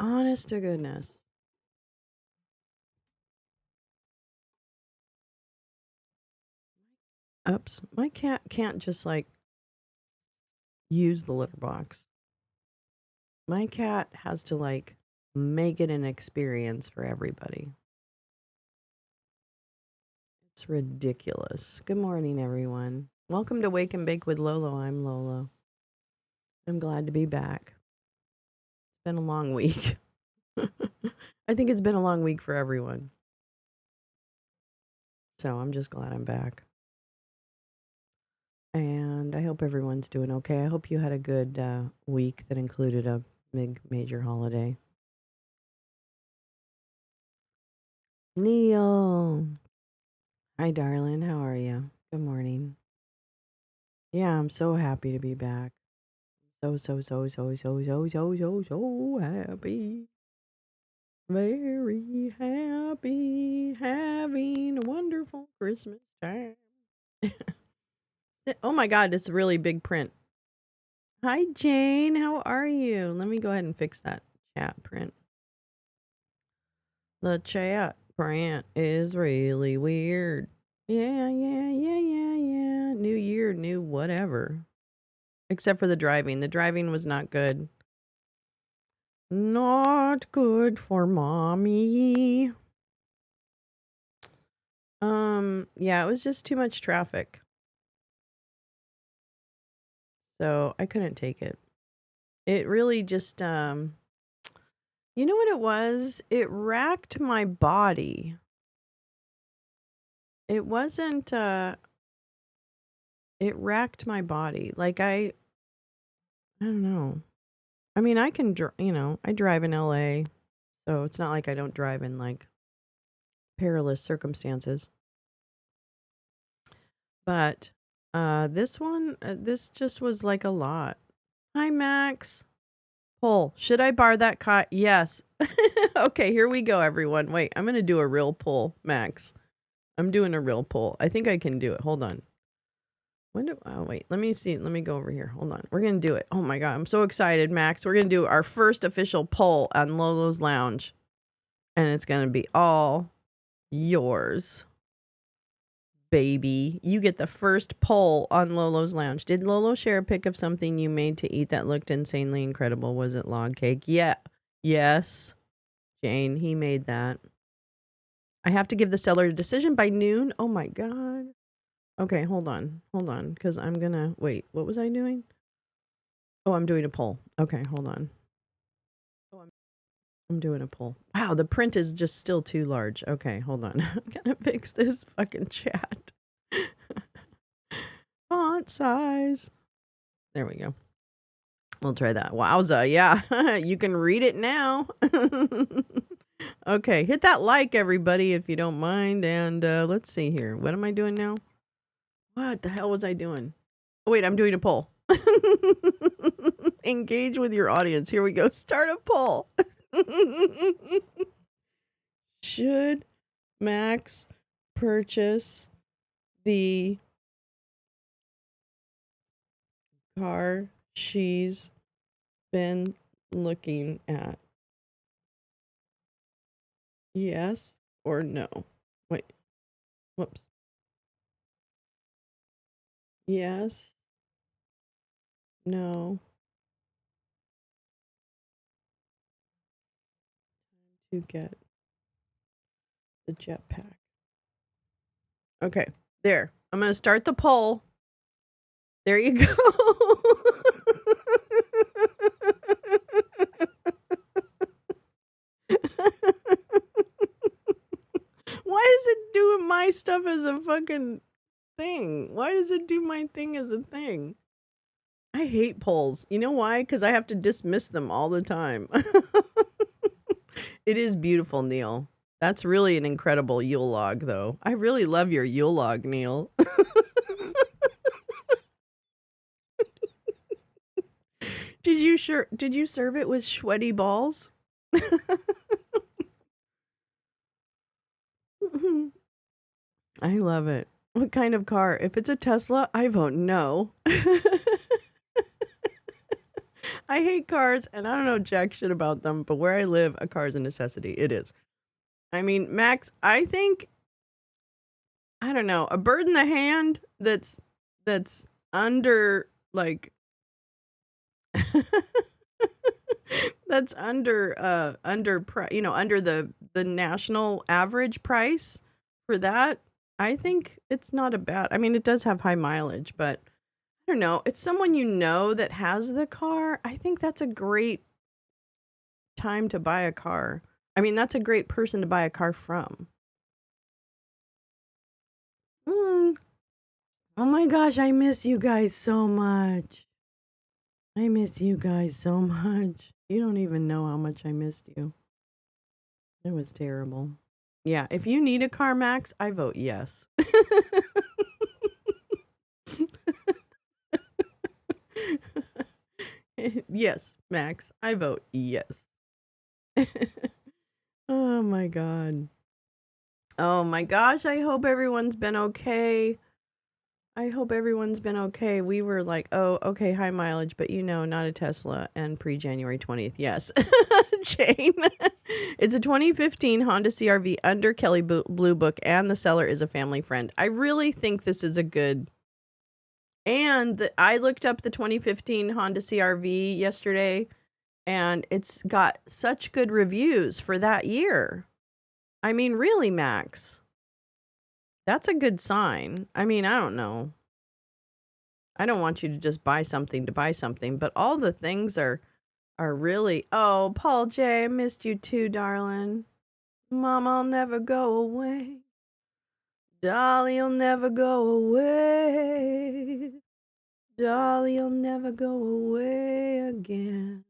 Honest to goodness. Oops. My cat can't just like use the litter box. My cat has to like make it an experience for everybody. It's ridiculous. Good morning, everyone. Welcome to Wake and Bake with Lolo. I'm Lolo. I'm glad to be back. It's been a long week. I think it's been a long week for everyone. So I'm just glad I'm back. And I hope everyone's doing okay. I hope you had a good week that included a major holiday. Neil. Hi, darling. How are you? Good morning. Yeah, I'm so happy to be back. So happy. Very happy. Having a wonderful Christmas time. Oh my God, it's a really big print. Hi, Jane. How are you? Let me go ahead and fix that chat print. The chat print is really weird. Yeah. New year, new whatever. Except for the driving. The driving was not good. Not good for mommy. Yeah, it was just too much traffic. So I couldn't take it. It really just, you know what it was? It racked my body. It wasn't, it racked my body. Like I don't know. I mean, I can, I drive in LA, so it's not like I don't drive in like perilous circumstances. But this one, this just was like a lot. Hi, Max. Pull. Should I bar that car? Yes. Okay, here we go, everyone. Wait, I'm going to do a real pull, Max. I'm doing a real pull. I think I can do it. Hold on. Wait, let me see. Let me go over here. Hold on. We're going to do it. Oh my God. I'm so excited, Max. We're going to do our first official pull on Lolo's Lounge. And it's going to be all yours, baby. You get the first poll on Lolo's Lounge. Did Lolo share a pic of something you made to eat that looked insanely incredible? Was it log cake? Yeah. Yes. Jane, he made that. I have to give the seller a decision by noon. Oh my God. Okay, hold on. Because I'm going to wait. What was I doing? Oh, I'm doing a poll. Okay, hold on. Oh, I'm doing a poll. Wow, the print is just still too large. Okay, hold on. I'm going to fix this fucking chat. Font size. There we go. We'll try that. Wowza. Yeah, you can read it now. Okay, hit that like, everybody, if you don't mind. And let's see here. What am I doing now? What the hell was I doing? Oh, wait, I'm doing a poll. Engage with your audience. Here we go. Start a poll. Should Max purchase the car she's been looking at? Yes or no? Wait. Whoops. Yes. No. To get the jetpack. Okay. There. I'm going to start the poll. There you go. Why does it do my stuff as a fucking thing? Why does it do my thing as a thing? I hate polls. You know why? Because I have to dismiss them all the time. It is beautiful, Neil. That's really an incredible Yule log, though. I really love your Yule log, Neil. Did you serve it with sweaty balls? I love it. What kind of car? If it's a Tesla, I vote no. I I hate cars, and I don't know jack shit about them, but where I live, a car is a necessity. It is. I mean, Max, I think, I don't know, a bird in the hand that's under like that's under the national average price for that. I think it's not a bad. I mean, it does have high mileage, but I don't know. It's someone you know that has the car. I think that's a great time to buy a car. I mean, that's a great person to buy a car from. Mm. Oh my gosh, I miss you guys so much. I miss you guys so much. You don't even know how much I missed you. It was terrible. Yeah, if you need a car, Max, I vote yes. Yes, Max, I vote yes. Oh my god. Oh my gosh, I hope everyone's been okay. I hope everyone's been okay. We were like, oh, okay, high mileage, but not a Tesla and pre January 20th. Yes. Jane. It's a 2015 Honda CRV under Kelly Blue Book, and the seller is a family friend. I really think this is a good. And I looked up the 2015 Honda CRV yesterday, and it's got such good reviews for that year. I mean, really, Max, that's a good sign. I mean, I don't know. I don't want you to just buy something, but all the things are really. Oh, Paul J, I missed you too, darling. Mom, I'll never go away. Dolly, you'll never go away. Dolly, you'll never go away again.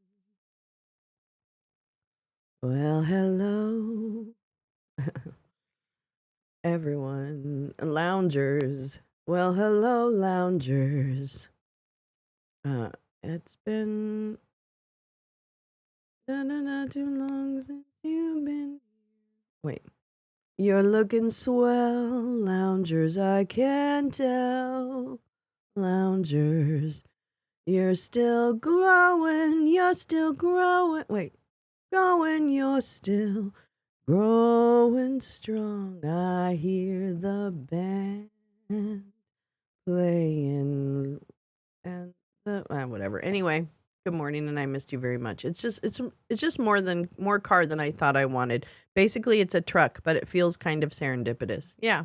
Well, hello, everyone. Loungers. Well, hello, loungers. Uh, it's been too long since you've been. Wait. You're looking swell, loungers, I can tell. Loungers, you're still glowing, you're still growing. Wait, going, you're still growing strong. I hear the band playing and whatever. Anyway, good morning, and I missed you very much. It's just more car than I thought I wanted. Basically, it's a truck, but it feels kind of serendipitous. Yeah,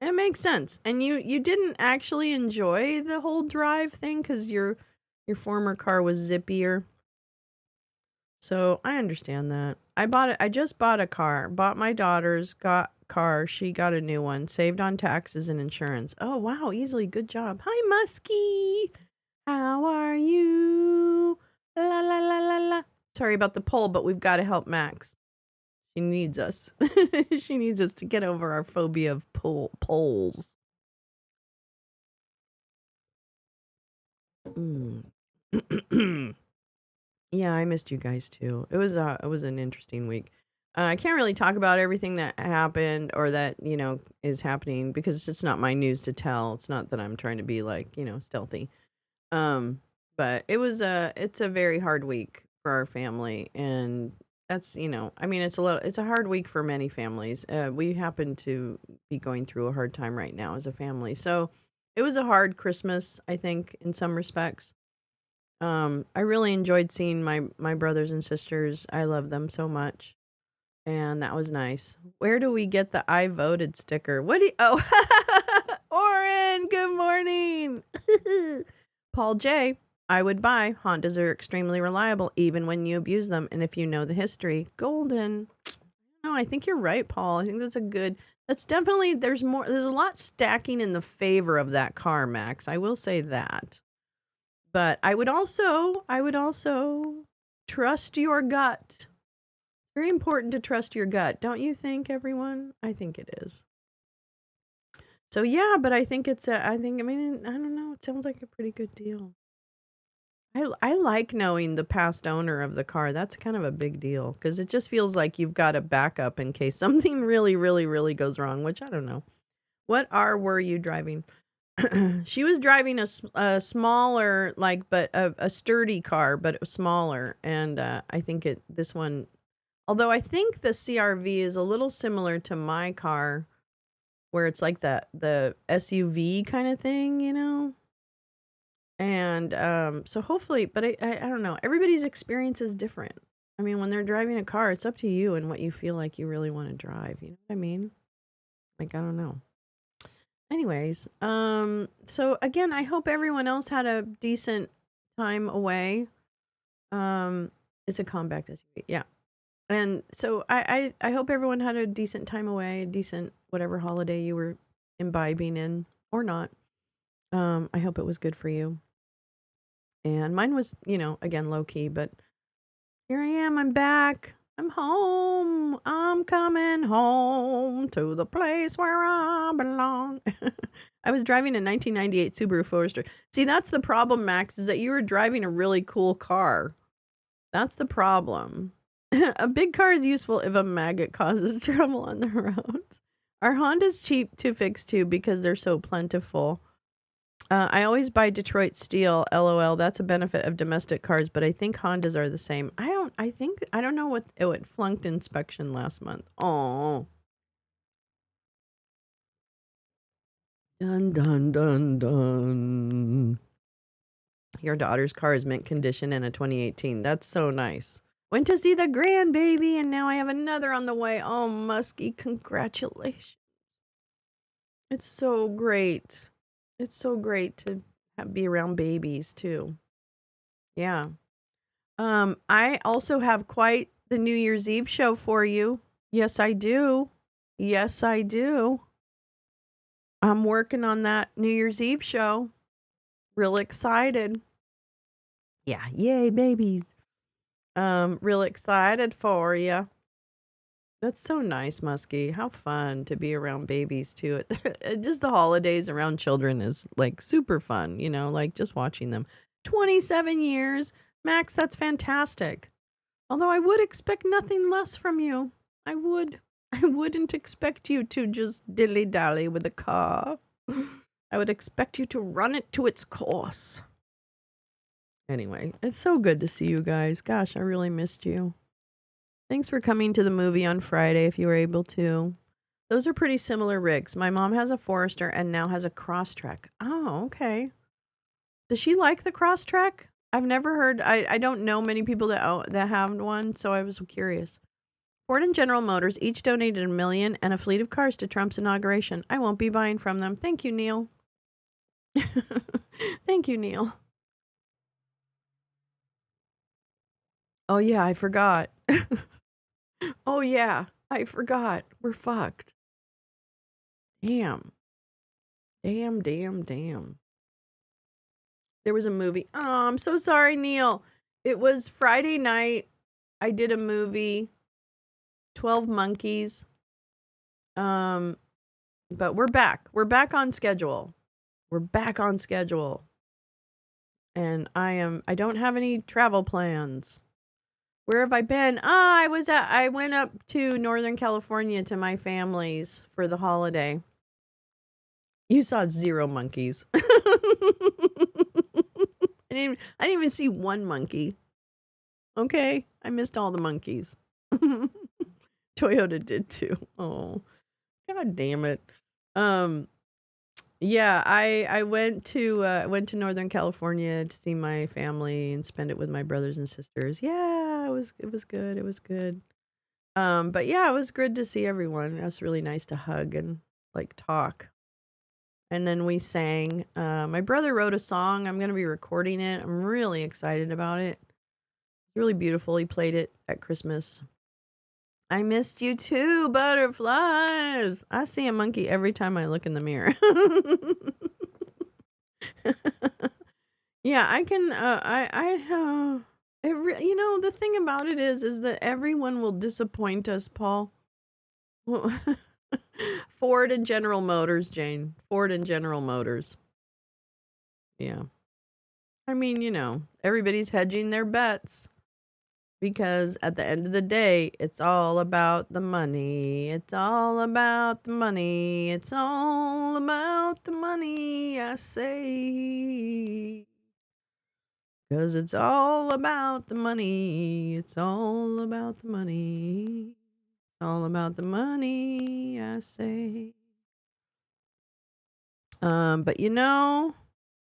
it makes sense. And you didn't actually enjoy the whole drive thing because your former car was zippier. So I understand that. I just bought a car. Bought my daughter's got car. She got a new one. Saved on taxes and insurance. Oh wow, easily. Good job. Hi, Muskie. How are you? La la la la la. Sorry about the poll, but we've got to help Max. She needs us. She needs us to get over our phobia of polls. Mm. Yeah, I missed you guys too. It was an interesting week. I can't really talk about everything that happened or that is happening because it's not my news to tell. It's not that I'm trying to be like stealthy. Um, but it's a very hard week for our family, and that's I mean it's a hard week for many families. We happen to be going through a hard time right now as a family, so it was a hard Christmas, I think, in some respects. I really enjoyed seeing my brothers and sisters. I love them so much. And that was nice. Where do we get the I voted sticker? What do you Oh, Oren, good morning. Paul J, I would buy. Hondas are extremely reliable even when you abuse them and if you know the history. Golden. No, I think you're right, Paul. I think that's definitely there's a lot stacking in the favor of that car, Max. I will say that. But I would also trust your gut. Very important to trust your gut, don't you think, everyone? I think it is. So yeah, but I think I mean, I don't know, it sounds like a pretty good deal. I like knowing the past owner of the car. That's kind of a big deal because it just feels like you've got a backup in case something really, really, really goes wrong, which I don't know. What R were you driving? She was driving a smaller, like, but a sturdy car, but it was smaller. And I think this one, although I think the CRV is a little similar to my car, where it's like the SUV kind of thing, you know? And so hopefully, but I don't know. Everybody's experience is different. I mean, when they're driving a car, it's up to you and what you feel like you really want to drive. You know what I mean? Like, I don't know. Anyways, so again, I hope everyone else had a decent time away. Um, it's a compact SUV, yeah. And so I hope everyone had a decent time away, a decent whatever holiday you were imbibing in or not. I hope it was good for you. And mine was, again, low key, but here I am. I'm back. I'm home. I'm coming home to the place where I belong. I was driving a 1998 Subaru Forester. See, that's the problem, Max, is that you were driving a really cool car. That's the problem. A big car is useful if a maggot causes trouble on the roads. Our Honda's cheap to fix too because they're so plentiful. I always buy Detroit steel. LOL. That's a benefit of domestic cars, but I think Hondas are the same. I don't know what it flunked inspection last month. Oh. Dun dun dun dun. Your daughter's car is mint condition in a 2018. That's so nice. Went to see the grandbaby, and now I have another on the way. Oh, Muskie, congratulations. It's so great. It's so great to be around babies, too. Yeah. I also have quite the New Year's Eve show for you. Yes, I do. Yes, I do. I'm working on that New Year's Eve show. Real excited. Yeah, yay, babies. Real excited for you. That's so nice, Muskie. How fun to be around babies too. Just the holidays around children is like super fun, like just watching them. 27 years. Max, that's fantastic. Although I would expect nothing less from you. I would. I wouldn't expect you to just dilly-dally with a car. I would expect you to run it to its course. Anyway, it's so good to see you guys. Gosh, I really missed you. Thanks for coming to the movie on Friday if you were able to. Those are pretty similar rigs. My mom has a Forester and now has a Crosstrek. Oh, okay. Does she like the Crosstrek? I've never heard. I don't know many people that have one, so I was curious. Ford and General Motors each donated $1 million and a fleet of cars to Trump's inauguration. I won't be buying from them. Thank you, Neil. Thank you, Neil. Oh yeah, I forgot. Oh yeah, I forgot. We're fucked. Damn. Damn, damn, damn. There was a movie. Oh, I'm so sorry, Neil. It was Friday night. I did a movie, 12 Monkeys. But we're back. We're back on schedule. We're back on schedule. And I don't have any travel plans. Where have I been? I went up to Northern California to my family's for the holiday. You saw 0 monkeys. I didn't even see one monkey. Okay? I missed all the monkeys. Toyota did too. Oh, god damn it. Yeah, I went to Northern California to see my family and spend it with my brothers and sisters. Yeah, it was good. It was good. But yeah, it was good to see everyone. It was really nice to hug and like talk. And then we sang. My brother wrote a song. I'm going to be recording it. I'm really excited about it. It's really beautiful. He played it at Christmas. I missed you too, butterflies. I see a monkey every time I look in the mirror. Yeah, I can. The thing about it is that everyone will disappoint us, Paul. Ford and General Motors, Jane. Ford and General Motors. Yeah. I mean, everybody's hedging their bets. Because at the end of the day, it's all about the money. It's all about the money. It's all about the money, I say. 'Cause it's all about the money. It's all about the money. It's all about the money, I say. But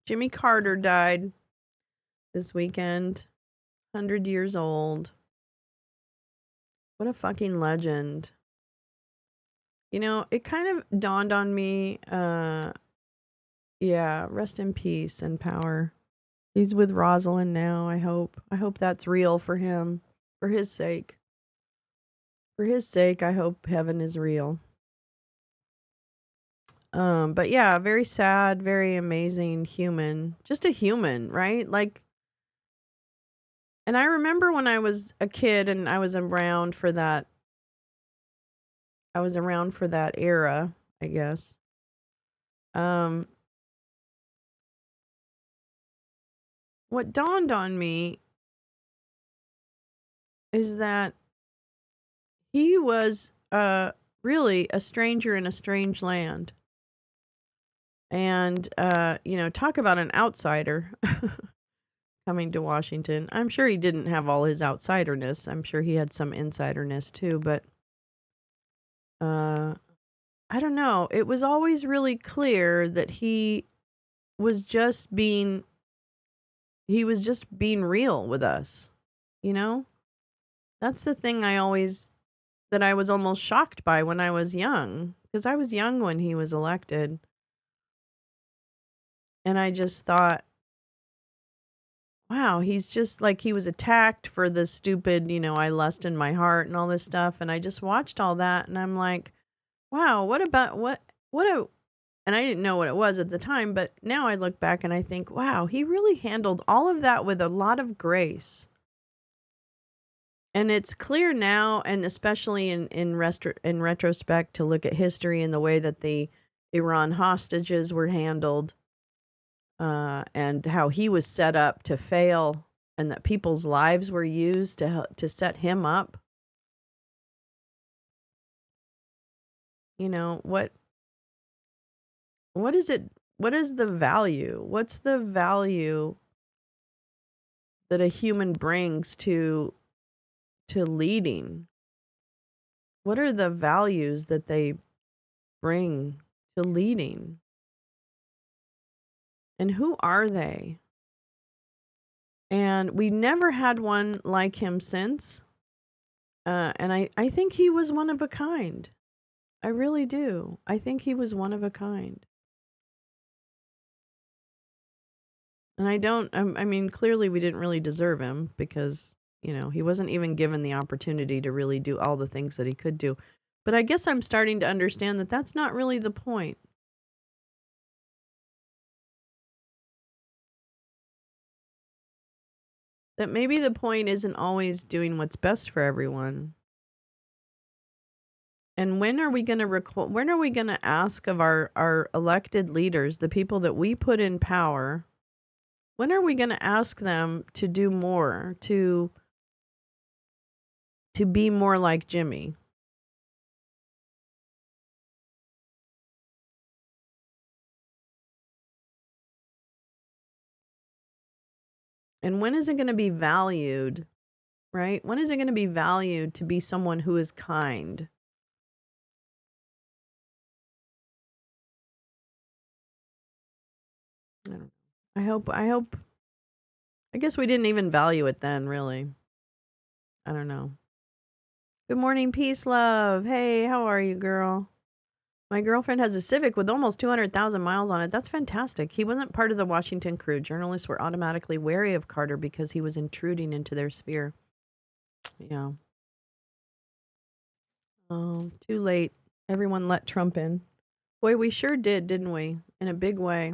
Jimmy Carter died this weekend, 100 years old. What a fucking legend. It kind of dawned on me, yeah, rest in peace and power. He's with Rosalind now, I hope. I hope that's real for him, for his sake. For his sake, I hope heaven is real. But yeah, very sad, very amazing human. Just a human, right? And I remember when I was a kid and I was around for that era, I guess. Um, what dawned on me is that he was really a stranger in a strange land. And talk about an outsider coming to Washington. I'm sure he didn't have all his outsiderness. I'm sure he had some insiderness too, but uh I don't know. It was always really clear that was just being he was just being real with us. You know? That's the thing that I was almost shocked by when I was young, because I was young when he was elected, and I just thought, wow, he's just like he was attacked for the stupid, I lust in my heart and all this stuff, and I just watched all that and I'm like, wow, what a and I didn't know what it was at the time, but now I look back and I think, wow, he really handled all of that with a lot of grace. And it's clear now, and especially in retrospect, to look at history and the way that the Iran hostages were handled, and how he was set up to fail, and that people's lives were used to set him up. What is it? What is the value? What's the value that a human brings to leading? What are the values that they bring to leading? And who are they? And we never had one like him since. And I think he was one of a kind. I really do. I think he was one of a kind. And I mean, clearly we didn't really deserve him because, he wasn't even given the opportunity to really do all the things that he could do. But I guess I'm starting to understand that that's not really the point. That maybe the point isn't always doing what's best for everyone. And when are we going to when are we going to ask of our elected leaders, the people that we put in power, when are we going to ask them to do more, to be more like Jimmy? And when is it going to be valued, right? When is it going to be valued to be someone who is kind? I don't know. I guess we didn't even value it then, really. I don't know. Good morning, peace, love. Hey, how are you, girl? My girlfriend has a Civic with almost 200,000 miles on it. That's fantastic. He wasn't part of the Washington crew. Journalists were automatically wary of Carter because he was intruding into their sphere. Yeah. Oh, too late. Everyone let Trump in. Boy, we sure did, didn't we? In a big way.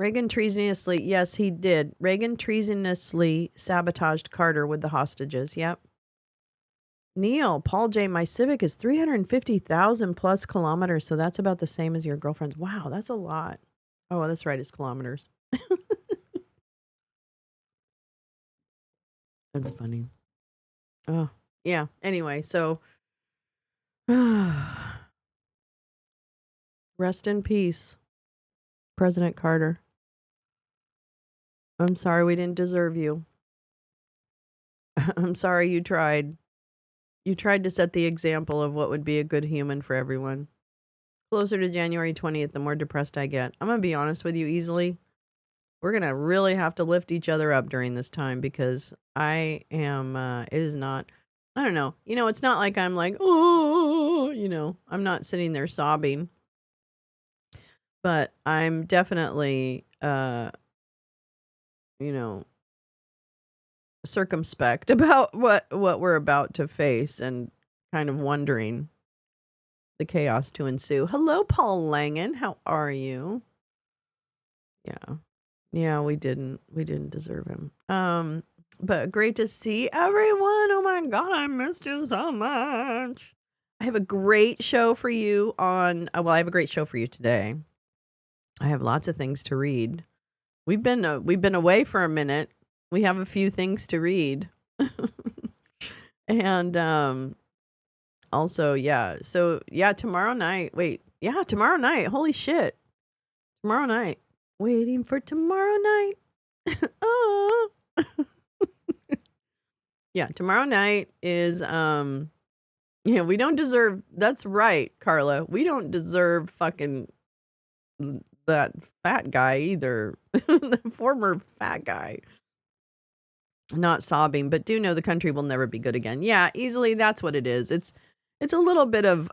Reagan treasonously, yes, he did. Reagan treasonously sabotaged Carter with the hostages. Yep. Neil, Paul J, my Civic is 350,000 plus kilometers, so that's about the same as your girlfriend's. Wow, that's a lot. Oh, that's right, it's kilometers. That's funny. Oh, yeah. Anyway, so rest in peace, President Carter. I'm sorry we didn't deserve you. I'm sorry you tried. You tried to set the example of what would be a good human for everyone. Closer to January 20th, the more depressed I get. I'm going to be honest with you easily. We're going to really have to lift each other up during this time because I am, it is not, I don't know. It's not like I'm like, oh, I'm not sitting there sobbing, but I'm definitely, you know, circumspect about what we're about to face and kind of wondering the chaos to ensue. Hello, Paul Langen. How are you? Yeah. Yeah, we didn't deserve him. But great to see everyone. Oh my god, I missed you so much. I have a great show for you on I have a great show for you today. I have lots of things to read. We've been away for a minute. We have a few things to read. And also, yeah. So, yeah, tomorrow night. Wait. Yeah, tomorrow night. Holy shit. Tomorrow night. Waiting for tomorrow night. Oh. Yeah, tomorrow night is yeah, we don't deserve that's right, Carla. We don't deserve fucking that fat guy either. The former fat guy. Not sobbing, but do know the country will never be good again. Yeah, easily that's what it is. It's a little bit of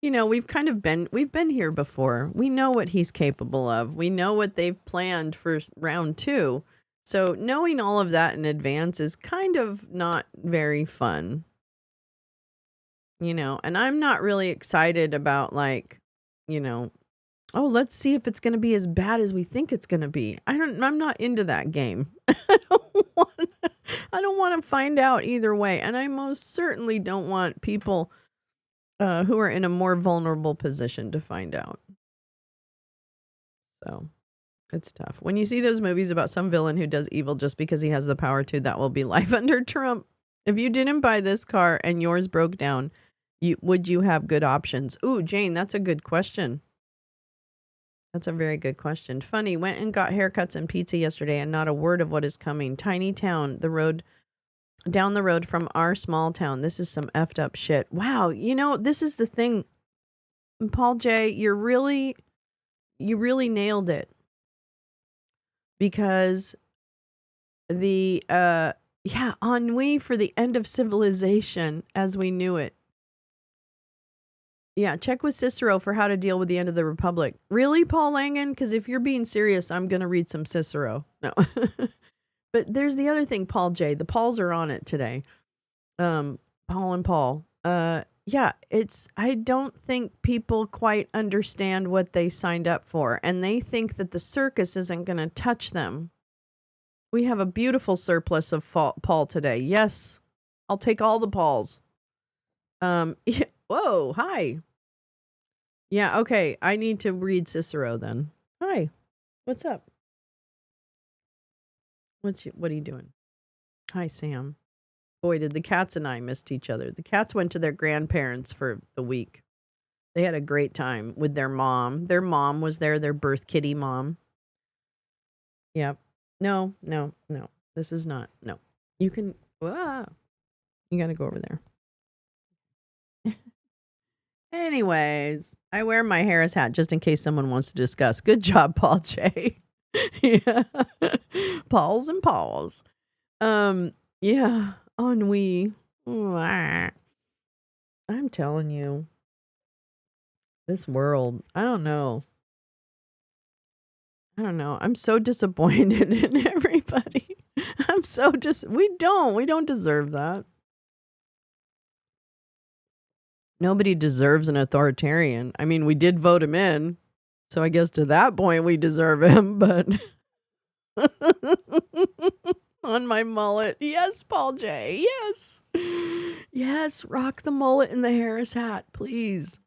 we've been here before. We know what he's capable of. We know what they've planned for round 2. So knowing all of that in advance is kind of not very fun. And I'm not really excited about you know, oh, let's see if it's going to be as bad as we think it's going to be. I'm not into that game. I don't want to find out either way. And I most certainly don't want people who are in a more vulnerable position to find out. So it's tough. When you see those movies about some villain who does evil just because he has the power to, that will be life under Trump. If you didn't buy this car and yours broke down, would you have good options? Ooh, Jane, that's a good question. That's a very good question. Funny, went and got haircuts and pizza yesterday and not a word of what is coming. Tiny town, down the road from our small town. This is some effed up shit. Wow, this is the thing. Paul J, you really nailed it. Because ennui for the end of civilization as we knew it. Yeah, check with Cicero for how to deal with the end of the Republic. Really, Paul Langen? Because if you're being serious, I'm going to read some Cicero. No. But there's the other thing, Paul J. The Pauls are on it today. Paul and Paul. Yeah, I don't think people quite understand what they signed up for, and they think that the circus isn't going to touch them. We have a beautiful surplus of Paul today. Yes, I'll take all the Pauls. Yeah, whoa, hi. Yeah, okay. I need to read Cicero then. Hi. What's up? What are you doing? Hi, Sam. Boy, did the cats and I missed each other. The cats went to their grandparents for the week. They had a great time with their mom. Their mom was there, their birth kitty mom. Yep. No. This is not. No. You can you got to go over there. Anyways, I wear my Harris hat just in case someone wants to discuss. Good job, Paul J. Yeah. Pauls and Pauls. Yeah, ennui. I'm telling you, this world, I don't know. I'm so disappointed in everybody. We don't deserve that. Nobody deserves an authoritarian. I mean, we did vote him in, so I guess to that point we deserve him, but on my mullet. Yes, Paul J. Yes. Yes, rock the mullet and the Harris hat, please.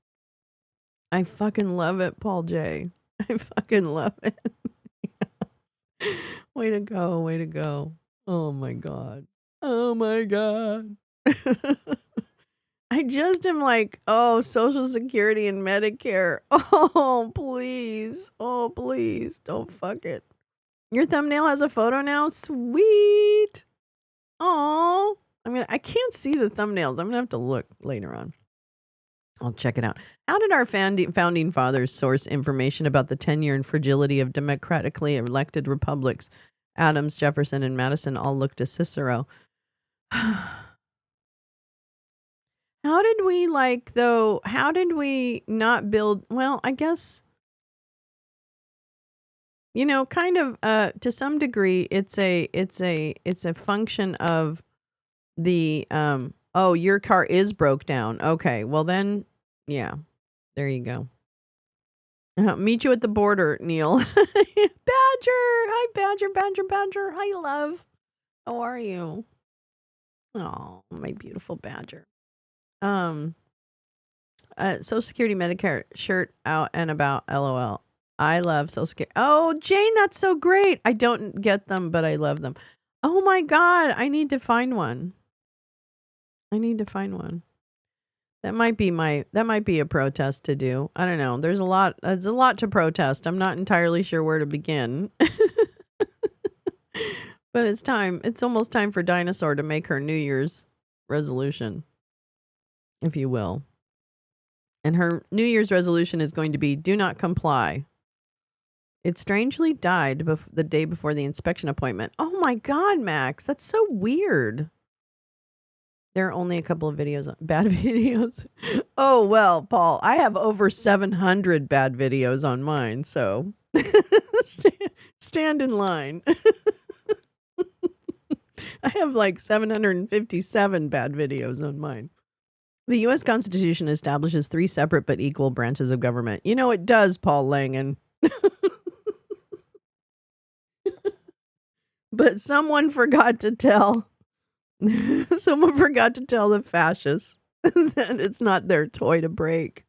I fucking love it, Paul J. I fucking love it. Way to go. Way to go. Oh my God. Oh my God. I just am like, oh, Social Security and Medicare. Oh, please. Oh, please. Don't fuck it. Your thumbnail has a photo now? Sweet. Oh, I can't see the thumbnails. I'm going to have to look later on. I'll check it out. How did our founding fathers source information about the tenure and fragility of democratically elected republics? Adams, Jefferson, and Madison all looked to Cicero. How did we how did we not build, well, I guess, kind of to some degree it's a function of the oh, your car is broke down. Okay, well then, yeah, there you go. Meet you at the border, Neil. Badger, hi Badger. Hi, love. How are you? Oh, my beautiful Badger. Um. Social Security, Medicare, shirt out and about, LOL. I love Social Security. Oh, Jane, that's so great. I don't get them, but I love them. Oh my God, I need to find one. That might be a protest to do. I don't know. There's a lot to protest. I'm not entirely sure where to begin. But it's time. It's almost time for Dinosaur to make her New Year's resolution, if you will. And her New Year's resolution is going to be do not comply. It strangely died the day before the inspection appointment. Oh my God, Max, that's so weird. There are only a couple of bad videos. Oh, well, Paul, I have over 700 bad videos on mine, so stand in line. I have like 757 bad videos on mine. The U.S. Constitution establishes 3 separate but equal branches of government. You know, it does, Paul Langan. But someone forgot to tell the fascists that it's not their toy to break.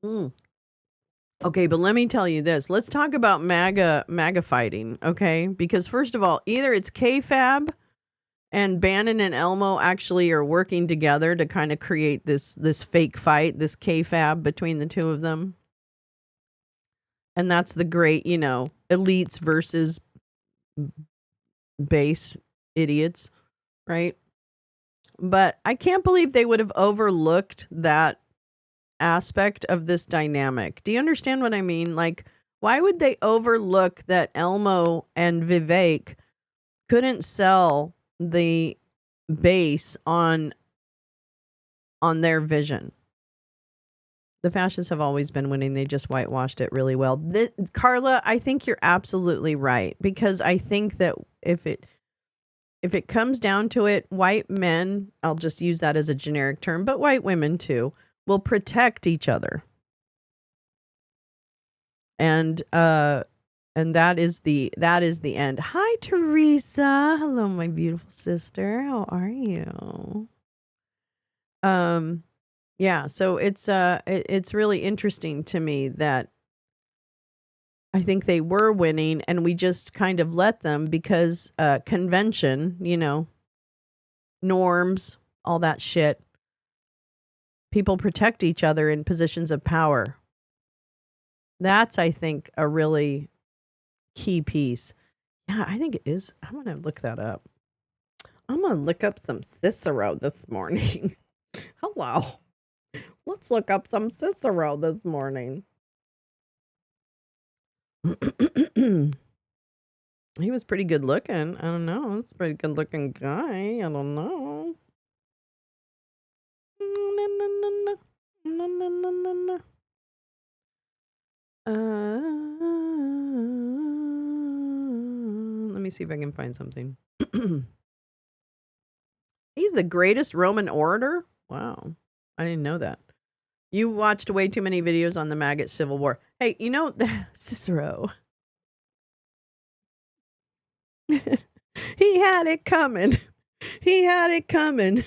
Okay, but let me tell you this. Let's talk about MAGA fighting, okay? Because first of all, either it's KFAB and Bannon and Elmo actually are working together to kind of create this fake fight, this KFAB between the two of them. And that's the great, elites versus base idiots, right? But I can't believe they would have overlooked that aspect of this dynamic. Do you understand what I mean? Like, why would they overlook that Elmo and Vivek couldn't sell the base on their vision? The fascists have always been winning. They just whitewashed it really well. Carla, I think you're absolutely right, because I think that if it comes down to it, white men, I'll just use that as a generic term, but white women too, will protect each other. And that is the end. Hi, Teresa. Hello, my beautiful sister. How are you? Yeah, so it's really interesting to me that I think they were winning and we just kind of let them because convention, norms, all that shit. People protect each other in positions of power. That's, I think, a really key piece. Yeah, I think it is. I'm going to look that up. I'm going to look up some Cicero this morning. Hello. Let's look up some Cicero this morning. He was pretty good looking. I don't know. It's a pretty good looking guy. I don't know. Let me see if I can find something. He's the greatest Roman orator? Wow. I didn't know that. You watched way too many videos on the maggot civil war. Hey, Cicero. He had it coming. He had it coming.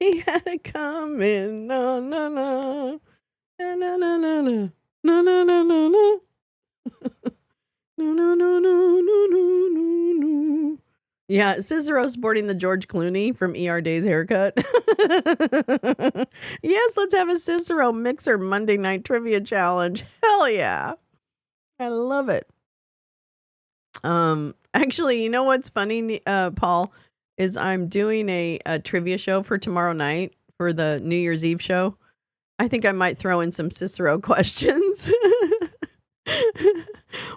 He had it coming. No, no, no. No, no, no, no, no. No, no, no, no, no. No, no, no, no, no, no, no, no. Yeah, Cicero sporting the George Clooney from ER Day's haircut. Yes, let's have a Cicero Mixer Monday Night Trivia Challenge. Hell yeah. I love it. Actually, you know what's funny, Paul, is I'm doing a trivia show for tomorrow night for the New Year's Eve show. I think I might throw in some Cicero questions.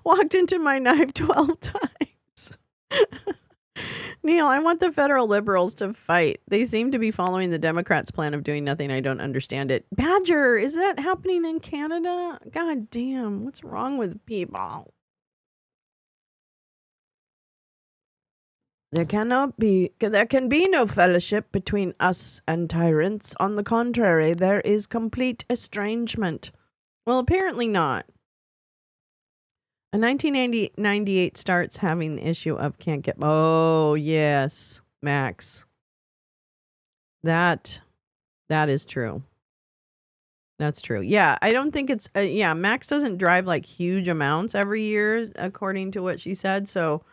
Walked into my knife 12 times. Neil, I want the federal liberals to fight. They seem to be following the Democrats' plan of doing nothing. I don't understand it. Badger, is that happening in Canada? God damn, what's wrong with people? There can be no fellowship between us and tyrants. On the contrary, there is complete estrangement. Well, apparently not. In 1998 starts having the issue of can't get. Oh yes, Max. That is true. That's true. Yeah, I don't think it's. Yeah, Max doesn't drive like huge amounts every year, according to what she said. So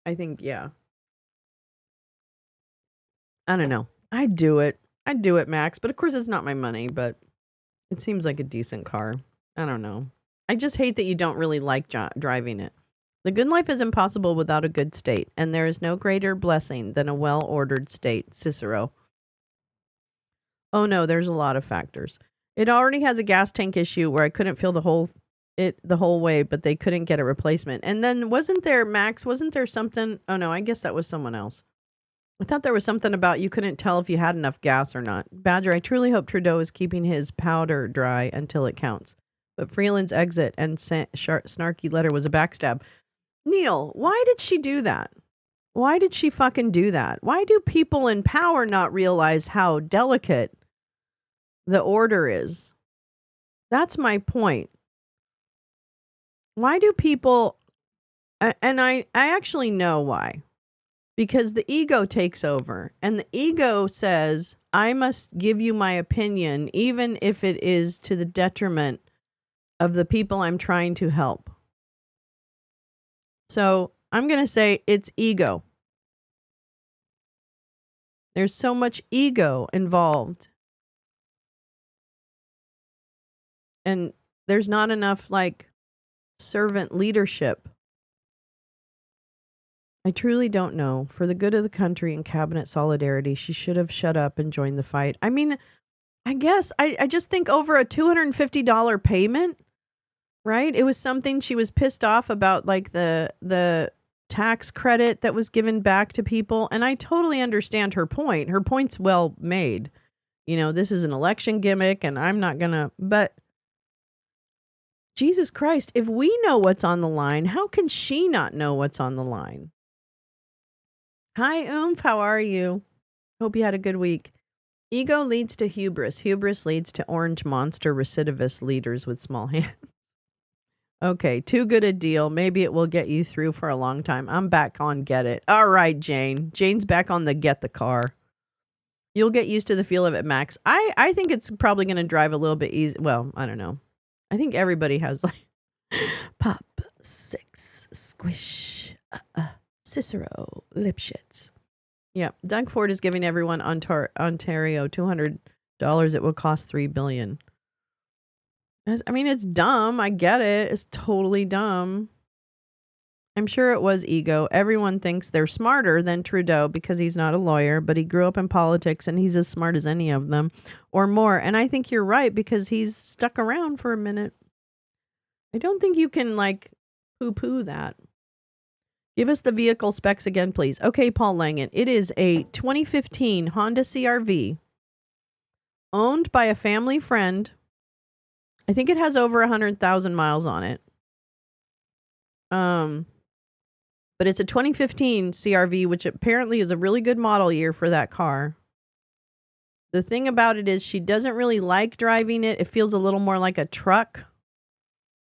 I think yeah. I don't know. I'd do it. I'd do it, Max. But of course, it's not my money. But it seems like a decent car. I don't know. I just hate that you don't really like driving it. The good life is impossible without a good state, and there is no greater blessing than a well-ordered state. Cicero. Oh no, there's a lot of factors. It already has a gas tank issue where I couldn't fill the whole way, but they couldn't get a replacement. And then wasn't there something? Oh no, I guess that was someone else. I thought there was something about you couldn't tell if you had enough gas or not. Badger, I truly hope Trudeau is keeping his powder dry until it counts. But Freeland's exit and snarky letter was a backstab. Neil, why did she do that? Why did she fucking do that? Why do people in power not realize how delicate the order is? That's my point. Why do people, and I actually know why. Because the ego takes over, and the ego says, I must give you my opinion, even if it is to the detriment of the people I'm trying to help. So I'm going to say it's ego. There's so much ego involved. And there's not enough like servant leadership. I truly don't know. For the good of the country and cabinet solidarity, she should have shut up and joined the fight. I mean, I guess I just think over a $250 payment, right? It was something she was pissed off about, like the tax credit that was given back to people. And I totally understand her point. Her point's well made. You know, this is an election gimmick and I'm not gonna, but Jesus Christ, if we know what's on the line, how can she not know what's on the line? Hi, how are you? Hope you had a good week. Ego leads to hubris. Hubris leads to orange monster recidivist leaders with small hands. Okay, too good a deal. Maybe it will get you through for a long time. I'm back on Get It. All right, Jane. Jane's back on the Get the Car. You'll get used to the feel of it, Max. I think it's probably going to drive a little bit easy. Well, I don't know. I think everybody has like pop, six, squish, Cicero, Lipschitz. Yeah, Doug Ford is giving everyone Ontario $200. It will cost $3 billion. I mean, it's dumb. I get it. It's totally dumb. I'm sure it was ego. Everyone thinks they're smarter than Trudeau because he's not a lawyer, but he grew up in politics and he's as smart as any of them or more. And I think you're right because he's stuck around for a minute. I don't think you can like poo-poo that. Give us the vehicle specs again, please. Okay, Paul Langan. It is a 2015 Honda CRV owned by a family friend. I think it has over 100,000 miles on it. But it's a 2015 CRV, which apparently is a really good model year for that car. The thing about it is she doesn't really like driving it. It feels a little more like a truck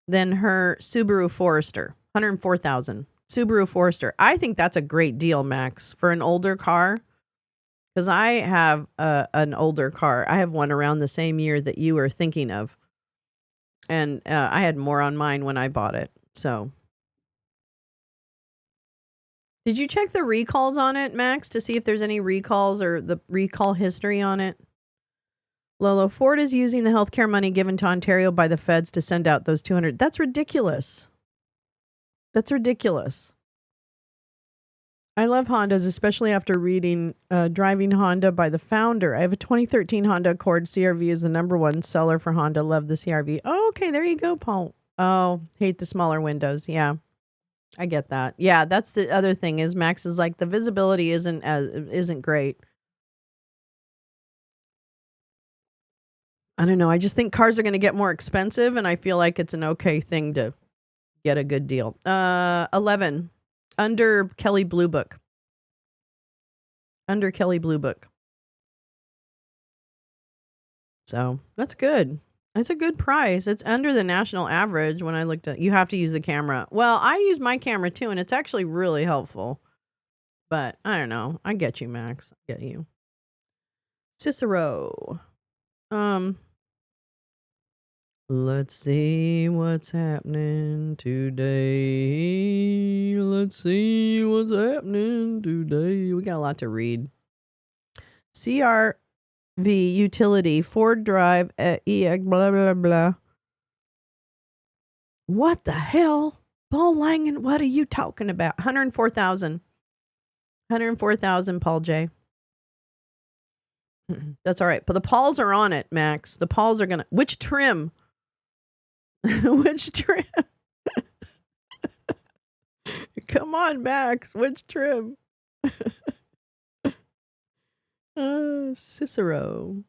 than her Subaru Forester, 104,000. Subaru Forester. I think that's a great deal, Max, for an older car. Because I have an older car. I have one around the same year that you were thinking of. And I had more on mine when I bought it. So Did you check the recalls on it, Max, to see if there's any recalls or the recall history on it? Lolo, Ford is using the healthcare money given to Ontario by the feds to send out those 200. That's ridiculous. That's ridiculous. I love Hondas, especially after reading Driving Honda by the founder. I have a 2013 Honda Accord. CRV is the #1 seller for Honda. Love the CRV. Oh, okay, there you go, Paul. Oh, hate the smaller windows. Yeah, I get that. Yeah, that's the other thing is Max is like the visibility isn't great. I don't know. I just think cars are going to get more expensive, and I feel like it's an okay thing to get a good deal. 11 under Kelly Blue Book. Under Kelly Blue Book. So that's good. It's a good price. It's under the national average when I looked at. You have to use the camera. Well, I use my camera too, and it's actually really helpful. But I don't know. I get you, Max. I get you. Cicero. Let's see what's happening today. Let's see what's happening today. We got a lot to read. CRV utility Ford Drive EX blah blah blah. What the hell? Paul Langen, what are you talking about? 104,000. 104,000, Paul J. That's all right. But the Pauls are on it, Max. The Pauls are going to. Which trim? Which trim? Come on, Max. Which trim? Cicero.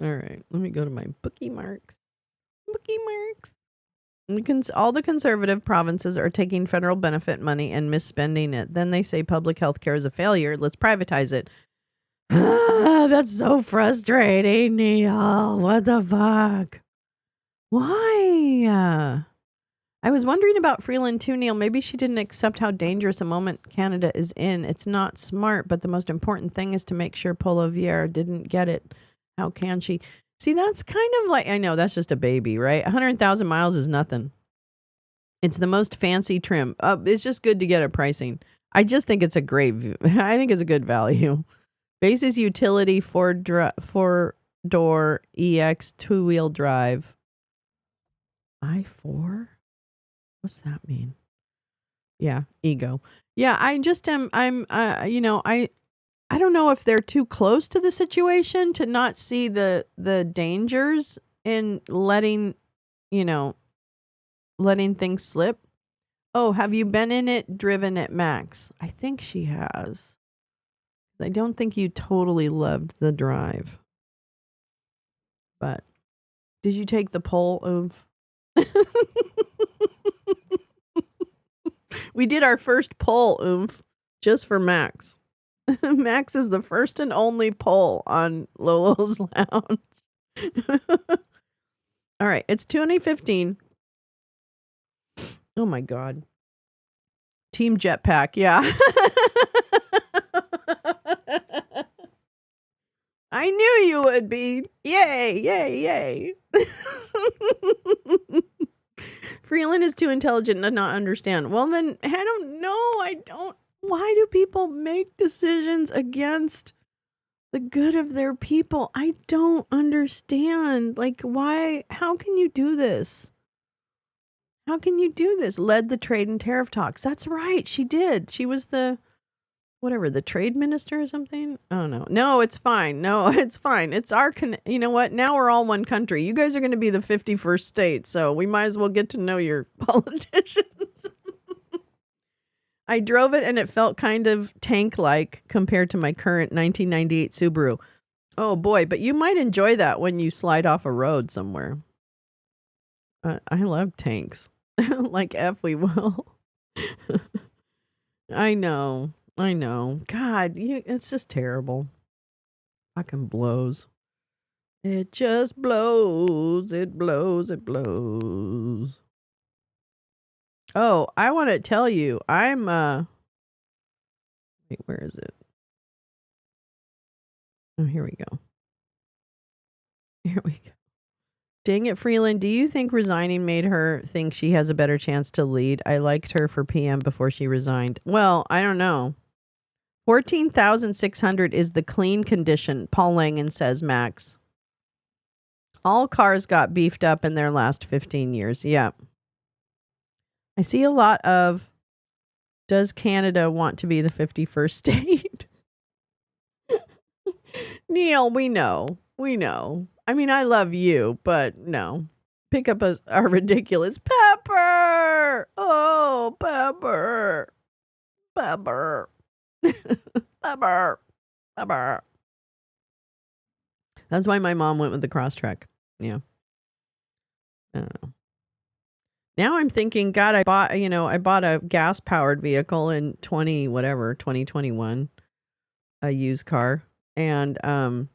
All right. Let me go to my bookie marks. Bookie marks. All the conservative provinces are taking federal benefit money and misspending it. Then they say public health care is a failure. Let's privatize it. That's so frustrating, Neil. What the fuck? Why? I was wondering about Freeland too, Neil. Maybe she didn't accept how dangerous a moment Canada is in. It's not smart, but the most important thing is to make sure Poilievre didn't get it. How can she? See, that's kind of like, I know, that's just a baby, right? 100,000 miles is nothing. It's the most fancy trim. It's just good to get a pricing. I just think it's a great, I think it's a good value. Basis utility four-door EX two-wheel drive. I4? What's that mean? Yeah, ego. Yeah, I just am. I don't know if they're too close to the situation to not see the dangers in letting things slip. Oh, have you been in it, driven it, Max? I think she has. I don't think you totally loved the drive. But did you take the poll of? We did our first poll, just for Max. Max is the first and only poll on Lolo's Lounge. All right, it's 2015. Oh my God. Team Jetpack, yeah. I knew you would be. Yay, yay, yay. Freeland is too intelligent to not understand. Well, then, I don't know. Why do people make decisions against the good of their people? I don't understand. Like, why? How can you do this? How can you do this? Led the trade and tariff talks. That's right. She did. She was the trade minister or something. Oh, no. No, it's fine. No, it's fine. It's our, you know what? Now we're all one country. You guys are going to be the 51st state, so we might as well get to know your politicians. I drove it and it felt kind of tank-like compared to my current 1998 Subaru. Oh boy, but you might enjoy that when you slide off a road somewhere. I love tanks. Like F we will. I know. God, it's just terrible. Fucking blows. It just blows. It blows. Oh, I want to tell you, I'm wait, where is it? Oh, here we go. Dang it, Freeland, do you think resigning made her think she has a better chance to lead? I liked her for PM before she resigned. Well, I don't know. $14,600 is the clean condition, Paul Langan says, Max. All cars got beefed up in their last 15 years. Yeah. I see a lot of, does Canada want to be the 51st state? Neil, we know. We know. I mean, I love you, but no. Pick up a ridiculous Pepper. Oh, Pepper. Pepper. Pepper. Pepper. That's why my mom went with the Crosstrek. Yeah. I don't know. Now I'm thinking, God, I bought a gas powered vehicle in 2021, a used car. And I'm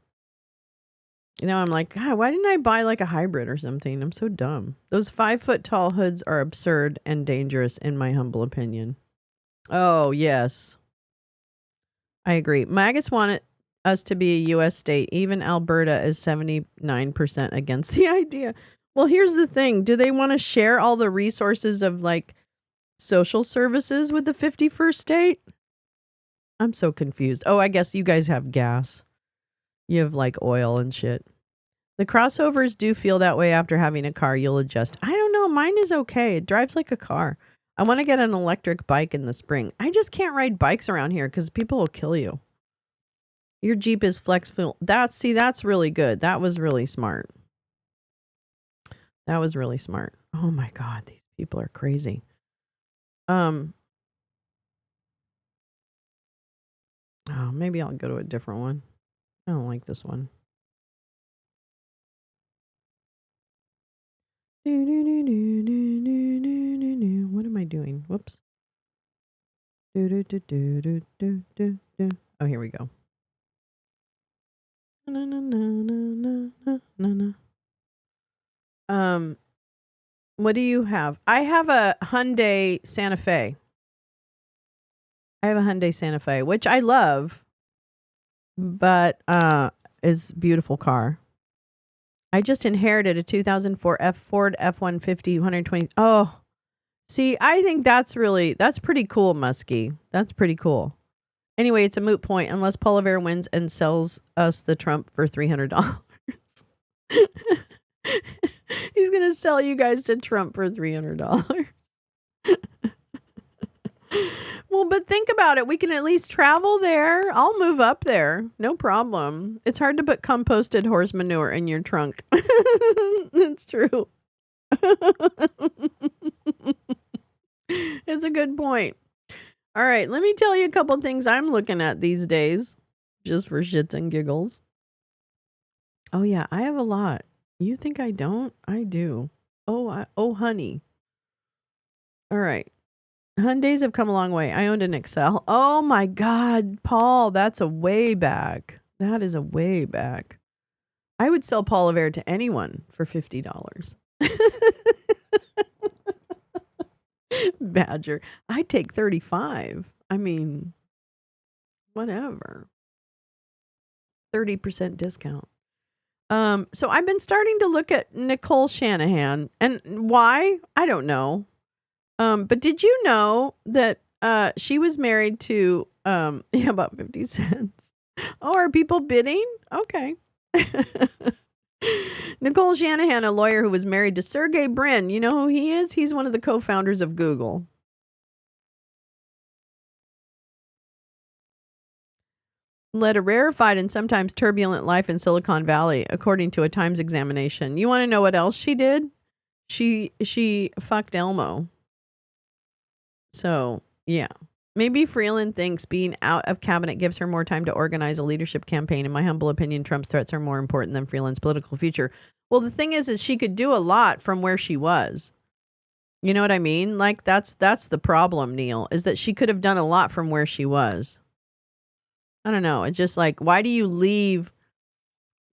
like, God, why didn't I buy like a hybrid or something? I'm so dumb. Those 5-foot tall hoods are absurd and dangerous in my humble opinion. Oh, yes. I agree. Maggots want us to be a U.S. state. Even Alberta is 79% against the idea. Well, here's the thing. Do they want to share all the resources of like social services with the 51st state? I'm so confused. Oh, I guess you guys have gas. You have like oil and shit. The crossovers do feel that way after having a car. You'll adjust. I don't know. Mine is okay. It drives like a car. I want to get an electric bike in the spring. I just can't ride bikes around here because people will kill you. Your Jeep is flexible. That's really good. That was really smart. That was really smart. Oh my God, these people are crazy. Oh, maybe I'll go to a different one. I don't like this one. What am I doing? Whoops. Oh, here we go. What do you have? I have a Hyundai Santa Fe. Which I love, but is a beautiful car. I just inherited a 2004 Ford F-150 120. Oh, see, I think that's pretty cool, Muskie. That's pretty cool. Anyway, it's a moot point unless Poliver wins and sells us the Trump for $300. He's going to sell you guys to Trump for $300. Well, but think about it. We can at least travel there. I'll move up there. No problem. It's hard to put composted horse manure in your trunk. It's true. It's a good point. All right, let me tell you a couple things I'm looking at these days, just for shits and giggles. Oh yeah, I have a lot. You think I don't? I do. Oh honey. All right. Hyundais have come a long way. I owned an Excel. Oh my God, Paul, that's a way back. That is a way back. I would sell Paul Revere to anyone for $50. Badger. I'd take 35. I mean, whatever. 30% discount. So I've been starting to look at Nicole Shanahan, and why? I don't know. But did you know that she was married to yeah, about 50 cents? Oh, are people bidding? Okay. Nicole Shanahan, a lawyer who was married to Sergey Brin. You know who he is? He's one of the co-founders of Google. Led a rarefied and sometimes turbulent life in Silicon Valley, according to a Times examination. You want to know what else she did? She fucked Elmo. So, yeah. Maybe Freeland thinks being out of cabinet gives her more time to organize a leadership campaign. In my humble opinion, Trump's threats are more important than Freeland's political future. Well, the thing is she could do a lot from where she was. You know what I mean? Like, that's the problem, Neil, is that she could have done a lot from where she was. I don't know. It's just like, why do you leave?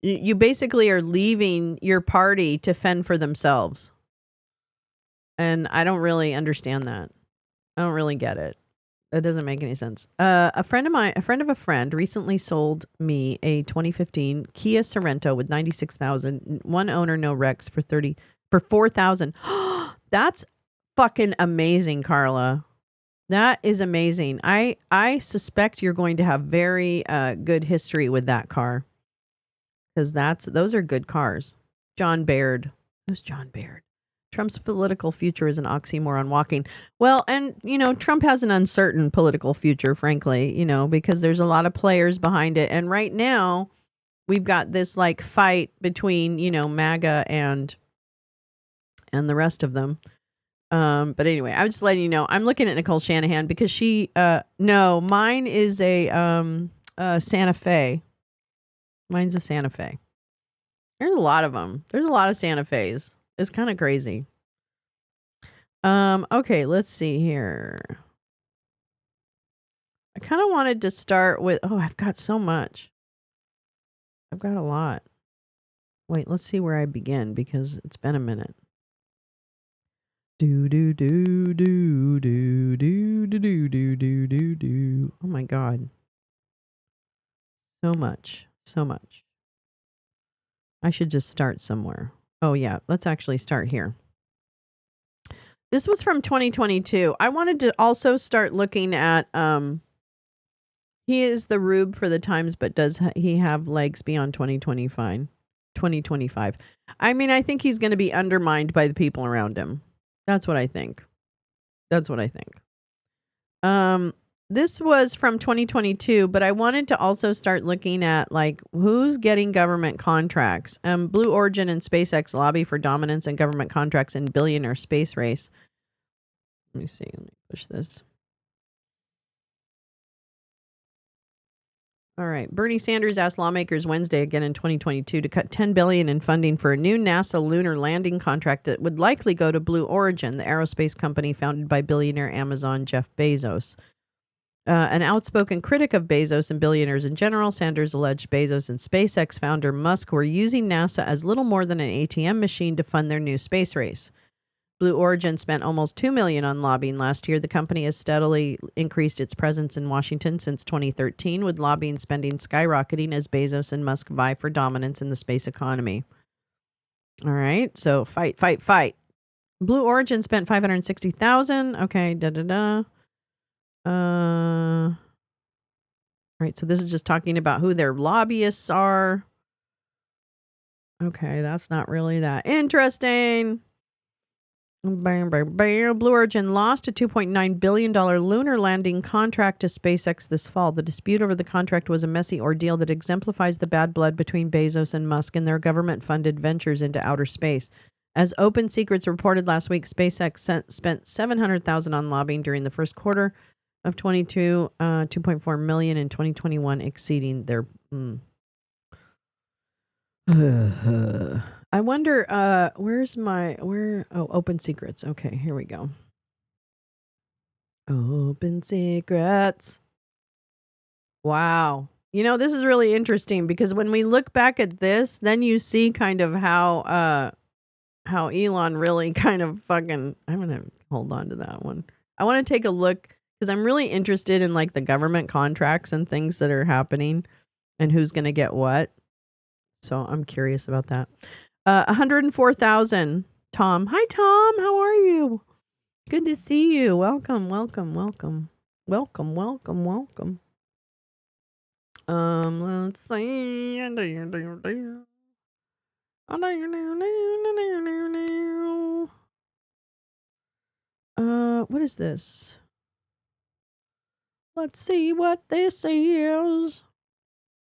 You basically are leaving your party to fend for themselves. And I don't really understand that. I don't really get it. That doesn't make any sense. A friend of a friend recently sold me a 2015 Kia Sorento with 96,000, one owner, no wrecks, for 4,000. That's fucking amazing, Carla. That is amazing. I suspect you're going to have very good history with that car because those are good cars. John Baird. Who's John Baird? Trump's political future is an oxymoron walking. Well, and Trump has an uncertain political future, frankly, because there's a lot of players behind it. And right now, we've got this like fight between, MAGA and the rest of them. But anyway, I was just letting you know. I'm looking at Nicole Shanahan because no, mine is a Santa Fe. Mine's a Santa Fe. There's a lot of them. There's a lot of Santa Fe's. It's kind of crazy. Okay, let's see here. I kind of wanted to start with, I've got so much. I've got a lot. Wait, let's see where I begin because it's been a minute. Do do do do do do do do do do do do. Oh my god. So much. So much. I should just start somewhere. Oh yeah, let's actually start here. This was from 2022. I wanted to also start looking at he is the rube for the times, but does he have legs beyond 2025? 2025. I mean, I think he's going to be undermined by the people around him. That's what I think. This was from 2022, but I wanted to also start looking at like who's getting government contracts. Blue Origin and SpaceX lobby for dominance in government contracts in billionaire space race. Let me see. Let me push this. All right. Bernie Sanders asked lawmakers Wednesday again in 2022 to cut $10 billion in funding for a new NASA lunar landing contract that would likely go to Blue Origin, the aerospace company founded by billionaire Amazon Jeff Bezos. An outspoken critic of Bezos and billionaires in general, Sanders alleged Bezos and SpaceX founder Musk were using NASA as little more than an ATM machine to fund their new space race. Blue Origin spent almost $2 million on lobbying last year. The company has steadily increased its presence in Washington since 2013, with lobbying spending skyrocketing as Bezos and Musk vie for dominance in the space economy. All right, so fight. Blue Origin spent $560,000. Okay, All right, so this is just talking about who their lobbyists are. Okay, that's not really that interesting. Blue Origin lost a $2.9 billion lunar landing contract to SpaceX this fall. The dispute over the contract was a messy ordeal that exemplifies the bad blood between Bezos and Musk and their government-funded ventures into outer space. As Open Secrets reported last week, SpaceX spent $700,000 on lobbying during the first quarter of 22, $2.4 million in 2021, exceeding their... I wonder, Open Secrets. Okay, here we go. Open Secrets. Wow. This is really interesting because when we look back at this, then you see kind of how Elon really kind of fucking, I'm going to hold on to that one. I want to take a look because I'm really interested in like the government contracts and things that are happening and who's going to get what. So I'm curious about that. 104,000. Tom. Hi, Tom. How are you? Good to see you. Welcome. Let's see. What is this? Let's see what this is.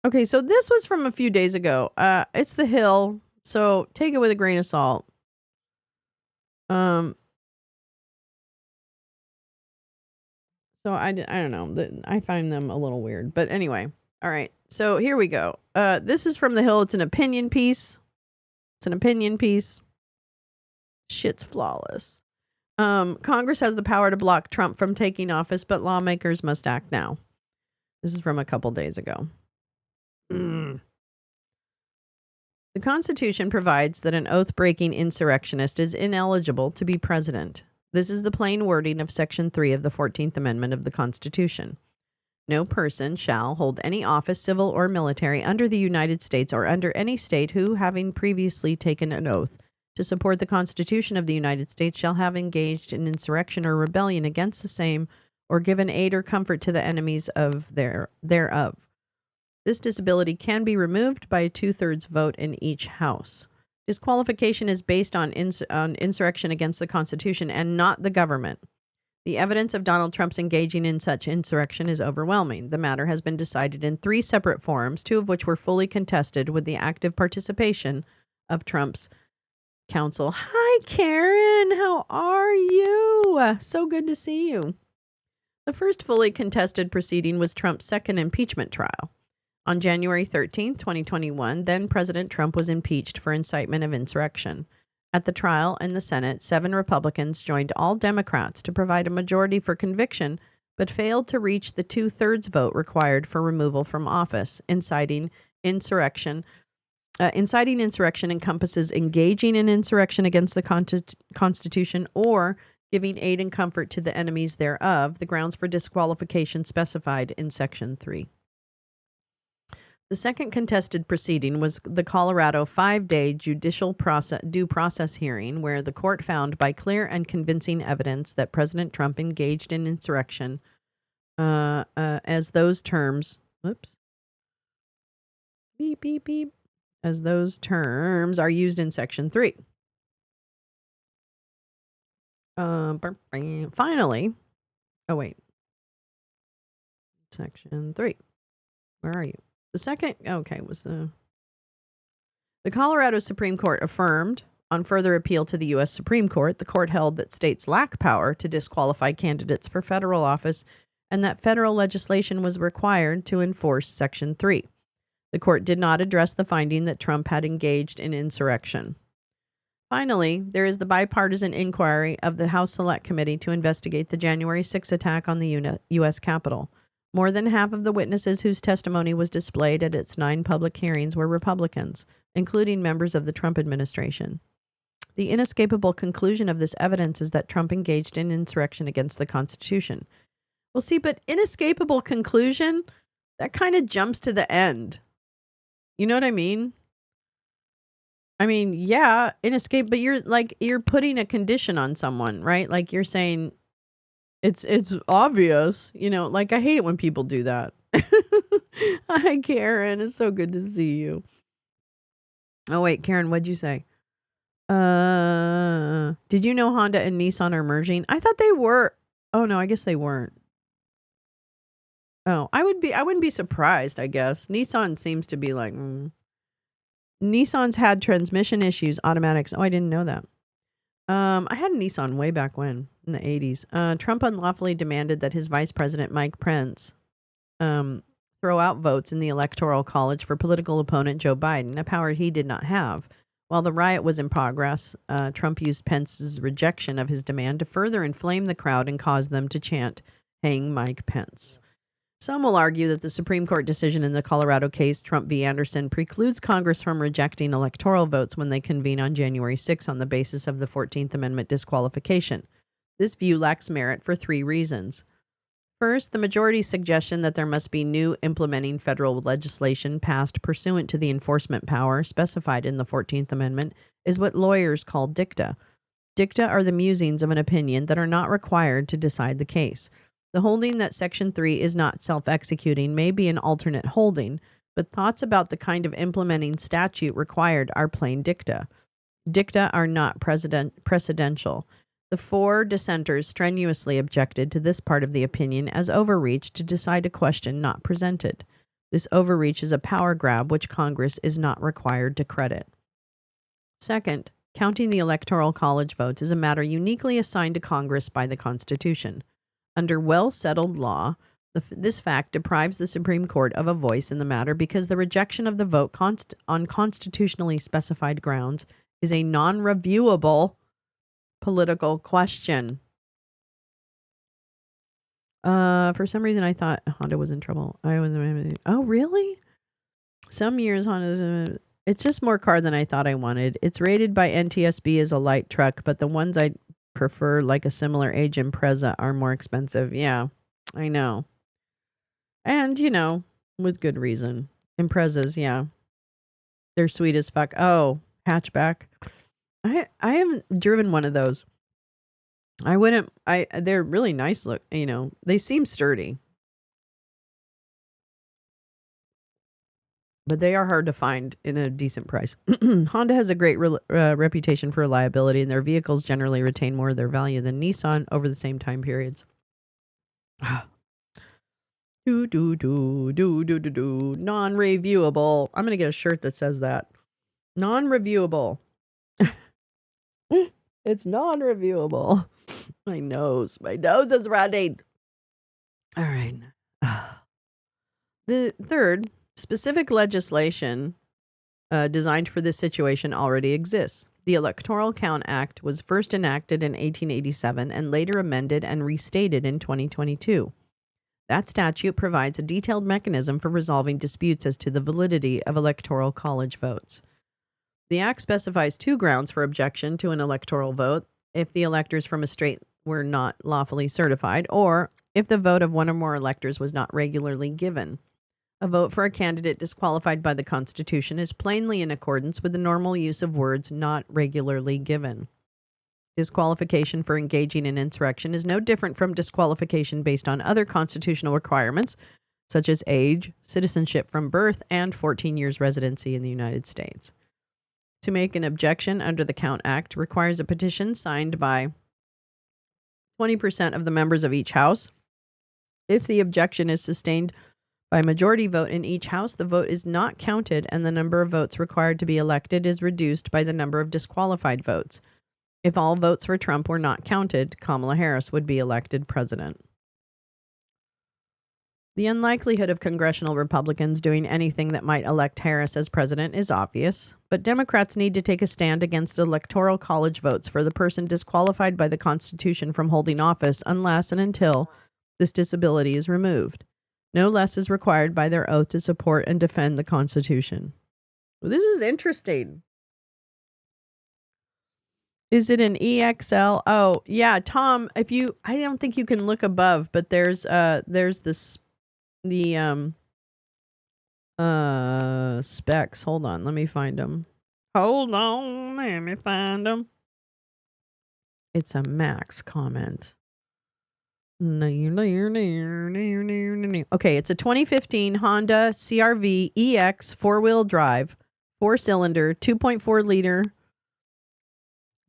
Okay, so this was from a few days ago. It's The Hill, so take it with a grain of salt. So I don't know. I find them a little weird, but anyway. All right, so here we go. This is from The Hill. It's an opinion piece. Shit's flawless. Congress has the power to block Trump from taking office, but lawmakers must act now. This is from a couple days ago. The Constitution provides that an oath-breaking insurrectionist is ineligible to be president. This is the plain wording of Section 3 of the 14th Amendment of the Constitution. No person shall hold any office, civil or military, under the United States or under any state who, having previously taken an oath to support the Constitution of the United States, shall have engaged in insurrection or rebellion against the same or given aid or comfort to the enemies thereof. This disability can be removed by a 2/3 vote in each house. Disqualification is based on insurrection against the Constitution and not the government. The evidence of Donald Trump's engaging in such insurrection is overwhelming. The matter has been decided in 3 separate forums, 2 of which were fully contested with the active participation of Trump's counsel. Hi, Karen. How are you? So good to see you. The first fully contested proceeding was Trump's second impeachment trial. On January 13, 2021, then President Trump was impeached for incitement of insurrection. At the trial in the Senate, 7 Republicans joined all Democrats to provide a majority for conviction, but failed to reach the 2/3 vote required for removal from office. Inciting insurrection encompasses engaging in insurrection against the Constitution or giving aid and comfort to the enemies thereof, the grounds for disqualification specified in Section 3. The second contested proceeding was the Colorado 5-day due process hearing, where the court found by clear and convincing evidence that President Trump engaged in insurrection as those terms, as those terms are used in Section 3. Finally, Section 3. Where are you? The second, was the Colorado Supreme Court affirmed on further appeal to the U.S. Supreme Court. The court held that states lack power to disqualify candidates for federal office and that federal legislation was required to enforce Section 3. The court did not address the finding that Trump had engaged in insurrection. Finally, there is the bipartisan inquiry of the House Select Committee to investigate the January 6 attack on the U.S. Capitol. More than half of the witnesses whose testimony was displayed at its 9 public hearings were Republicans, including members of the Trump administration. The inescapable conclusion of this evidence is that Trump engaged in insurrection against the Constitution. Well, see, but inescapable conclusion, that kind of jumps to the end. You know what I mean? I mean, yeah, inescapable, but you're putting a condition on someone, right? Like you're saying it's obvious, like I hate it when people do that. Hi, Karen. It's so good to see you. Oh, wait, Karen, what'd you say? Did you know Honda and Nissan are merging? I thought they were. Oh, no, I guess they weren't. Oh, I wouldn't be surprised, I guess. Nissan seems to be like, Nissan's had transmission issues, automatics. Oh, I didn't know that. I had a Nissan way back when, in the 80s. Trump unlawfully demanded that his vice president, Mike Pence, throw out votes in the Electoral College for political opponent Joe Biden, a power he did not have. While the riot was in progress, Trump used Pence's rejection of his demand to further inflame the crowd and cause them to chant, "Hang Mike Pence." Some will argue that the Supreme Court decision in the Colorado case, Trump v. Anderson, precludes Congress from rejecting electoral votes when they convene on January 6 on the basis of the 14th Amendment disqualification. This view lacks merit for 3 reasons. First, the majority's suggestion that there must be new implementing federal legislation passed pursuant to the enforcement power specified in the 14th Amendment is what lawyers call dicta. Dicta are the musings of an opinion that are not required to decide the case. The holding that Section 3 is not self-executing may be an alternate holding, but thoughts about the kind of implementing statute required are plain dicta. Dicta are not precedential. The 4 dissenters strenuously objected to this part of the opinion as overreach to decide a question not presented. This overreach is a power grab which Congress is not required to credit. Second, counting the Electoral College votes is a matter uniquely assigned to Congress by the Constitution. Under well-settled law, this fact deprives the Supreme Court of a voice in the matter because the rejection of the vote on constitutionally specified grounds is a non-reviewable political question. For some reason, I thought Honda was in trouble. Oh, really? Some years Honda. It's just more car than I thought I wanted. It's rated by NTSB as a light truck, but the ones I prefer, like a similar age Impreza, are more expensive. Yeah, I know. And, with good reason. Imprezas, yeah. They're sweet as fuck. Oh, hatchback. I haven't driven one of those. I wouldn't. They're really nice look. They seem sturdy, but they are hard to find in a decent price. Honda has a great reputation for reliability, and their vehicles generally retain more of their value than Nissan over the same time periods. Do do do do do do do. Non-reviewable. I'm gonna get a shirt that says that. Non-reviewable. It's non-reviewable. My nose is running. All right. The third, specific legislation designed for this situation already exists. The Electoral Count Act was first enacted in 1887 and later amended and restated in 2022. That statute provides a detailed mechanism for resolving disputes as to the validity of electoral college votes. The act specifies two grounds for objection to an electoral vote: if the electors from a state were not lawfully certified, or if the vote of one or more electors was not regularly given. A vote for a candidate disqualified by the Constitution is plainly in accordance with the normal use of words not regularly given. Disqualification for engaging in insurrection is no different from disqualification based on other constitutional requirements, such as age, citizenship from birth, and 14 years residency in the United States. To make an objection under the Count Act requires a petition signed by 20% of the members of each house. If the objection is sustained by majority vote in each house, the vote is not counted and the number of votes required to be elected is reduced by the number of disqualified votes. If all votes for Trump were not counted, Kamala Harris would be elected president. The unlikelihood of congressional Republicans doing anything that might elect Harris as president is obvious, but Democrats need to take a stand against electoral college votes for the person disqualified by the Constitution from holding office unless and until this disability is removed. No less is required by their oath to support and defend the Constitution. Well, this is interesting. Is it an EXL? Oh, yeah, Tom, I don't think you can look above, but there's this the specs. Hold on, let me find them. Hold on, let me find them. It's a max comment. Okay, it's a 2015 Honda CR-V EX four-wheel drive, 4-cylinder, 2.4 liter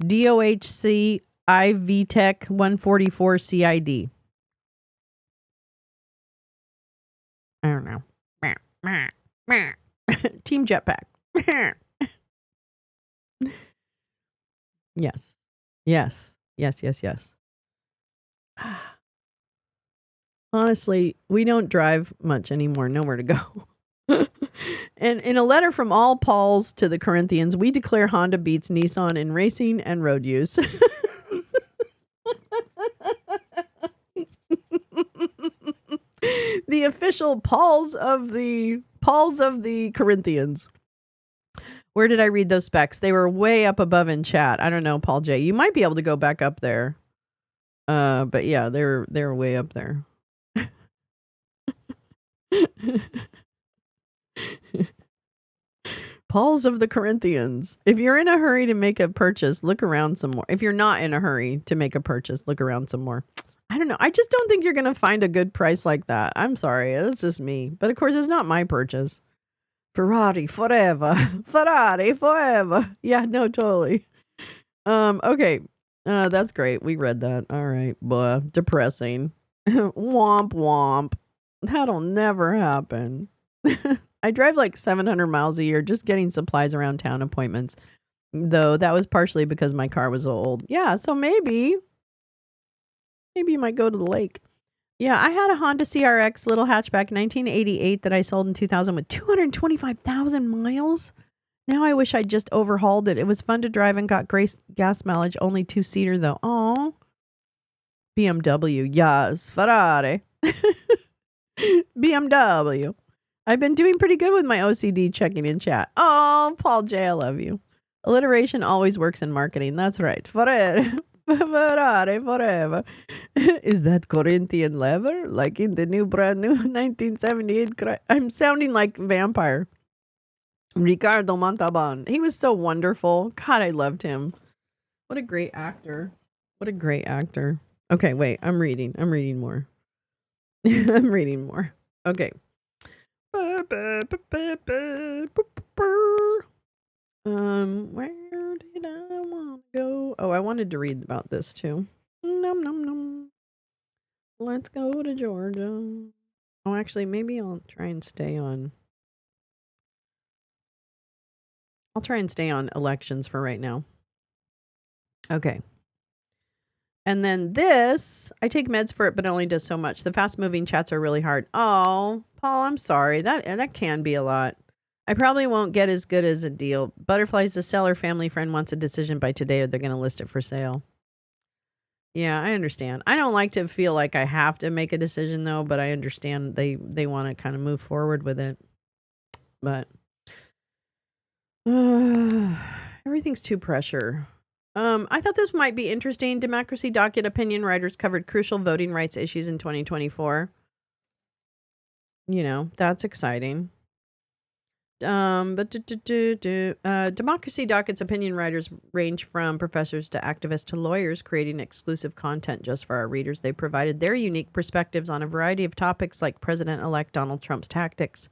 DOHC iVTEC 144 CID. I don't know. Team Jetpack. Yes. Yes. Yes, yes, yes. Honestly, we don't drive much anymore. Nowhere to go. And in a letter from all Pauls to the Corinthians, we declare Honda beats Nissan in racing and road use. The official Pauls of the Corinthians. Where did I read those specs? They were way up above in chat. I don't know, Paul J. You might be able to go back up there. But yeah, they're way up there. Pauls of the Corinthians. If you're in a hurry to make a purchase, look around some more. If you're not in a hurry to make a purchase, look around some more. I don't know. I just don't think you're going to find a good price like that. I'm sorry. That's just me. But of course, it's not my purchase. Ferrari forever. Ferrari forever. Yeah, no, totally. Okay. That's great. We read that. All right. Blah. Depressing. Womp womp. That'll never happen. I drive like 700 miles a year just getting supplies around town appointments. Though that was partially because my car was old. Yeah, so maybe you might go to the lake. Yeah, I had a Honda CRX little hatchback 1988 that I sold in 2000 with 225,000 miles. Now I wish I'd just overhauled it. It was fun to drive and got great gas mileage. Only 2-seater though. Oh, BMW. Yes. Ferrari. BMW. I've been doing pretty good with my OCD checking in chat. Oh, Paul J, I love you. Alliteration always works in marketing. That's right. Ferrari. Ferrari forever. Is that Corinthian leather? Like in the brand new 1978? I'm sounding like vampire. Ricardo Montalban. He was so wonderful. God, I loved him. What a great actor. What a great actor. Okay, wait. I'm reading more. I'm reading more. Okay. Where did I want to go? Oh, I wanted to read about this too. Num num num. Let's go to Georgia. Oh, actually, maybe I'll try and stay on. I'll try and stay on elections for right now. Okay. And then this, I take meds for it, but it only does so much. The fast moving chats are really hard. Oh, Paul, I'm sorry. That can be a lot. I probably won't get as good as a deal. Butterflies, the seller family friend wants a decision by today or they're going to list it for sale. Yeah, I understand. I don't like to feel like I have to make a decision though, but I understand they want to kind of move forward with it. But everything's too pressure. I thought this might be interesting. Democracy Docket opinion writers covered crucial voting rights issues in 2024. You know, that's exciting. Democracy Docket's opinion writers range from professors to activists to lawyers, creating exclusive content just for our readers. They provided their unique perspectives on a variety of topics like President-elect Donald Trump's tactics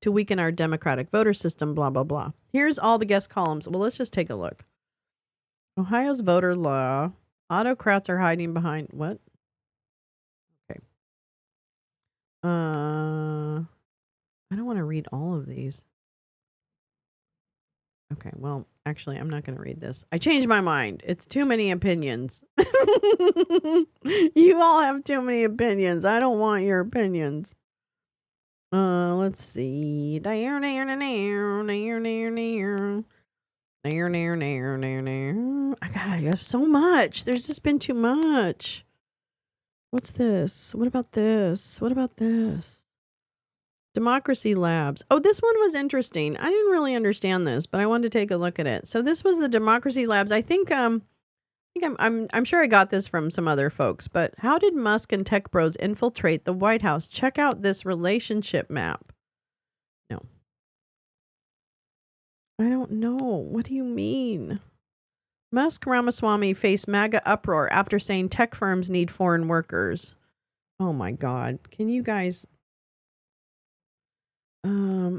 to weaken our democratic voter system, blah, blah, blah. Here's all the guest columns. Well, let's just take a look. Ohio's voter law. Autocrats are hiding behind what? Okay. I don't want to read all of these. Okay, well, actually, I'm not going to read this. I changed my mind. It's too many opinions. You all have too many opinions. I don't want your opinions. Let's see. God, I have so much. There's just been too much. What's this? What about this? What about this? Democracy Labs. Oh, this one was interesting. I didn't really understand this, but I wanted to take a look at it. So this was the Democracy Labs. I'm sure I got this from some other folks, but how did Musk and tech bros infiltrate the White House? Check out this relationship map. No. I don't know. What do you mean? Musk Ramaswamy face MAGA uproar after saying tech firms need foreign workers. Oh my God. Can you guys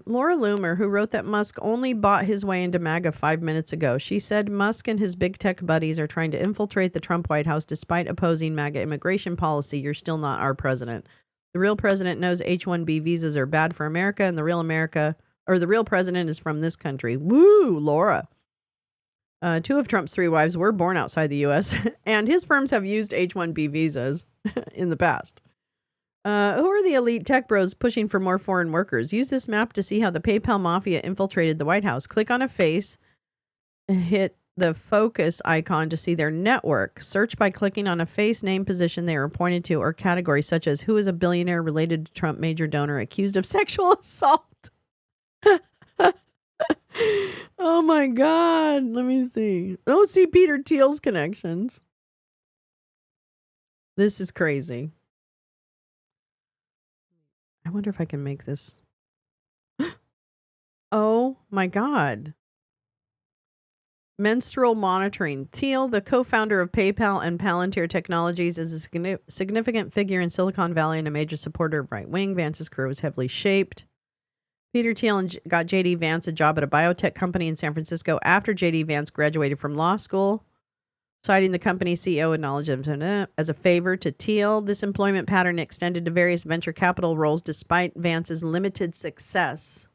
Laura Loomer, who wrote that Musk only bought his way into MAGA 5 minutes ago, she said Musk and his big tech buddies are trying to infiltrate the Trump White House despite opposing MAGA immigration policy. You're still not our president. The real president knows H-1B visas are bad for America, and the real president is from this country. Woo, Laura. Two of Trump's three wives were born outside the U.S., and his firms have used H-1B visas in the past. Who are the elite tech bros pushing for more foreign workers? Use this map to see how the PayPal mafia infiltrated the White House. Click on a face, hit the focus icon to see their network. Search by clicking on a face, name, position they are appointed to, or category such as who is a billionaire related to Trump major donor accused of sexual assault. Oh my God. Let me see. Oh, see Peter Thiel's connections. This is crazy. I wonder if I can make this. Oh my God. Menstrual monitoring. Thiel, the co-founder of PayPal and Palantir Technologies, is a significant figure in Silicon Valley and a major supporter of right-wing. Vance's career was heavily shaped. Peter Thiel got J.D. Vance a job at a biotech company in San Francisco after J.D. Vance graduated from law school. Citing the company's CEO acknowledged as a favor to Thiel, this employment pattern extended to various venture capital roles despite Vance's limited success.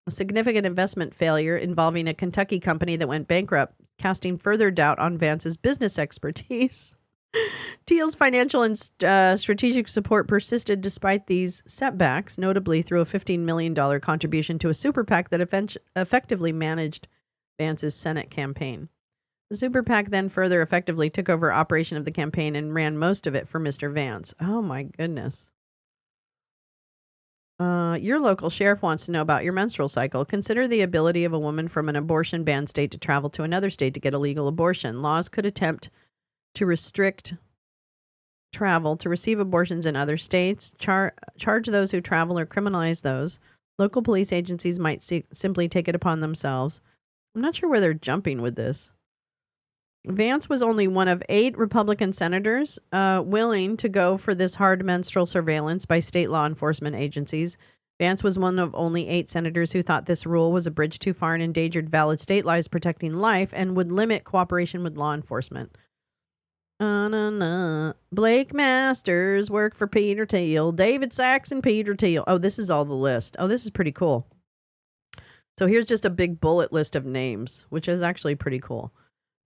A significant investment failure involving a Kentucky company that went bankrupt, casting further doubt on Vance's business expertise. Thiel's financial and strategic support persisted despite these setbacks, notably through a $15 million contribution to a super PAC that effectively managed Vance's Senate campaign. The super PAC then further effectively took over operation of the campaign and ran most of it for Mr. Vance. Oh my goodness. Your local sheriff wants to know about your menstrual cycle. Consider the ability of a woman from an abortion-banned state to travel to another state to get a legal abortion. Laws could attempt to restrict travel to receive abortions in other states, charge those who travel, or criminalize those. Local police agencies might simply take it upon themselves. I'm not sure where they're jumping with this. Vance was only one of 8 Republican senators willing to go for this hard menstrual surveillance by state law enforcement agencies. Vance was one of only 8 senators who thought this rule was a bridge too far and endangered valid state laws protecting life and would limit cooperation with law enforcement. Blake Masters worked for Peter Thiel. David Sachs and Peter Thiel. Oh, this is all the list. Oh, this is pretty cool. So here's just a big bullet list of names, which is actually pretty cool.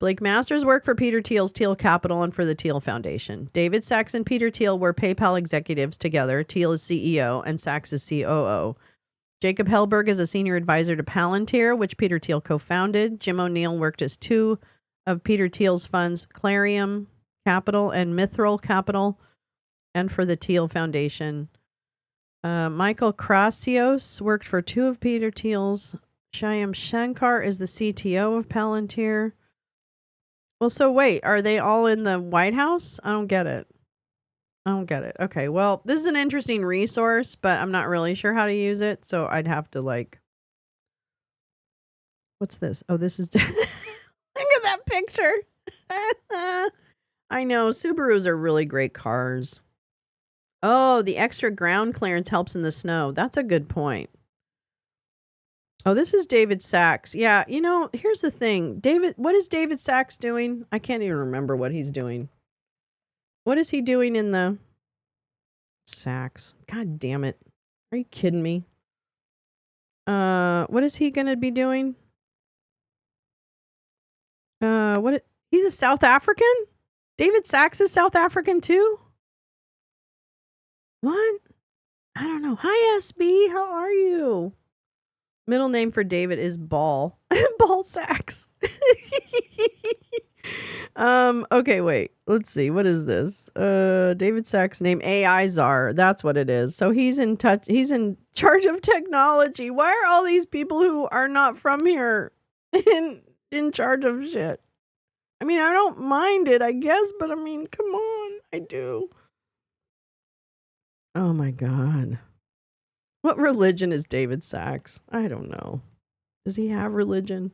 Blake Masters worked for Peter Thiel's Thiel Capital and for the Thiel Foundation. David Sachs and Peter Thiel were PayPal executives together. Thiel is CEO and Sachs is COO. Jacob Hellberg is a senior advisor to Palantir, which Peter Thiel co-founded. Jim O'Neill worked as 2 of Peter Thiel's funds, Clarium Capital and Mithril Capital, and for the Thiel Foundation. Michael Krasios worked for 2 of Peter Thiel's. Shyam Shankar is the CTO of Palantir. Well, so wait, are they all in the White House? I don't get it. Okay, well, this is an interesting resource, but I'm not really sure how to use it, so I'd have to what's this? Oh, this is... Look at that picture. I know, Subarus are really great cars. Oh, the extra ground clearance helps in the snow. That's a good point. Oh, this is David Sachs. Yeah, here's the thing. What is David Sachs doing? I can't even remember what he's doing. What is he doing in the Sachs? God damn it. Are you kidding me? What is he going to be doing? He's a South African? David Sachs is South African too? What? I don't know. Hi, SB. How are you? Middle name for David is Ball. Ball Sachs. Okay, wait. Let's see. What is this? David Sachs name AI czar. That's what it is. So he's in charge of technology. Why are all these people who are not from here in charge of shit? I mean, I don't mind it, I guess, but I mean, come on. I do. Oh my God. What religion is David Sachs? I don't know. Does he have religion?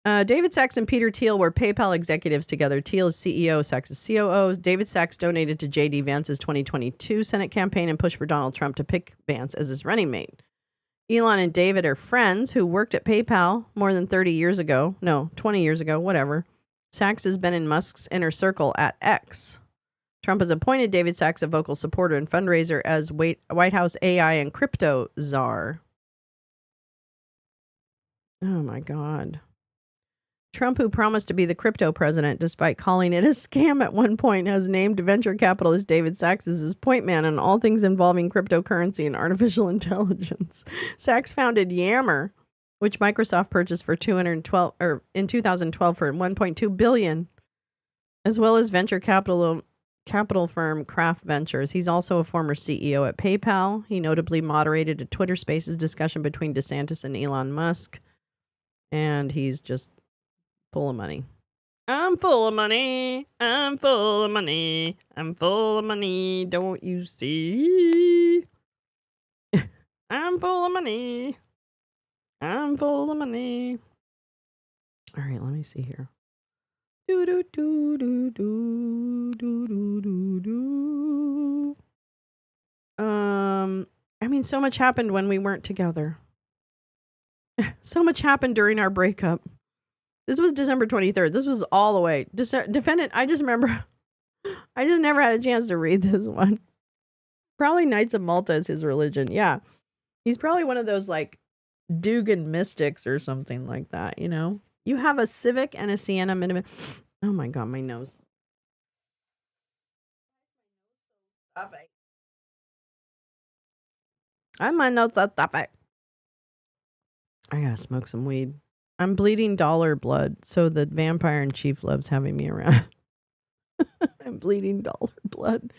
David Sachs and Peter Thiel were PayPal executives together. Thiel is CEO, Sachs is COO. David Sachs donated to J.D. Vance's 2022 Senate campaign and pushed for Donald Trump to pick Vance as his running mate. Elon and David are friends who worked at PayPal more than 30 years ago. No, 20 years ago, whatever. Sachs has been in Musk's inner circle at X. Trump has appointed David Sachs a vocal supporter and fundraiser as White House AI and crypto czar. Oh my God. Trump, who promised to be the crypto president despite calling it a scam at one point, has named venture capitalist David Sachs as his point man on all things involving cryptocurrency and artificial intelligence. Sachs founded Yammer, which Microsoft purchased for in 2012 for $1.2 billion, as well as venture capital firm Kraft Ventures. He's also a former CEO at PayPal. He notably moderated a Twitter Spaces discussion between DeSantis and Elon Musk, and he's just full of money. I'm full of money. I'm full of money. I'm full of money. Don't you see? I'm full of money. I'm full of money. All right, let me see here. Do do do do do do do do do. I mean, so much happened when we weren't together. So much happened during our breakup. This was December 23rd. This was all the way. Defendant, I just remember, I just never had a chance to read this one. Probably Knights of Malta is his religion. Yeah. He's probably one of those Dugan mystics or something like that, You have a Civic and a Sienna minimum. Oh my God, my nose. My nose, stop it. I gotta smoke some weed. I'm bleeding dollar blood, so the vampire in chief loves having me around. I'm bleeding dollar blood.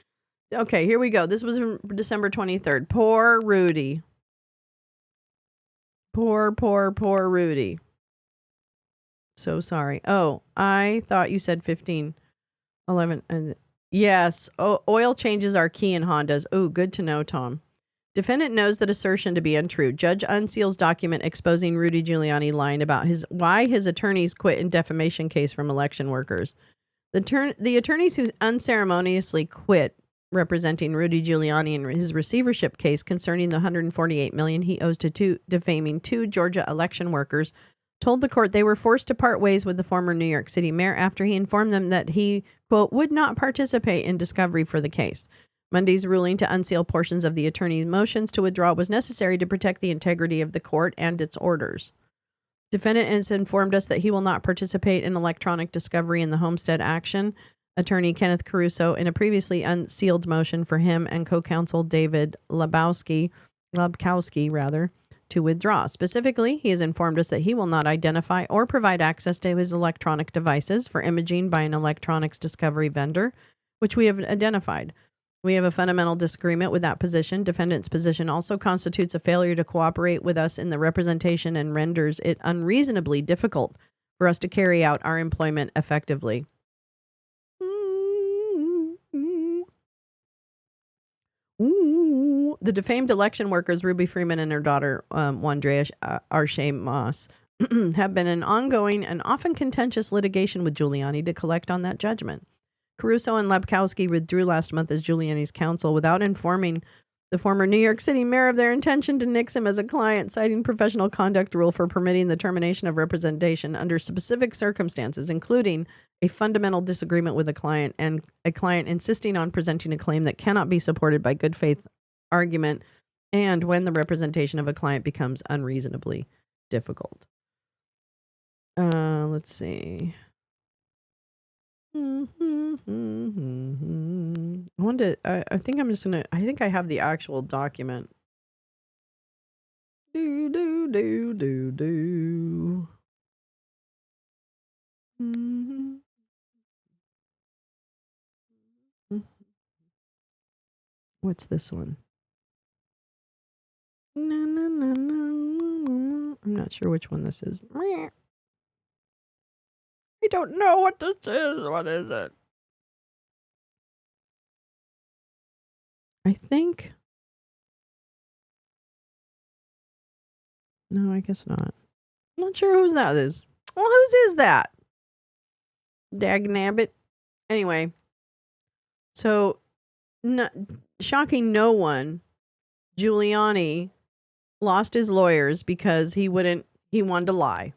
Okay, here we go. This was from December 23rd. Poor Rudy. Poor Rudy. So sorry. Oh, I thought you said 15. 11. Yes. Oh, oil changes are key in Hondas. Oh, good to know, Tom. Defendant knows that assertion to be untrue. Judge unseals document exposing Rudy Giuliani lying about why his attorneys quit in defamation case from election workers. The attorneys who unceremoniously quit representing Rudy Giuliani in his receivership case concerning the $148 million he owes to defaming two Georgia election workers told the court they were forced to part ways with the former New York City mayor after he informed them that he, quote, would not participate in discovery for the case. Monday's ruling to unseal portions of the attorney's motions to withdraw was necessary to protect the integrity of the court and its orders. Defendant has informed us that he will not participate in electronic discovery in the Homestead action. Attorney Kenneth Caruso, in a previously unsealed motion for him and co-counsel David Lebowski, to withdraw. Specifically, he has informed us that he will not identify or provide access to his electronic devices for imaging by an electronics discovery vendor, which we have identified. We have a fundamental disagreement with that position. Defendant's position also constitutes a failure to cooperate with us in the representation and renders it unreasonably difficult for us to carry out our employment effectively. The defamed election workers, Ruby Freeman and her daughter, Wandrea Arshay Moss, have been in ongoing and often contentious litigation with Giuliani to collect on that judgment. Caruso and Lebowski withdrew last month as Giuliani's counsel without informing the former New York City mayor of their intention to nix him as a client, citing professional conduct rule for permitting the termination of representation under specific circumstances, including a fundamental disagreement with a client and a client insisting on presenting a claim that cannot be supported by good faith argument, and when the representation of a client becomes unreasonably difficult. Let's see. I think I'm just gonna. I think I have the actual document. What's this one? I'm not sure which one this is. I don't know what this is. What is it? I think. No, I guess not. I'm not sure whose that is. Well, whose is that? Dagnabbit. Anyway, so shocking no one, Giuliani lost his lawyers because he wanted to lie.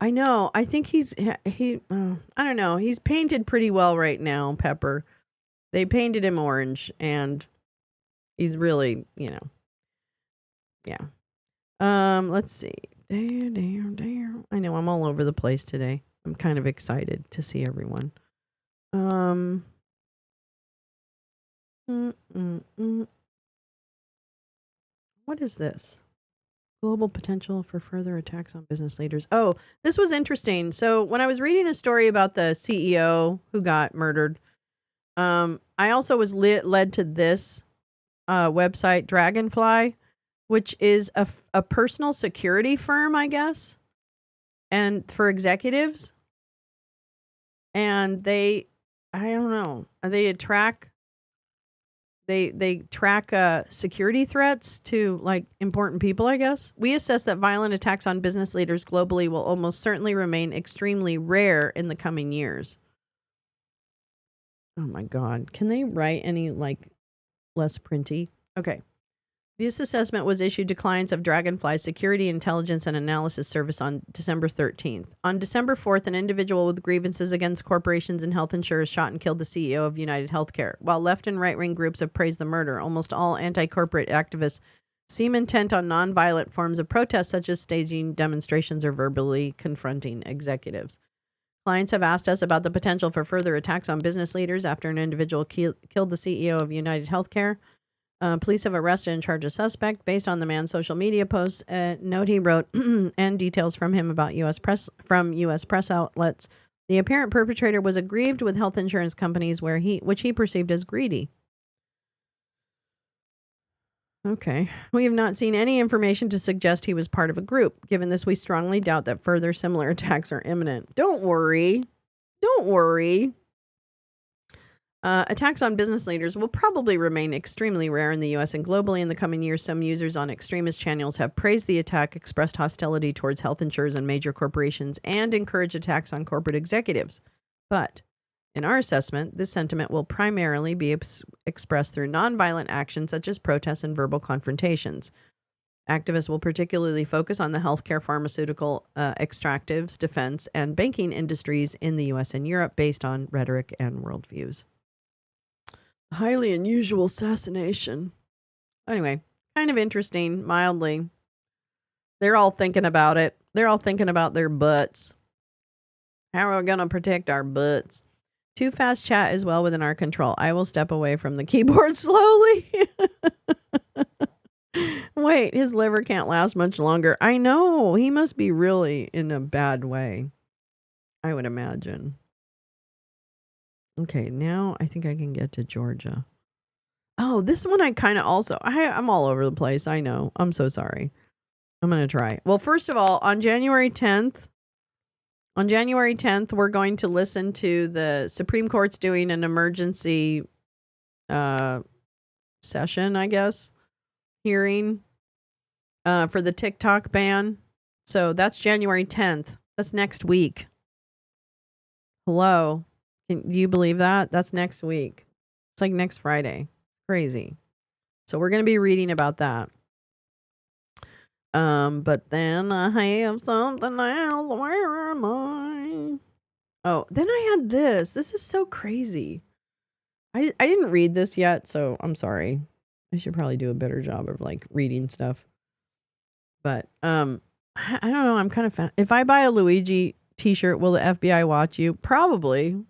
I know. I think I don't know. He's painted pretty well right now, Pepper. They painted him orange, and he's really, yeah. Let's see. I know I'm all over the place today. I'm kind of excited to see everyone. What is this? Global potential for further attacks on business leaders. Oh, this was interesting. So when I was reading a story about the CEO who got murdered, I also was led to this website, Dragonfly, which is a personal security firm, I guess, and for executives. And I don't know, they track security threats to like important people, I guess. We assess that violent attacks on business leaders globally will almost certainly remain extremely rare in the coming years. Oh my God. Can they write any like less printy? Okay. This assessment was issued to clients of Dragonfly's Security Intelligence and Analysis Service on December 13th. On December 4th, an individual with grievances against corporations and health insurers shot and killed the CEO of United Healthcare. While left and right-wing groups have praised the murder, almost all anti-corporate activists seem intent on nonviolent forms of protest, such as staging demonstrations or verbally confronting executives. Clients have asked us about the potential for further attacks on business leaders after an individual killed the CEO of United Healthcare. Police have arrested and charged a suspect based on the man's social media posts. Note he wrote and details from him about U.S. press outlets. The apparent perpetrator was aggrieved with health insurance companies which he perceived as greedy. Okay. We have not seen any information to suggest he was part of a group. Given this, we strongly doubt that further similar attacks are imminent. Don't worry. Attacks on business leaders will probably remain extremely rare in the U.S. and globally in the coming years. Some users on extremist channels have praised the attack, expressed hostility towards health insurers and major corporations, and encouraged attacks on corporate executives. But in our assessment, this sentiment will primarily be expressed through nonviolent actions such as protests and verbal confrontations. Activists will particularly focus on the healthcare, pharmaceutical, extractives, defense, and banking industries in the U.S. and Europe based on rhetoric and worldviews. Highly unusual assassination. Anyway, kind of interesting, mildly. They're all thinking about it. They're all thinking about their butts. How are we going to protect our butts? Too fast chat is well within our control. I will step away from the keyboard slowly. Wait, his liver can't last much longer. I know. He must be really in a bad way, I would imagine. Okay, now I think I can get to Georgia. Oh, this one I kind of also... I'm all over the place. I know. I'm so sorry. I'm going to try. Well, first of all, on January 10th, we're going to listen to the Supreme Court's doing an emergency session, I guess, hearing for the TikTok ban. So that's January 10th. That's next week. Hello. Do you believe that? That's next week. It's like next Friday. Crazy. So we're going to be reading about that. But then I have something else. Where am I? Oh, then I had this. This is so crazy. I didn't read this yet, so I'm sorry. I should probably do a better job of like reading stuff. But I don't know. I'm kind of if I buy a Luigi t-shirt, will the FBI watch you? Probably.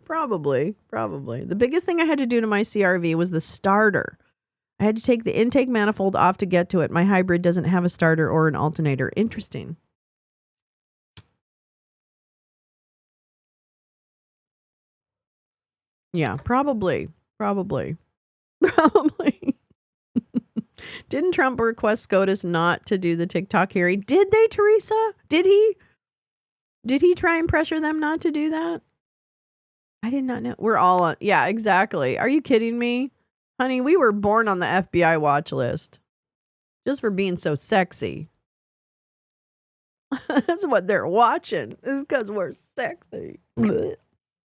Probably. Probably. The biggest thing I had to do to my CRV was the starter. I had to take the intake manifold off to get to it. My hybrid doesn't have a starter or an alternator. Interesting. Yeah, probably. Didn't Trump request SCOTUS not to do the TikTok hearing? Did they, Teresa? Did he? Did he try and pressure them not to do that? I did not know. We're all on. Yeah, exactly. Are you kidding me? Honey, we were born on the FBI watch list. Just for being so sexy. That's what they're watching. It's because we're sexy.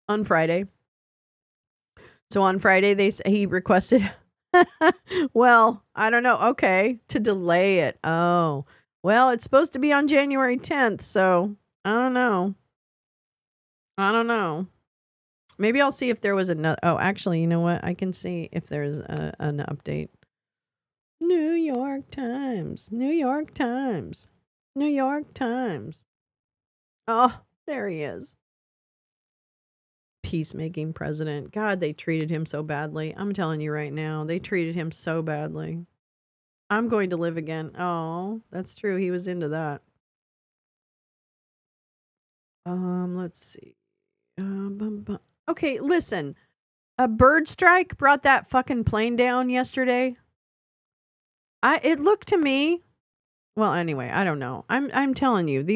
On Friday. So on Friday, he requested, well, I don't know. Okay. To delay it. Oh, well, it's supposed to be on January 10th. So I don't know. Maybe I'll see if there was another. Oh, actually, you know what? I can see if there's an update. New York Times. Oh, there he is. Peacemaking president. God, they treated him so badly. I'm telling you right now, they treated him so badly. I'm going to live again. Oh, that's true. He was into that. Let's see. Okay, listen. A bird strike brought that fucking plane down yesterday. It looked to me. Well, anyway, I don't know. I'm telling you,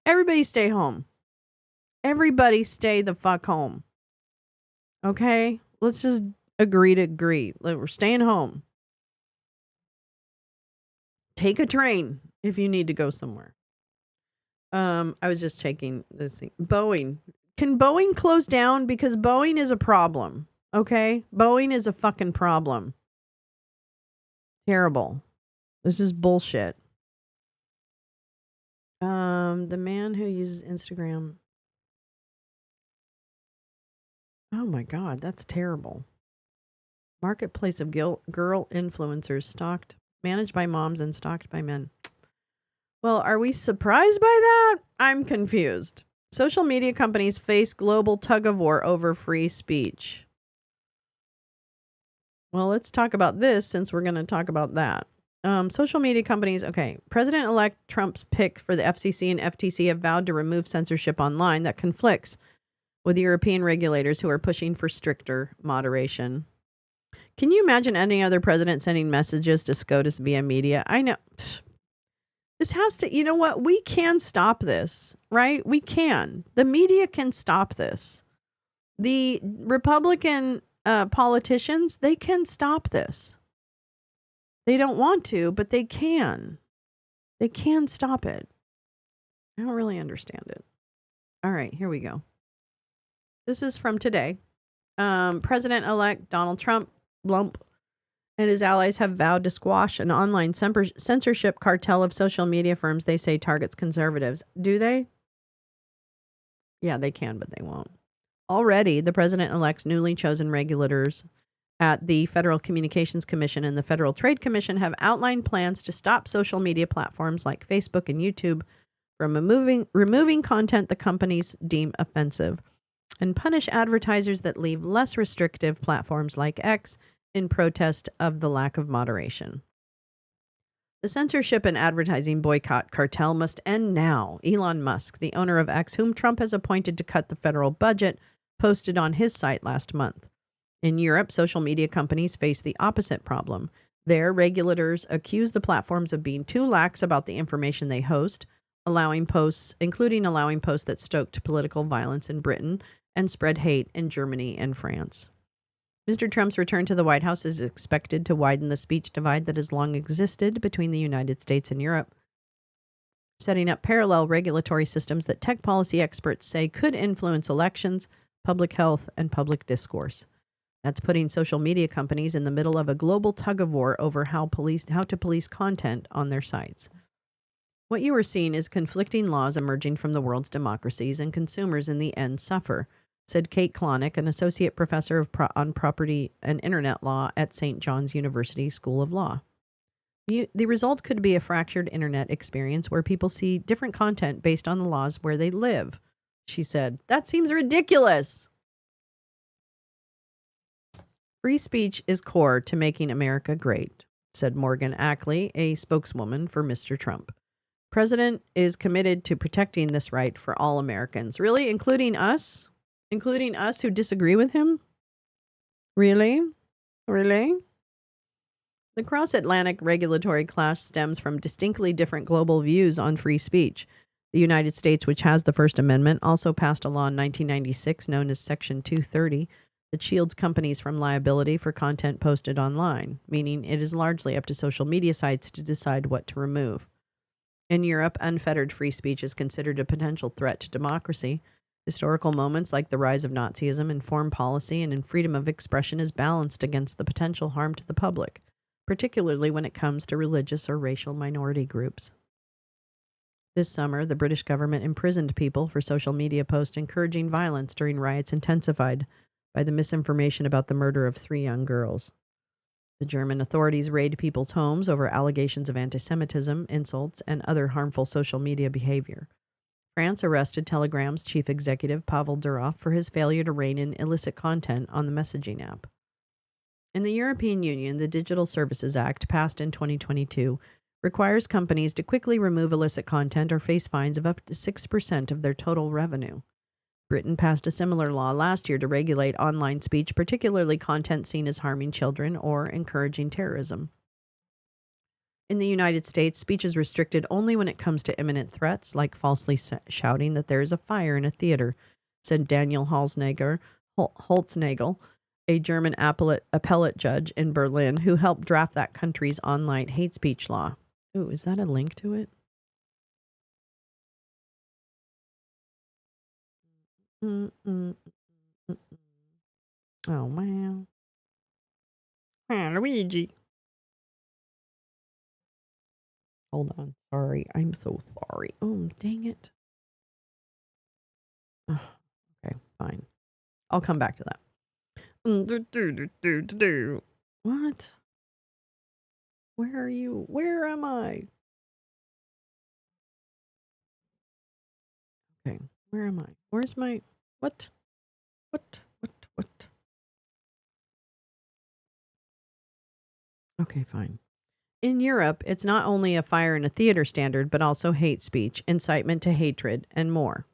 everybody stay home. Everybody stay the fuck home. Okay? Let's just agree to agree. We're staying home. Take a train if you need to go somewhere. I was just checking this thing. Boeing. Can Boeing close down? Because Boeing is a problem. Okay? Boeing is a fucking problem. Terrible. This is bullshit. The man who uses Instagram. Oh my God, that's terrible. Marketplace of girl influencers managed by moms and stalked by men. Well, are we surprised by that? I'm confused. Social media companies face global tug of war over free speech. Well, let's talk about this since we're going to talk about that. Social media companies, okay. President-elect Trump's pick for the FCC and FTC have vowed to remove censorship online that conflicts with European regulators who are pushing for stricter moderation. Can you imagine any other president sending messages to SCOTUS via media? I know. This This has to, you know what? We can stop this, right? We can. The media can stop this. The Republican politicians, they can stop this. They don't want to, but they can. They can stop it. I don't really understand it. All right, here we go. This is from today. President-elect Donald Trump, Blump, and his allies have vowed to squash an online censorship cartel of social media firms they say targets conservatives. Do they? Yeah, they can, but they won't. Already, the president-elect's newly chosen regulators at the Federal Communications Commission and the Federal Trade Commission have outlined plans to stop social media platforms like Facebook and YouTube from removing content the companies deem offensive and punish advertisers that leave less restrictive platforms like X in protest of the lack of moderation. The censorship and advertising boycott cartel must end now, Elon Musk, the owner of X, whom Trump has appointed to cut the federal budget, posted on his site last month. In Europe, social media companies face the opposite problem. There, regulators accuse the platforms of being too lax about the information they host, including allowing posts that stoked political violence in Britain and spread hate in Germany and France. Mr. Trump's return to the White House is expected to widen the speech divide that has long existed between the United States and Europe, setting up parallel regulatory systems that tech policy experts say could influence elections, public health, and public discourse. That's putting social media companies in the middle of a global tug-of-war over how to police content on their sites. What you are seeing is conflicting laws emerging from the world's democracies, and consumers in the end suffer, said Kate Klonick, an associate professor on property and internet law at St. John's University School of Law. The result could be a fractured internet experience where people see different content based on the laws where they live. She said, "That seems ridiculous." Free speech is core to making America great, said Morgan Ackley, a spokeswoman for Mr. Trump. President is committed to protecting this right for all Americans. Really? Including us? Including us who disagree with him? Really? Really? The cross-Atlantic regulatory clash stems from distinctly different global views on free speech. The United States, which has the First Amendment, also passed a law in 1996 known as Section 230 that shields companies from liability for content posted online, meaning it is largely up to social media sites to decide what to remove. In Europe, unfettered free speech is considered a potential threat to democracy. Historical moments like the rise of Nazism in foreign policy and in freedom of expression is balanced against the potential harm to the public, particularly when it comes to religious or racial minority groups. This summer, the British government imprisoned people for social media posts encouraging violence during riots intensified by the misinformation about the murder of 3 young girls. The German authorities raid people's homes over allegations of anti-Semitism, insults, and other harmful social media behavior. France arrested Telegram's chief executive, Pavel Durov, for his failure to rein in illicit content on the messaging app. In the European Union, the Digital Services Act, passed in 2022, requires companies to quickly remove illicit content or face fines of up to 6% of their total revenue. Britain passed a similar law last year to regulate online speech, particularly content seen as harming children or encouraging terrorism. In the United States, speech is restricted only when it comes to imminent threats, like falsely shouting that there is a fire in a theater, said Daniel Holznagel, a German appellate judge in Berlin who helped draft that country's online hate speech law. Ooh, is that a link to it? Mm-mm. Oh, man. Luigi. Hold on. Sorry. I'm so sorry. Oh, dang it. Ugh, okay, fine. I'll come back to that. What? Where are you? Where am I? Okay, where am I? Where's my... What? What? Okay, fine. In Europe, it's not only a fire in a theater standard, but also hate speech, incitement to hatred, and more.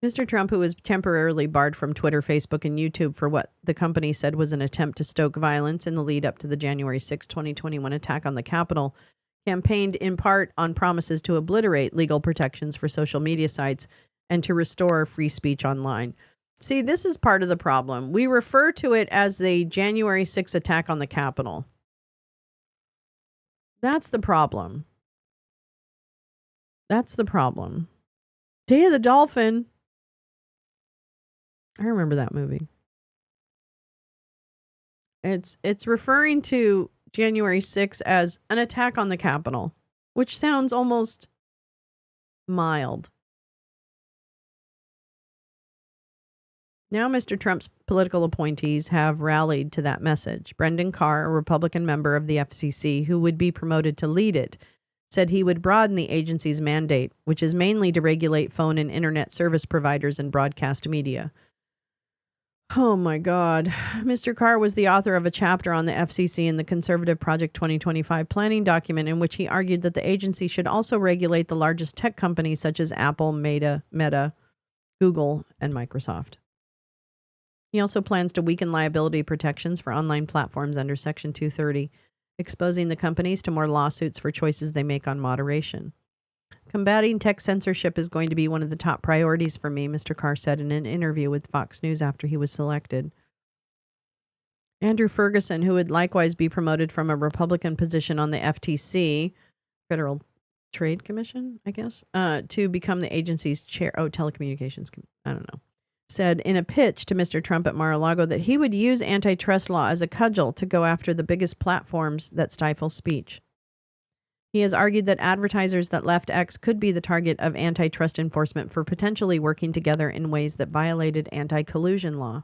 Mr. Trump, who was temporarily barred from Twitter, Facebook, and YouTube for what the company said was an attempt to stoke violence in the lead up to the January 6, 2021 attack on the Capitol, campaigned in part on promises to obliterate legal protections for social media sites and to restore free speech online. See, this is part of the problem. We refer to it as the January 6th attack on the Capitol. That's the problem. That's the problem. Day of the Dolphin. I remember that movie. It's referring to January 6th as an attack on the Capitol, which sounds almost mild. Now, Mr. Trump's political appointees have rallied to that message. Brendan Carr, a Republican member of the FCC who would be promoted to lead it, said he would broaden the agency's mandate, which is mainly to regulate phone and internet service providers and broadcast media. Oh my God. Mr. Carr was the author of a chapter on the FCC in the Conservative Project 2025 planning document in which he argued that the agency should also regulate the largest tech companies such as Apple, Meta, Google, and Microsoft. He also plans to weaken liability protections for online platforms under Section 230, exposing the companies to more lawsuits for choices they make on moderation. Combating tech censorship is going to be one of the top priorities for me, Mr. Carr said in an interview with Fox News after he was selected. Andrew Ferguson, who would likewise be promoted from a Republican position on the FTC, Federal Trade Commission, I guess, to become the agency's chair. Oh, telecommunications. I don't know. Said in a pitch to Mr. Trump at Mar-a-Lago that he would use antitrust law as a cudgel to go after the biggest platforms that stifle speech. He has argued that advertisers that left X could be the target of antitrust enforcement for potentially working together in ways that violated anti-collusion law.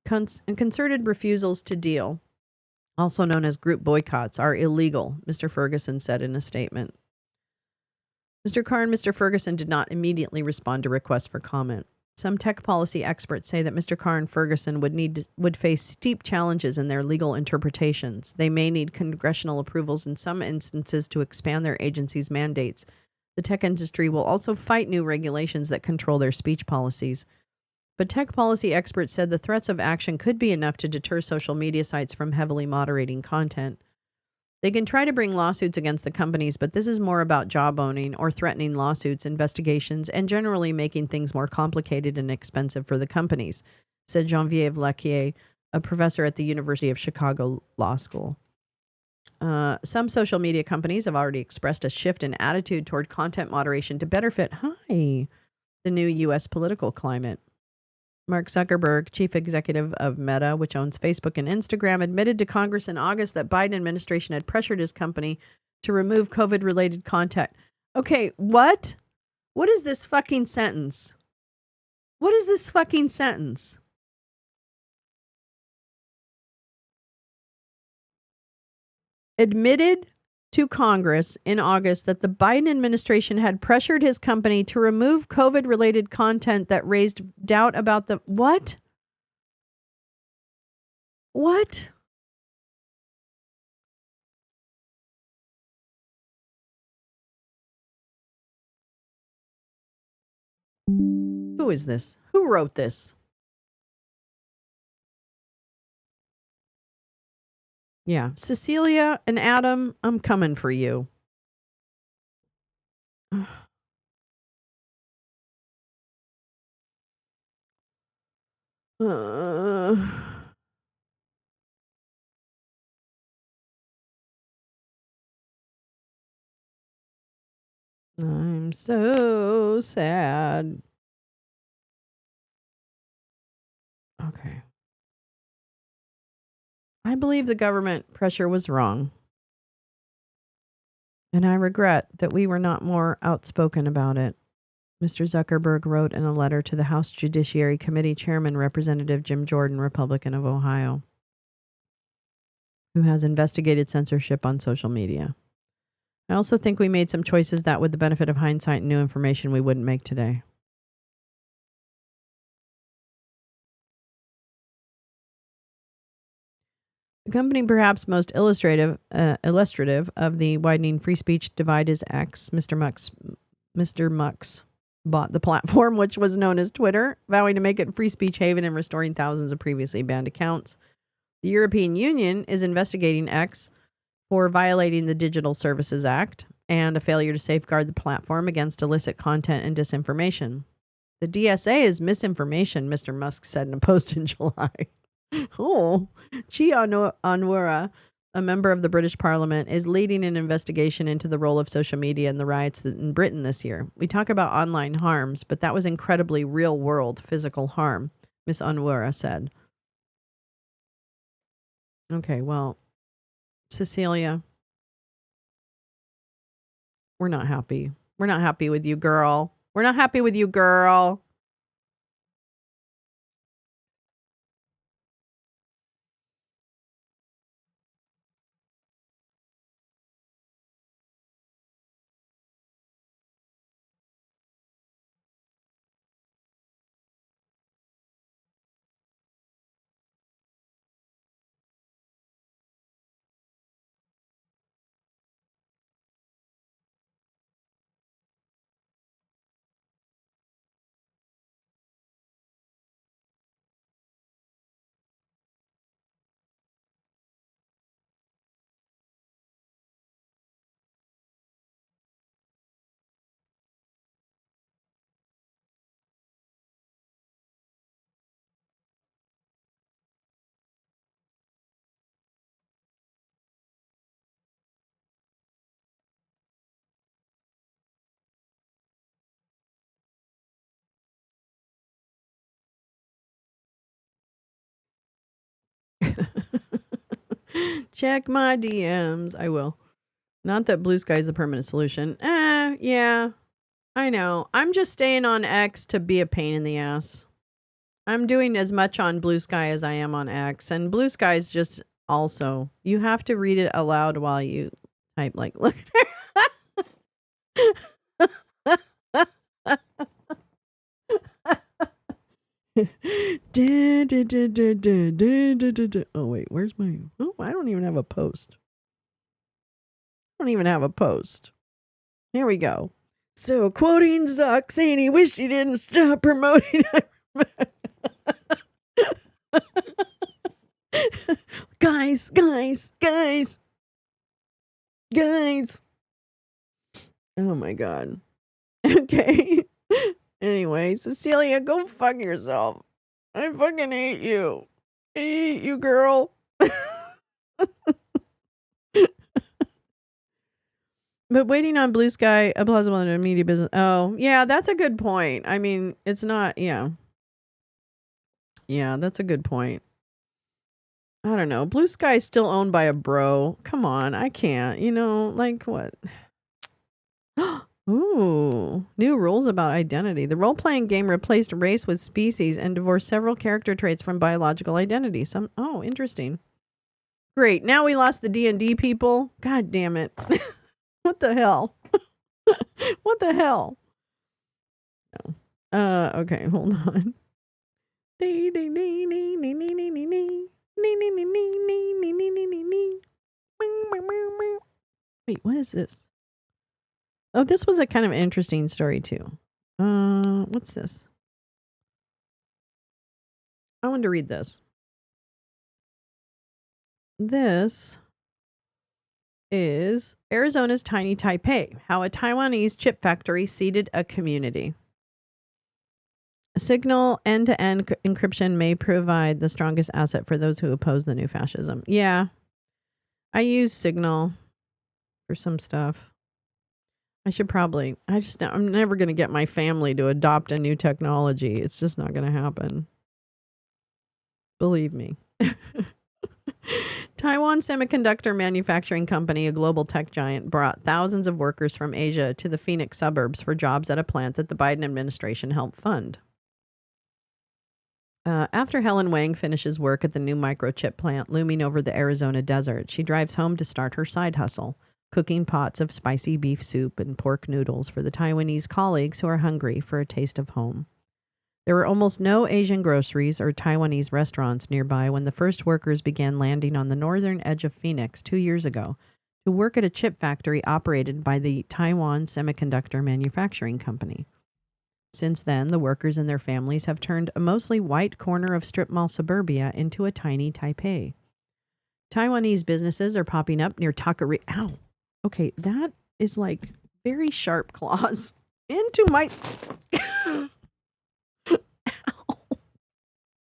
Concerted refusals to deal, also known as group boycotts, are illegal, Mr. Ferguson said in a statement. Mr. Carr and Mr. Ferguson did not immediately respond to requests for comment. Some tech policy experts say that Mr. Carr and Ferguson would face steep challenges in their legal interpretations. They may need congressional approvals in some instances to expand their agency's mandates. The tech industry will also fight new regulations that control their speech policies. But tech policy experts said the threats of action could be enough to deter social media sites from heavily moderating content. They can try to bring lawsuits against the companies, but this is more about jawboning or threatening lawsuits, investigations, and generally making things more complicated and expensive for the companies, said Geneviève Lequier, a professor at the University of Chicago Law School. Some social media companies have already expressed a shift in attitude toward content moderation to better fit, the new U.S. political climate. Mark Zuckerberg, chief executive of Meta, which owns Facebook and Instagram, admitted to Congress in August that Biden administration had pressured his company to remove COVID-related content. Okay, what? What is this fucking sentence? What is this fucking sentence? Admitted to Congress in August that the Biden administration had pressured his company to remove COVID-related content that raised doubt about the... What? What? Who is this? Who wrote this? Yeah. Cecilia and Adam, I'm coming for you. I'm so sad. Okay. I believe the government pressure was wrong. And I regret that we were not more outspoken about it. Mr. Zuckerberg wrote in a letter to the House Judiciary Committee Chairman, Representative Jim Jordan, Republican of Ohio, who has investigated censorship on social media. I also think we made some choices that, with the benefit of hindsight and new information, we wouldn't make today. The company perhaps most illustrative of the widening free speech divide is X. Mr. Musk bought the platform, which was known as Twitter, vowing to make it a free speech haven and restoring thousands of previously banned accounts. The European Union is investigating X for violating the Digital Services Act and a failure to safeguard the platform against illicit content and disinformation. The DSA is misinformation, Mr. Musk said in a post in July. Oh, Onwurah, a member of the British Parliament, is leading an investigation into the role of social media in the riots in Britain this year. We talk about online harms, but that was incredibly real-world physical harm, Miss Onwurah said. Okay, well, Cecilia, we're not happy. We're not happy with you, girl. We're not happy with you, girl. Check my DMs. I will. Not that Blue Sky is the permanent solution. Yeah, I know. I'm just staying on X to be a pain in the ass. I'm doing as much on Blue Sky as I am on X. And Blue Sky is just also, you have to read it aloud while you type. Like, look Oh, wait, where's my. Oh, I don't even have a post. I don't even have a post. Here we go. So, quoting Zuck saying he wished he didn't stop promoting. Guys. Oh my God. Okay. Anyway, Cecilia, go fuck yourself. I fucking hate you. I hate you, girl. But waiting on Blue Sky, a plausible and media business. Oh, yeah, that's a good point. I mean, it's not, yeah. Yeah, that's a good point. I don't know. Blue Sky is still owned by a bro. Come on, I can't. Like what? Ooh, new rules about identity. The role-playing game replaced race with species and divorced several character traits from biological identity. Interesting. Great. Now we lost the D&D people. God damn it. What the hell? What the hell? Okay, hold on. Wait, what is this? Oh, this was a kind of interesting story too. What's this? I wanted to read this. This is Arizona's tiny Taipei, how a Taiwanese chip factory seeded a community. Signal end-to-end encryption may provide the strongest asset for those who oppose the new fascism. Yeah, I use Signal for some stuff. I'm never going to get my family to adopt a new technology. It's just not going to happen. Believe me. Taiwan Semiconductor Manufacturing Company, a global tech giant, brought thousands of workers from Asia to the Phoenix suburbs for jobs at a plant that the Biden administration helped fund. After Helen Wang finishes work at the new microchip plant looming over the Arizona desert, she drives home to start her side hustle, cooking pots of spicy beef soup and pork noodles for the Taiwanese colleagues who are hungry for a taste of home. There were almost no Asian groceries or Taiwanese restaurants nearby when the first workers began landing on the northern edge of Phoenix 2 years ago to work at a chip factory operated by the Taiwan Semiconductor Manufacturing Company. Since then, the workers and their families have turned a mostly white corner of strip mall suburbia into a tiny Taipei. Taiwanese businesses are popping up near Takari. Ow. Okay, that is like very sharp claws into my.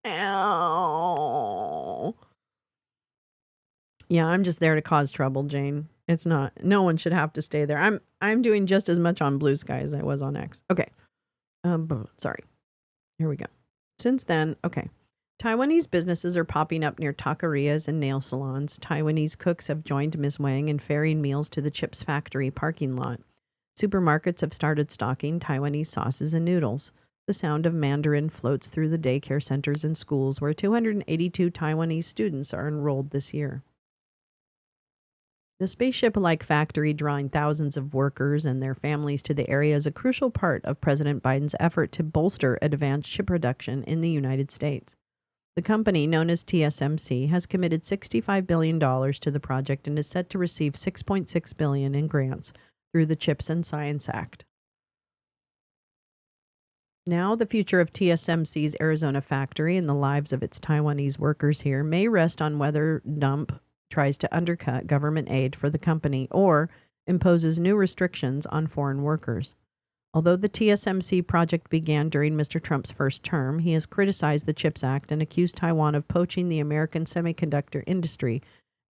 Ow. Yeah, I'm just there to cause trouble, Jane. It's not. No one should have to stay there. I'm doing just as much on Blue Sky as I was on X. Okay. Sorry. Here we go. Since then, okay. Taiwanese businesses are popping up near taquerias and nail salons. Taiwanese cooks have joined Ms. Wang in ferrying meals to the Chips Factory parking lot. Supermarkets have started stocking Taiwanese sauces and noodles. The sound of Mandarin floats through the daycare centers and schools where 282 Taiwanese students are enrolled this year. The spaceship-like factory drawing thousands of workers and their families to the area is a crucial part of President Biden's effort to bolster advanced chip production in the United States. The company, known as TSMC, has committed $65 billion to the project and is set to receive $6.6 billion in grants through the CHIPS and Science Act. Now, the future of TSMC's Arizona factory and the lives of its Taiwanese workers here may rest on whether Dump tries to undercut government aid for the company or imposes new restrictions on foreign workers. Although the TSMC project began during Mr. Trump's first term, he has criticized the CHIPS Act and accused Taiwan of poaching the American semiconductor industry,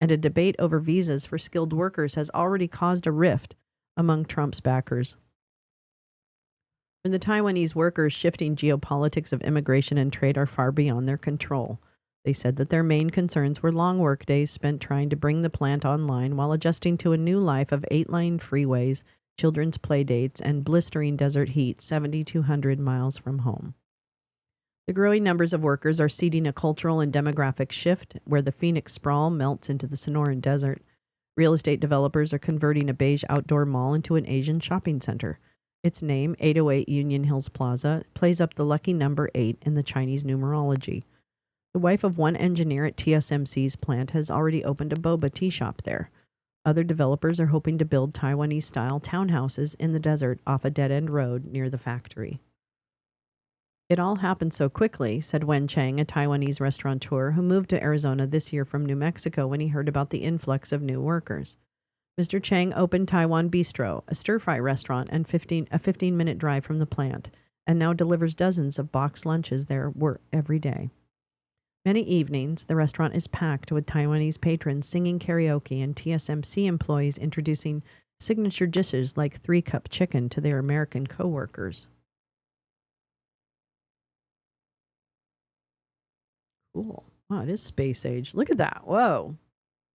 and a debate over visas for skilled workers has already caused a rift among Trump's backers. For the Taiwanese workers, shifting geopolitics of immigration and trade are far beyond their control. They said that their main concerns were long workdays spent trying to bring the plant online while adjusting to a new life of 8-lane freeways, children's play dates, and blistering desert heat 7,200 miles from home. The growing numbers of workers are seeding a cultural and demographic shift where the Phoenix sprawl melts into the Sonoran Desert. Real estate developers are converting a beige outdoor mall into an Asian shopping center. Its name, 808 Union Hills Plaza, plays up the lucky number 8 in the Chinese numerology. The wife of one engineer at TSMC's plant has already opened a boba tea shop there. Other developers are hoping to build Taiwanese-style townhouses in the desert off a dead-end road near the factory. It all happened so quickly, said Wen Chang, a Taiwanese restaurateur who moved to Arizona this year from New Mexico when he heard about the influx of new workers. Mr. Chang opened Taiwan Bistro, a stir-fry restaurant and a 15-minute drive from the plant, and now delivers dozens of boxed lunches there every day. Many evenings, the restaurant is packed with Taiwanese patrons singing karaoke and TSMC employees introducing signature dishes like 3-cup chicken to their American coworkers. Cool. Wow, it is space age. Look at that. Whoa.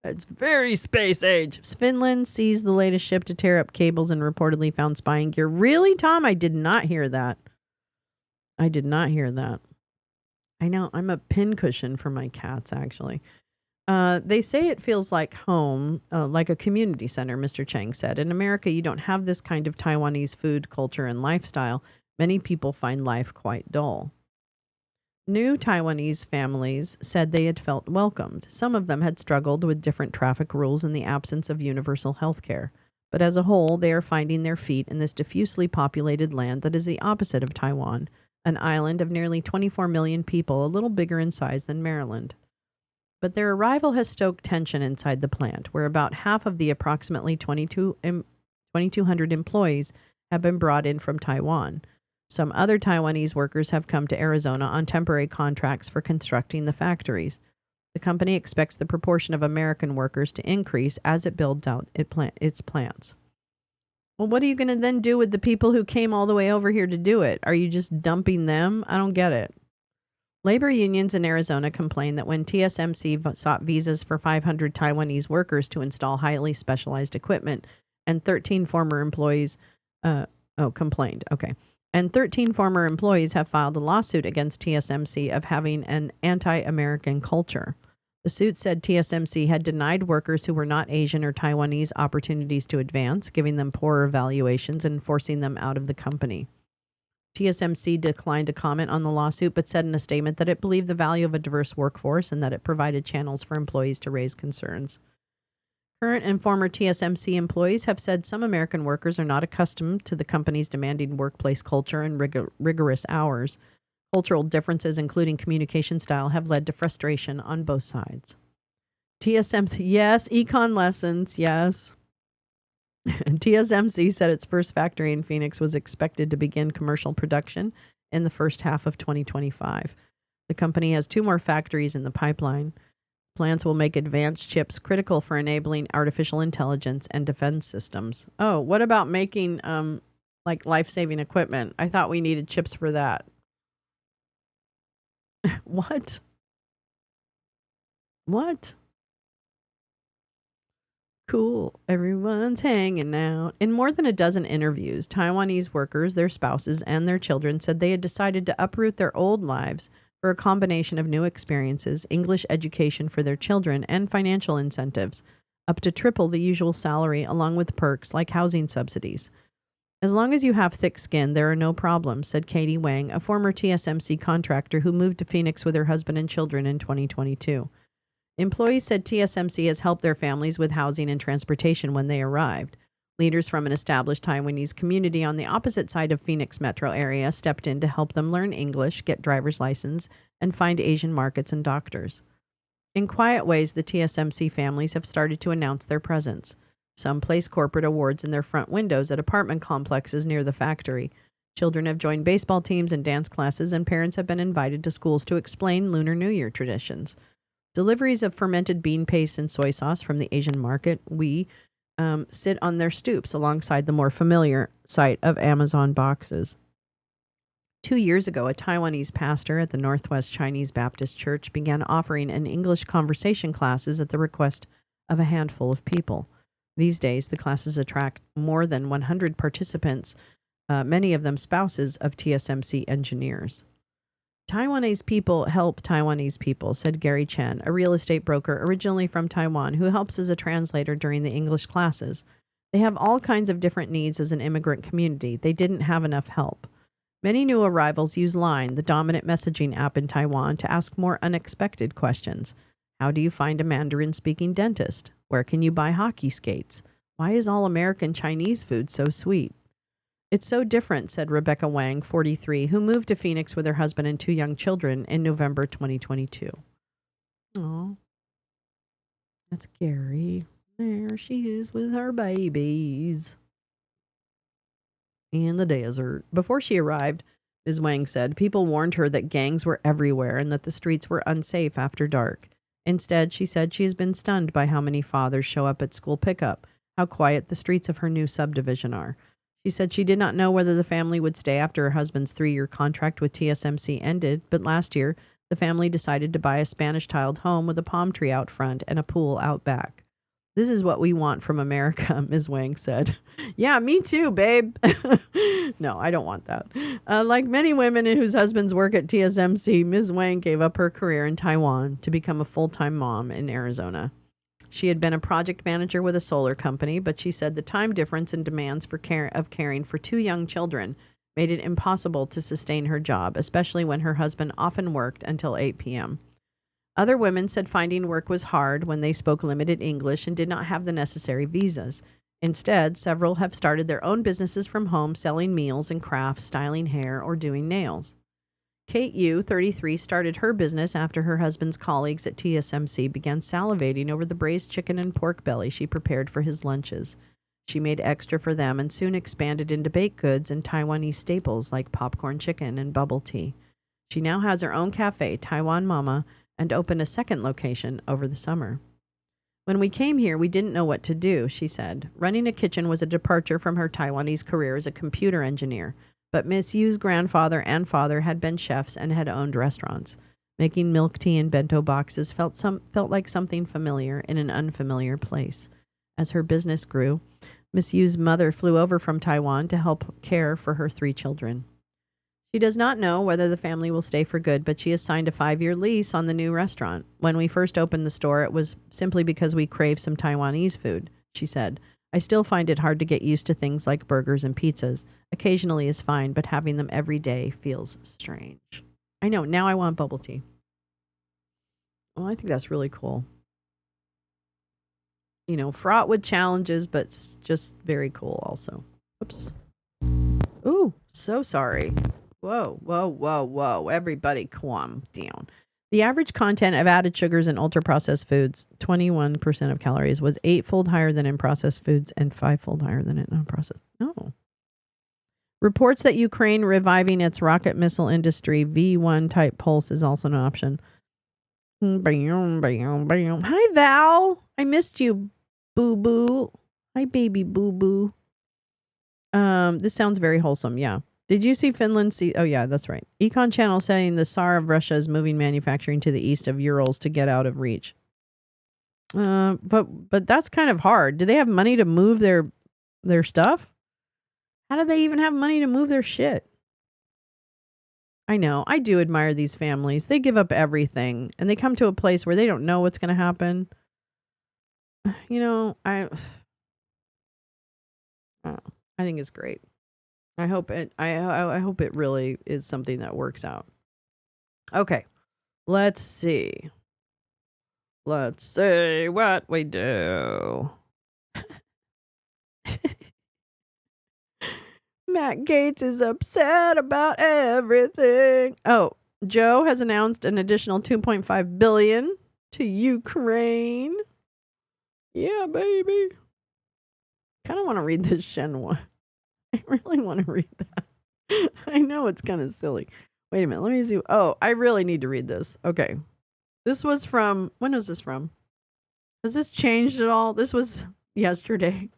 It's very space age. Finland seized the latest ship to tear up cables and reportedly found spying gear. Really, Tom? I did not hear that. I did not hear that. I know. I'm a pincushion for my cats, actually. They say it feels like home, like a community center, Mr. Chang said. In America, you don't have this kind of Taiwanese food, culture, and lifestyle. Many people find life quite dull. New Taiwanese families said they had felt welcomed. Some of them had struggled with different traffic rules and the absence of universal health care. But as a whole, they are finding their feet in this diffusely populated land that is the opposite of Taiwan, an island of nearly 24 million people, a little bigger in size than Maryland. But their arrival has stoked tension inside the plant, where about half of the approximately 2,200 employees have been brought in from Taiwan. Some other Taiwanese workers have come to Arizona on temporary contracts for constructing the factories. The company expects the proportion of American workers to increase as it builds out its plants. Well, what are you going to then do with the people who came all the way over here to do it? Are you just dumping them? I don't get it. Labor unions in Arizona complain that when TSMC sought visas for 500 Taiwanese workers to install highly specialized equipment, and 13 former employees complained. Okay. And 13 former employees have filed a lawsuit against TSMC of having an anti-American culture. The suit said TSMC had denied workers who were not Asian or Taiwanese opportunities to advance, giving them poorer valuations and forcing them out of the company. TSMC declined to comment on the lawsuit, but said in a statement that it believed the value of a diverse workforce and that it provided channels for employees to raise concerns. Current and former TSMC employees have said some American workers are not accustomed to the company's demanding workplace culture and rigorous hours. Cultural differences, including communication style, have led to frustration on both sides. TSMC, yes, econ lessons, yes. TSMC said its first factory in Phoenix was expected to begin commercial production in the first half of 2025. The company has 2 more factories in the pipeline. Plants will make advanced chips critical for enabling artificial intelligence and defense systems. Oh, what about making like life-saving equipment? I thought we needed chips for that. What? What? Cool. Everyone's hanging out. In more than a dozen interviews, Taiwanese workers, their spouses, and their children said they had decided to uproot their old lives for a combination of new experiences, English education for their children, and financial incentives, up to triple the usual salary, along with perks like housing subsidies. As long as you have thick skin, there are no problems, said Katie Wang, a former TSMC contractor who moved to Phoenix with her husband and children in 2022. Employees said TSMC has helped their families with housing and transportation when they arrived. Leaders from an established Taiwanese community on the opposite side of Phoenix metro area stepped in to help them learn English, get driver's license, and find Asian markets and doctors. In quiet ways, the TSMC families have started to announce their presence. Some place corporate awards in their front windows at apartment complexes near the factory. Children have joined baseball teams and dance classes, and parents have been invited to schools to explain Lunar New Year traditions. Deliveries of fermented bean paste and soy sauce from the Asian market, we sit on their stoops alongside the more familiar sight of Amazon boxes. 2 years ago, a Taiwanese pastor at the Northwest Chinese Baptist Church began offering an English conversation classes at the request of a handful of people. These days, the classes attract more than 100 participants, many of them spouses of TSMC engineers. Taiwanese people help Taiwanese people, said Gary Chen, a real estate broker originally from Taiwan who helps as a translator during the English classes. They have all kinds of different needs as an immigrant community. They didn't have enough help. Many new arrivals use Line, the dominant messaging app in Taiwan, to ask more unexpected questions. How do you find a Mandarin speaking dentist? Where can you buy hockey skates? Why is all American Chinese food so sweet? It's so different, said Rebecca Wang, 43, who moved to Phoenix with her husband and 2 young children in November 2022. Oh, that's Gary. There she is with her babies in the desert. Before she arrived, Ms. Wang said, people warned her that gangs were everywhere and that the streets were unsafe after dark. Instead, she said she has been stunned by how many fathers show up at school pickup, how quiet the streets of her new subdivision are. She said she did not know whether the family would stay after her husband's 3-year contract with TSMC ended, but last year, the family decided to buy a Spanish-tiled home with a palm tree out front and a pool out back. This is what we want from America, Ms. Wang said. Yeah, me too, babe. No, I don't want that. Like many women whose husbands work at TSMC, Ms. Wang gave up her career in Taiwan to become a full-time mom in Arizona. She had been a project manager with a solar company, but she said the time difference and demands for caring for 2 young children made it impossible to sustain her job, especially when her husband often worked until 8 p.m. Other women said finding work was hard when they spoke limited English and did not have the necessary visas. Instead, several have started their own businesses from home, selling meals and crafts, styling hair, or doing nails. Kate Yu, 33, started her business after her husband's colleagues at TSMC began salivating over the braised chicken and pork belly she prepared for his lunches. She made extra for them and soon expanded into baked goods and Taiwanese staples like popcorn chicken and bubble tea. She now has her own cafe, Taiwan Mama, and opened a second location over the summer. When we came here, we didn't know what to do, she said. Running a kitchen was a departure from her Taiwanese career as a computer engineer. But Miss Yu's grandfather and father had been chefs and had owned restaurants. Making milk tea in bento boxes felt like something familiar in an unfamiliar place. As her business grew, Miss Yu's mother flew over from Taiwan to help care for her 3 children. She does not know whether the family will stay for good, but she has signed a 5-year lease on the new restaurant. When we first opened the store, it was simply because we craved some Taiwanese food, she said. I still find it hard to get used to things like burgers and pizzas. Occasionally is fine, but having them every day feels strange. I know, now I want bubble tea. Well, I think that's really cool. You know, fraught with challenges, but just very cool also. Oops. Ooh, so sorry. Whoa, whoa, whoa, whoa. Everybody calm down. The average content of added sugars in ultra-processed foods, 21% of calories, was 8-fold higher than in processed foods and 5-fold higher than in non-processed. Oh. Reports that Ukraine reviving its rocket missile industry, V1 type pulse, is also an option. Hi, Val. I missed you, boo-boo. Hi, baby boo-boo. This sounds very wholesome, yeah. Did you see Finland? Oh, yeah, that's right. Econ Channel saying the Tsar of Russia is moving manufacturing to the east of Urals to get out of reach. But that's kind of hard. Do they have money to move their stuff? How do they even have money to move their shit? I know. I do admire these families. They give up everything, and they come to a place where they don't know what's going to happen. You know, I think it's great. I hope it really is something that works out. Okay. Let's see. Let's see what we do. Matt Gaetz is upset about everything. Oh, Joe has announced an additional $2.5 billion to Ukraine. Yeah, baby. Kind of want to read this Shen one. I really want to read that. I know it's kind of silly. Wait a minute. Let me see. Oh, I really need to read this. Okay. This was from, when was this from? Has this changed at all? This was yesterday.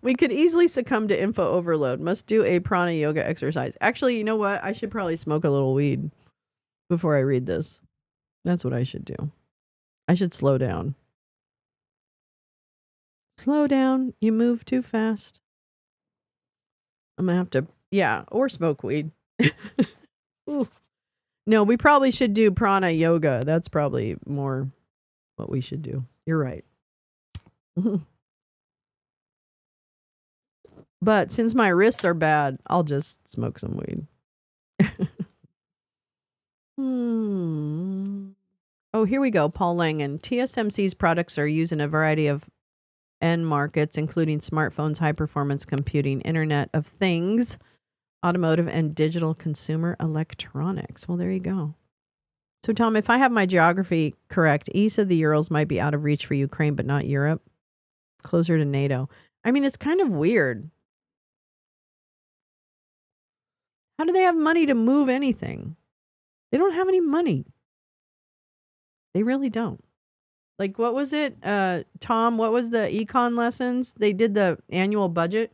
We could easily succumb to info overload. Must do a prana yoga exercise. Actually, you know what? I should probably smoke a little weed before I read this. That's what I should do. I should slow down. Slow down. You move too fast. I'm going to have to, yeah, or smoke weed. Ooh. No, we probably should do prana yoga. That's probably more what we should do. You're right. But since my wrists are bad, I'll just smoke some weed. Oh, here we go. Paul Langan. TSMC's products are used in a variety of end markets, including smartphones, high-performance computing, Internet of Things, automotive, and digital consumer electronics. Well, there you go. So, Tom, if I have my geography correct, east of the Urals might be out of reach for Ukraine, but not Europe, closer to NATO. I mean, it's kind of weird. How do they have money to move anything? They don't have any money. They really don't. Like, what was it? Tom, what was the econ lessons? They did the annual budget.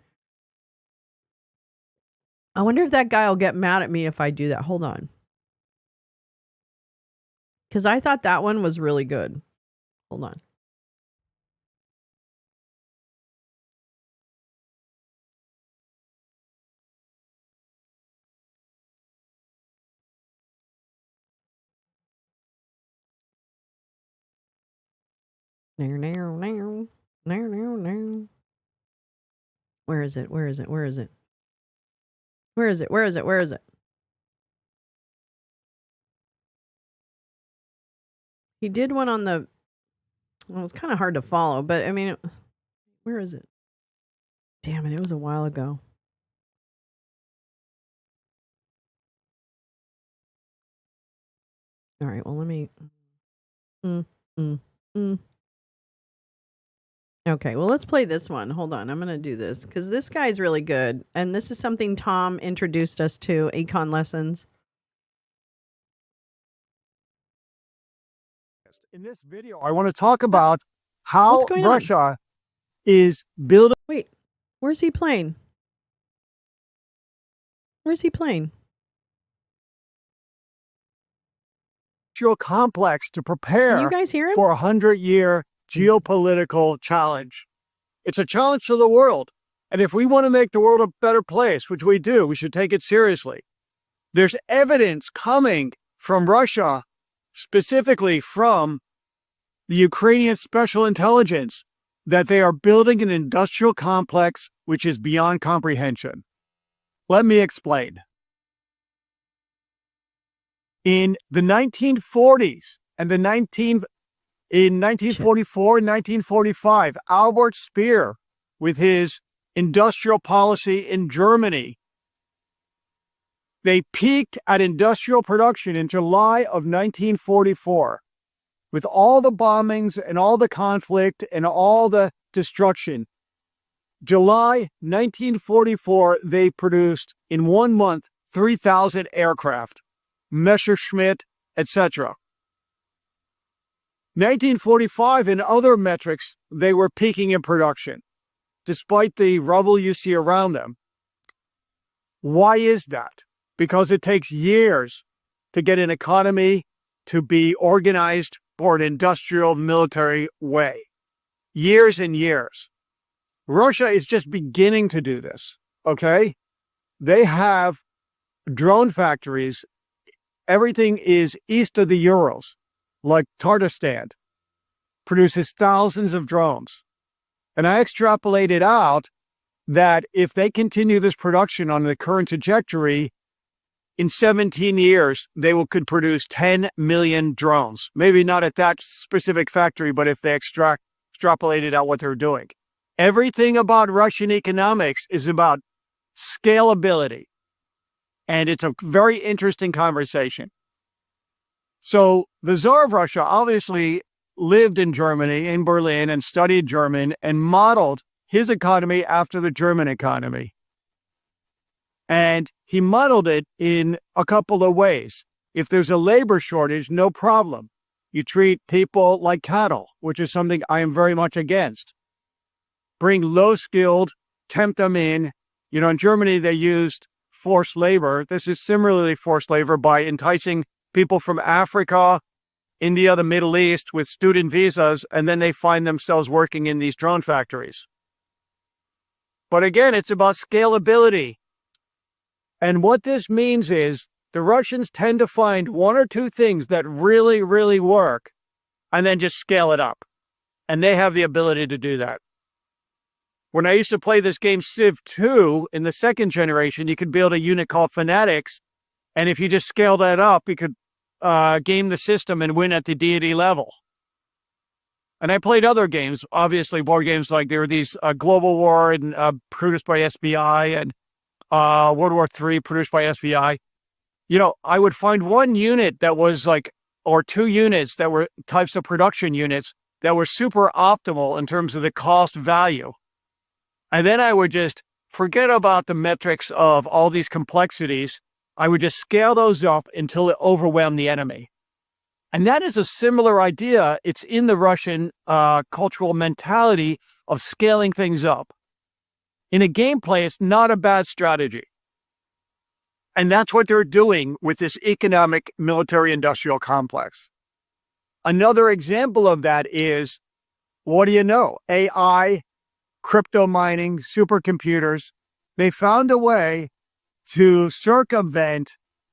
I wonder if that guy will get mad at me if I do that. Hold on. Because I thought that one was really good. Hold on. Where is it? Where is it? Where is it? Where is it? Where is it? Where is it? He did one on the. Well, it's kind of hard to follow, but I mean, where is it? Damn it! It was a while ago. All right. Well, let me. Okay, well, let's play this one. Hold on, I'm going to do this because this guy's really good. And this is something Tom introduced us to, Econ Lessons. In this video, I want to talk about how Russia is building. Wait, where's he playing? Where's he playing? Complex to prepare you guys hear him? for a 100-year geopolitical challenge. It's a challenge to the world. And if we want to make the world a better place, which we do, we should take it seriously. There's evidence coming from Russia, specifically from the Ukrainian special intelligence, that they are building an industrial complex which is beyond comprehension. Let me explain. In the 1940s and in 1944 and 1945, Albert Speer, with his industrial policy in Germany, They peaked at industrial production in July of 1944. With all the bombings and all the conflict and all the destruction, July 1944, they produced in 1 month 3,000 aircraft, Messerschmitt, etc. 1945, in other metrics, they were peaking in production, despite the rubble you see around them. Why is that? Because it takes years to get an economy to be organized for an industrial military way. Years and years. Russia is just beginning to do this, okay? They have drone factories. Everything is east of the Urals, like Tatarstan, produces thousands of drones. And I extrapolated out that if they continue this production on the current trajectory, in 17 years, they could produce 10 million drones. Maybe not at that specific factory, but if they extrapolated out what they're doing. Everything about Russian economics is about scalability. And it's a very interesting conversation. So the Tsar of Russia obviously lived in Germany, in Berlin, and studied German and modeled his economy after the German economy. And he modeled it in a couple of ways. If there's a labor shortage, no problem. You treat people like cattle, which is something I am very much against. Bring low-skilled, tempt them in. You know, in Germany, they used forced labor. This is similarly forced labor by enticing people from Africa, India, the Middle East with student visas, and then they find themselves working in these drone factories. But again, it's about scalability. And what this means is the Russians tend to find one or two things that really, really work and then just scale it up. And they have the ability to do that. When I used to play this game Civ 2 in the second generation, you could build a unit called Fanatics. And if you just scale that up, you could game the system and win at the deity level. And I played other games, obviously board games like there were these Global War and produced by SBI and World War III produced by SBI. You know, I would find one unit that was like, or two units that were types of production units that were super optimal in terms of the cost value. And then I would just forget about the metrics of all these complexities. I would just scale those up until it overwhelmed the enemy. And that is a similar idea. It's in the Russian cultural mentality of scaling things up. In a gameplay, it's not a bad strategy. And that's what they're doing with this economic military industrial complex. Another example of that is, what do you know? AI, crypto mining, supercomputers. They found a way to circumvent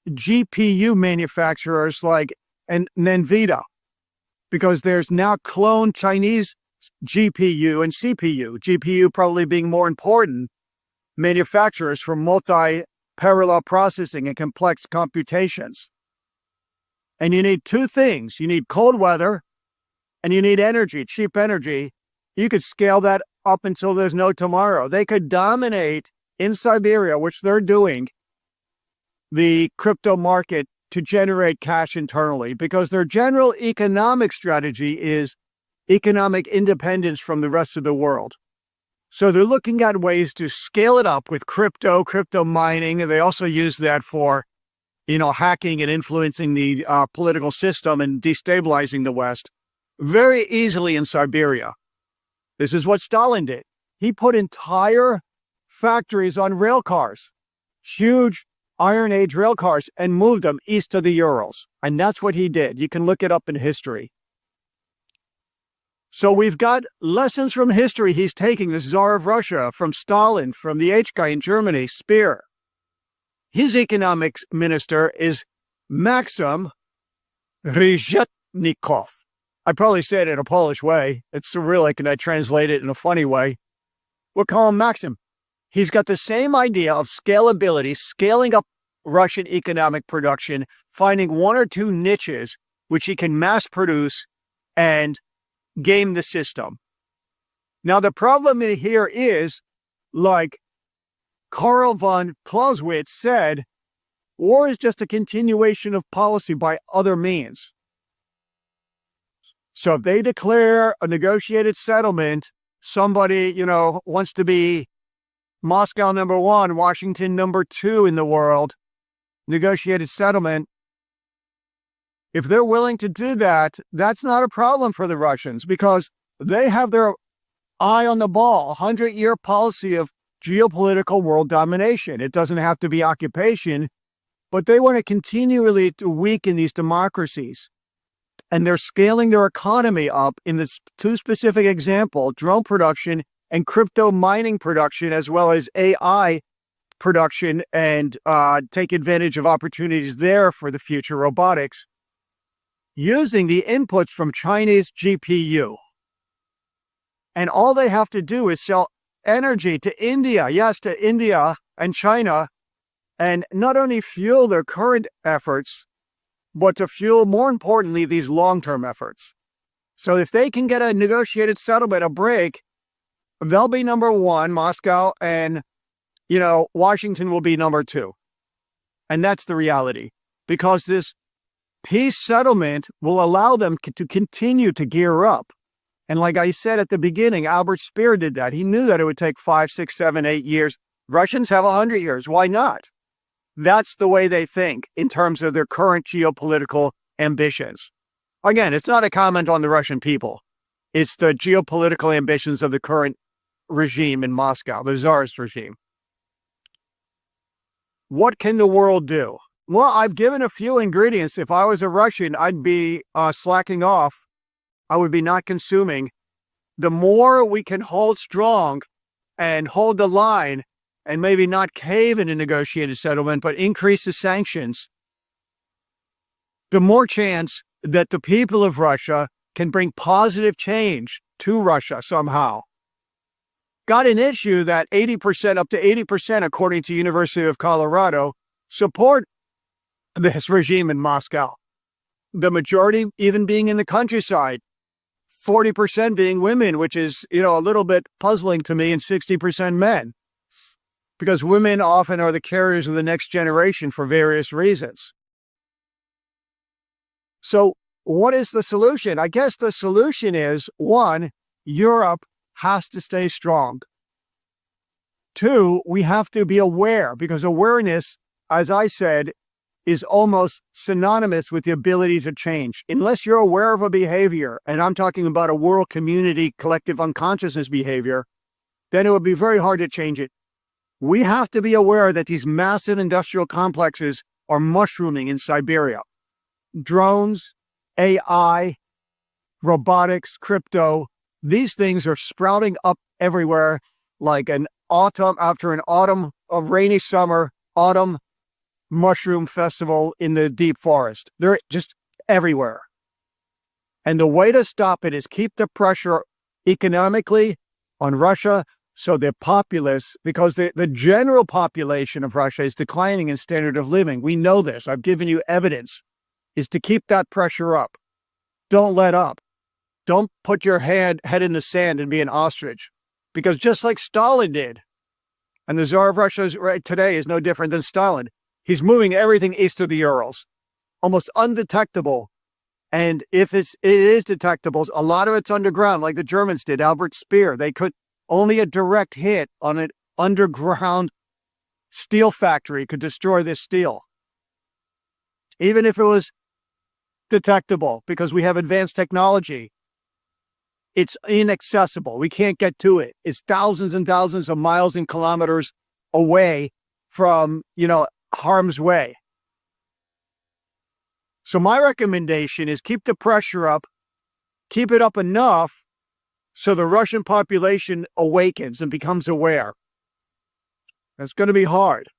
GPU manufacturers like NVIDIA, because there's now cloned Chinese GPU and CPU, GPU probably being more important, manufacturers for multi-parallel processing and complex computations. And you need two things. You need cold weather and you need energy, cheap energy. You could scale that up until there's no tomorrow. They could dominate in Siberia, which they're doing, the crypto market to generate cash internally, because their general economic strategy is economic independence from the rest of the world. So they're looking at ways to scale it up with crypto mining, and they also use that for, hacking and influencing the political system and destabilizing the West very easily in Siberia. This is what Stalin did. He put entire factories on rail cars, huge Iron Age rail cars, and moved them east of the Urals. And that's what he did. You can look it up in history. So we've got lessons from history he's taking, the Tsar of Russia, from Stalin, from the H guy in Germany, Speer. His economics minister is Maxim Rezhetnikov. I probably said it in a Polish way. It's Cyrillic, and I translate it in a funny way. We'll call him Maxim. He's got the same idea of scalability, scaling up Russian economic production, finding one or two niches which he can mass produce and game the system. Now, the problem here is, like Karl von Clausewitz said, War is just a continuation of policy by other means. So if they declare a negotiated settlement, somebody, wants to be Moscow number one, Washington number two in the world, negotiated settlement. If they're willing to do that, that's not a problem for the Russians because they have their eye on the ball, 100-year policy of geopolitical world domination. It doesn't have to be occupation, but they want to continually to weaken these democracies. And they're scaling their economy up in this two specific examples, drone production and crypto mining production, as well as AI production, and take advantage of opportunities there for the future robotics, using the inputs from Chinese GPU. And all they have to do is sell energy to India, yes, to India and China, and not only fuel their current efforts, but to fuel, more importantly, these long-term efforts. So if they can get a negotiated settlement, a break, they'll be number one, Moscow, and, Washington will be number two. And that's the reality, because this peace settlement will allow them to continue to gear up. And like I said at the beginning, Albert Speer did that. He knew that it would take 5, 6, 7, 8 years. Russians have 100 years. Why not? That's the way they think in terms of their current geopolitical ambitions. Again, it's not a comment on the Russian people. It's the geopolitical ambitions of the current regime in Moscow, the Tsarist regime. What can the world do? Well, I've given a few ingredients. If I was a Russian, I'd be slacking off. I would be not consuming. The more we can hold strong and hold the line and maybe not cave in a negotiated settlement, but increase the sanctions, the more chance that the people of Russia can bring positive change to Russia somehow. Got an issue that 80%, up to 80%, according to University of Colorado, support this regime in Moscow. The majority even being in the countryside, 40% being women, which is, a little bit puzzling to me, and 60% men. Because women often are the carriers of the next generation for various reasons. So what is the solution? I guess the solution is, 1, Europe has to stay strong. 2, we have to be aware, because awareness, as I said, is almost synonymous with the ability to change. Unless you're aware of a behavior, and I'm talking about a world community collective unconsciousness behavior, then it would be very hard to change it. We have to be aware that these massive industrial complexes are mushrooming in Siberia. Drones, AI, robotics, crypto, these things are sprouting up everywhere like after an autumn of rainy summer, autumn mushroom festival in the deep forest. They're just everywhere. And the way to stop it is keep the pressure economically on Russia, so the populace, because the general population of Russia is declining in standard of living. We know this. I've given you evidence, is to keep that pressure up. Don't let up. Don't put your head in the sand and be an ostrich. Because just like Stalin did, and the Tsar of Russia right today is no different than Stalin, he's moving everything east of the Urals, almost undetectable. And if it is detectable, a lot of it's underground, like the Germans did, Albert Speer. They could only a direct hit on an underground steel factory could destroy this steel. Even if it was detectable, because we have advanced technology, it's inaccessible. We can't get to it. It's thousands and thousands of miles and kilometers away from, harm's way. So my recommendation is keep the pressure up, keep it up enough so the Russian population awakens and becomes aware. That's going to be hard.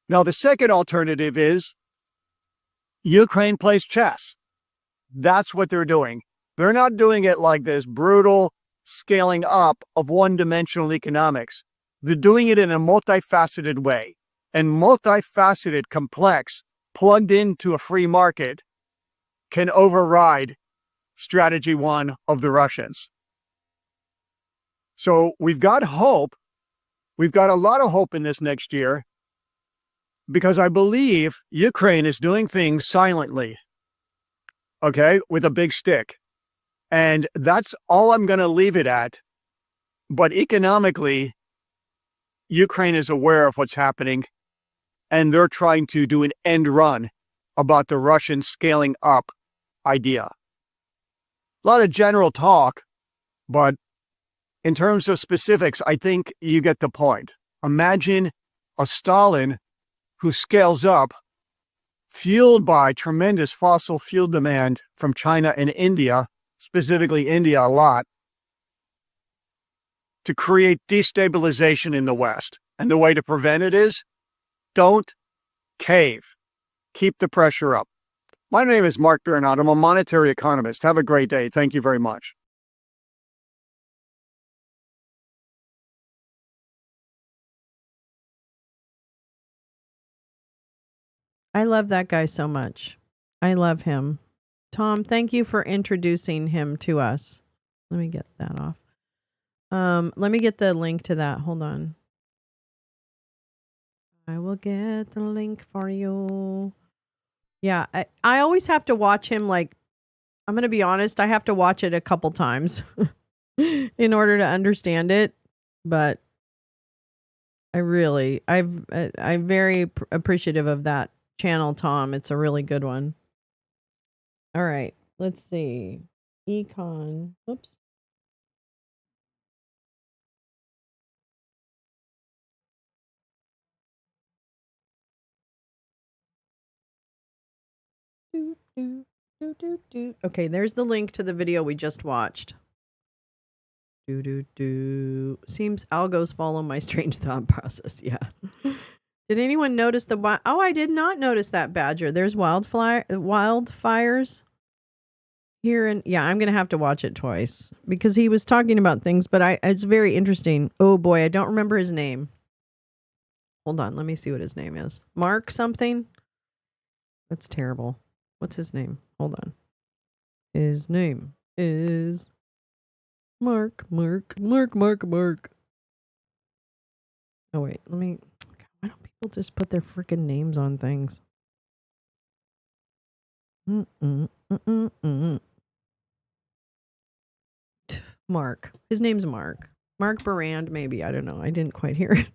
Now, the second alternative is Ukraine plays chess. That's what they're doing. They're not doing it like this brutal scaling up of one-dimensional economics. They're doing it in a multifaceted way. And multifaceted, complex, plugged into a free market can override strategy 1 of the Russians. So we've got hope. We've got a lot of hope in this next year. because I believe Ukraine is doing things silently, okay, with a big stick. And that's all I'm going to leave it at. But economically, Ukraine is aware of what's happening, and they're trying to do an end run about the Russian scaling up idea. A lot of general talk, but in terms of specifics, I think you get the point. Imagine a Stalin who scales up, fueled by tremendous fossil fuel demand from China and India, specifically India a lot, to create destabilization in the West. And the way to prevent it is don't cave. Keep the pressure up. My name is Mark Bernard. I'm a monetary economist. Have a great day. Thank you very much. I love that guy so much. I love him. Tom, thank you for introducing him to us. Let me get that off. Let me get the link to that. Hold on. I will get the link for you. Yeah, I always have to watch him. Like, I'm going to be honest, I have to watch it a couple times in order to understand it. But I'm very appreciative of that channel, Tom. It's a really good one. All right, let's see. Econ. Oops. Do, do, do, do, do. Okay, there's the link to the video we just watched. Do, do, do. Seems algos follow my strange thought process. Yeah. Did anyone notice oh, I did not notice that badger. There's wildfires here. And yeah, I'm going to have to watch it twice because he was talking about things, but it's very interesting. Oh boy, I don't remember his name. Hold on. Let me see what his name is. Mark something. That's terrible. What's his name? Hold on. His name is Mark. Oh wait, why don't people just put their freaking names on things? Mark. His name's Mark. Mark Barand, maybe. I don't know. I didn't quite hear it.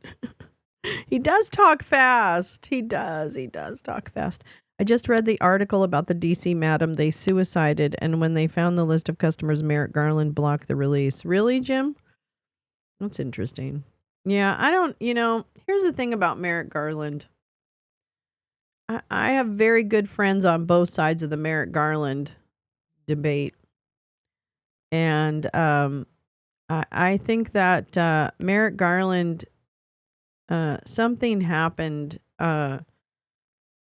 He does talk fast. He does talk fast. I just read the article about the DC madam. They suicided, and when they found the list of customers, Merrick Garland blocked the release. Really, Jim? That's interesting. Yeah, I don't, here's the thing about Merrick Garland. I have very good friends on both sides of the Merrick Garland debate. And I think that Merrick Garland, something happened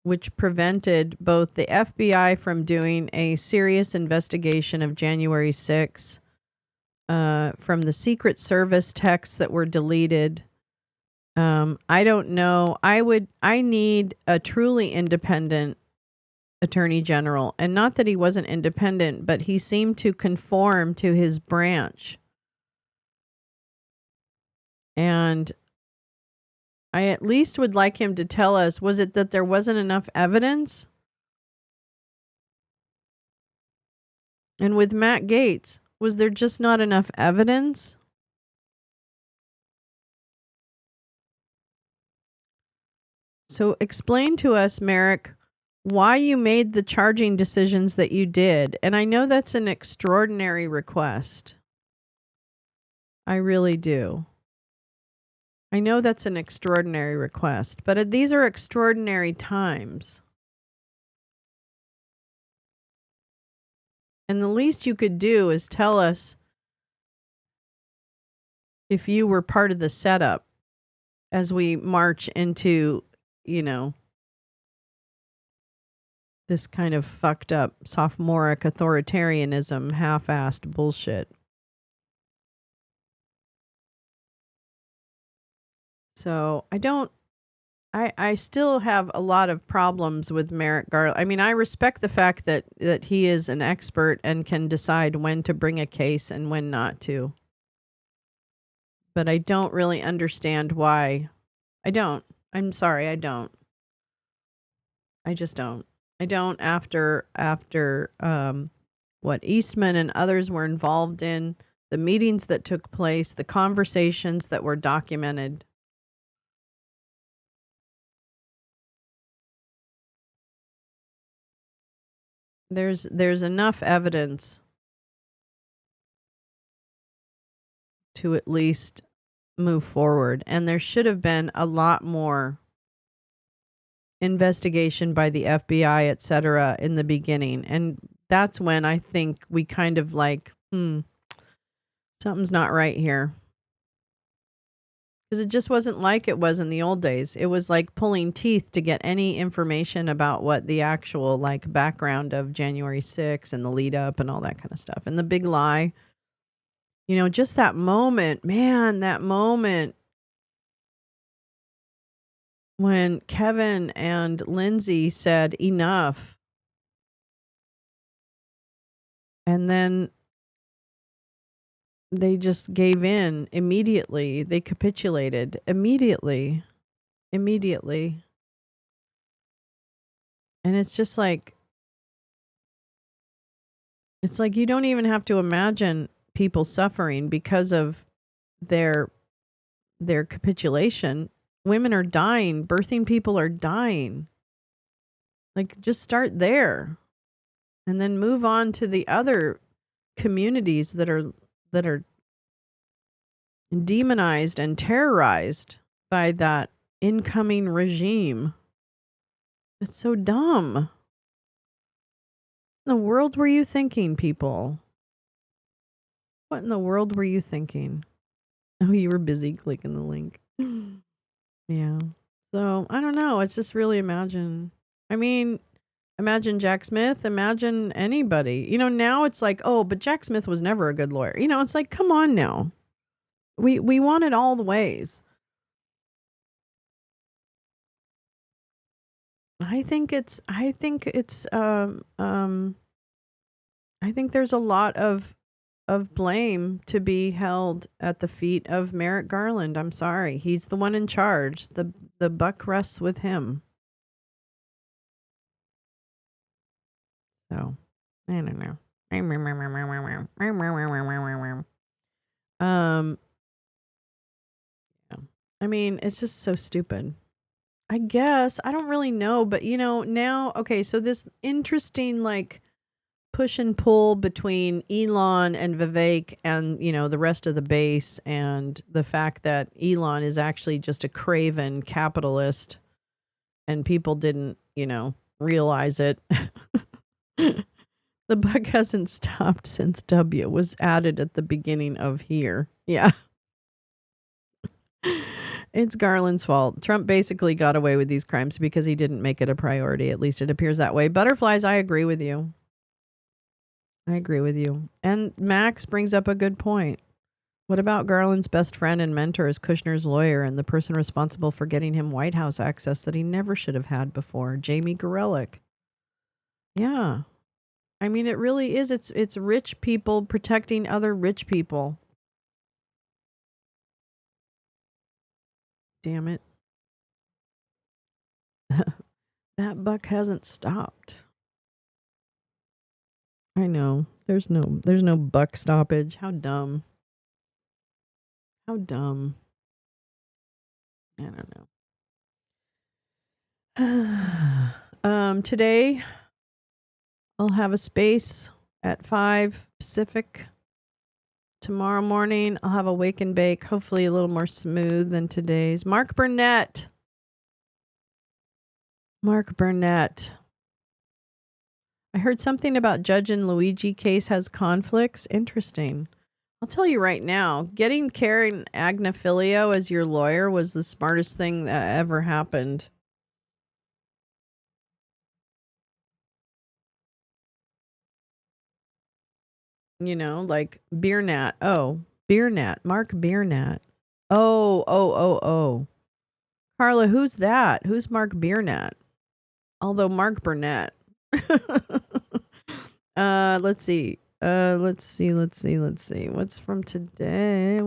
which prevented both the FBI from doing a serious investigation of January 6th, from the Secret Service texts that were deleted. I don't know. I need a truly independent attorney general. And not that he wasn't independent, but he seemed to conform to his branch. And I at least would like him to tell us, was it that there wasn't enough evidence? And with Matt Gaetz, was there just not enough evidence? So explain to us, Merrick, why you made the charging decisions that you did. And I know that's an extraordinary request. I really do. I know that's an extraordinary request, but these are extraordinary times. And the least you could do is tell us if you were part of the setup as we march into, this kind of fucked up sophomoric authoritarianism, half-assed bullshit. So I still have a lot of problems with Merrick Garland. I mean, I respect the fact that he is an expert and can decide when to bring a case and when not to. But I don't really understand why. I don't. I'm sorry, I don't. I just don't. I don't after what Eastman and others were involved in, the meetings that took place, the conversations that were documented. There's enough evidence to at least move forward, and there should have been a lot more investigation by the FBI, et cetera, in the beginning. And that's when I think we kind of like, something's not right here. Because it just wasn't like it was in the old days. It was like pulling teeth to get any information about what the actual like background of January 6th and the lead up and all that kind of stuff. And the big lie, just that moment, man, that moment when Kevin and Lindsay said enough, and then they just gave in immediately. They capitulated immediately. Immediately. And it's like you don't even have to imagine people suffering because of their their capitulation. Women are dying, birthing people are dying. Like just start there and then move on to the other communities that are demonized and terrorized by that incoming regime. It's so dumb. What in the world were you thinking, people? What in the world were you thinking? Oh, you were busy clicking the link. Yeah. So, I don't know. It's just really I mean, imagine Jack Smith, imagine anybody. Now it's like, "Oh, but Jack Smith was never a good lawyer." It's like, "Come on now." We want it all the ways. I think there's a lot of blame to be held at the feet of Merrick Garland. I'm sorry. He's the one in charge. The buck rests with him. So, I don't know. Um, yeah. I mean, it's just so stupid. I guess I don't really know, but now okay, so this interesting like push and pull between Elon and Vivek and the rest of the base, and the fact that Elon is actually just a craven capitalist and people didn't realize it. The buck hasn't stopped since W was added at the beginning of here. Yeah. It's Garland's fault. Trump basically got away with these crimes because he didn't make it a priority. At least it appears that way. Butterflies, I agree with you. I agree with you. And Max brings up a good point. What about Garland's best friend and mentor is Kushner's lawyer and the person responsible for getting him White House access that he never should have had before, Jamie Gorelick? Yeah. I mean, it really is. It's rich people protecting other rich people. Damn it. That buck hasn't stopped. I know. There's no buck stoppage. How dumb. How dumb. I don't know. Today I'll have a space at 5 Pacific. Tomorrow morning I'll have a wake and bake, hopefully a little more smooth than today's. Mark Burnett. Mark Burnett. I heard something about Judge and Luigi case has conflicts. Interesting. I'll tell you right now, getting Karen Agnifilio as your lawyer was the smartest thing that ever happened. Like Beernat. Oh, Beernat. Mark Beernat. Oh. Carla, who's that? Who's Mark Beernat? Although Mark Burnett. Let's see. Let's see. What's from today?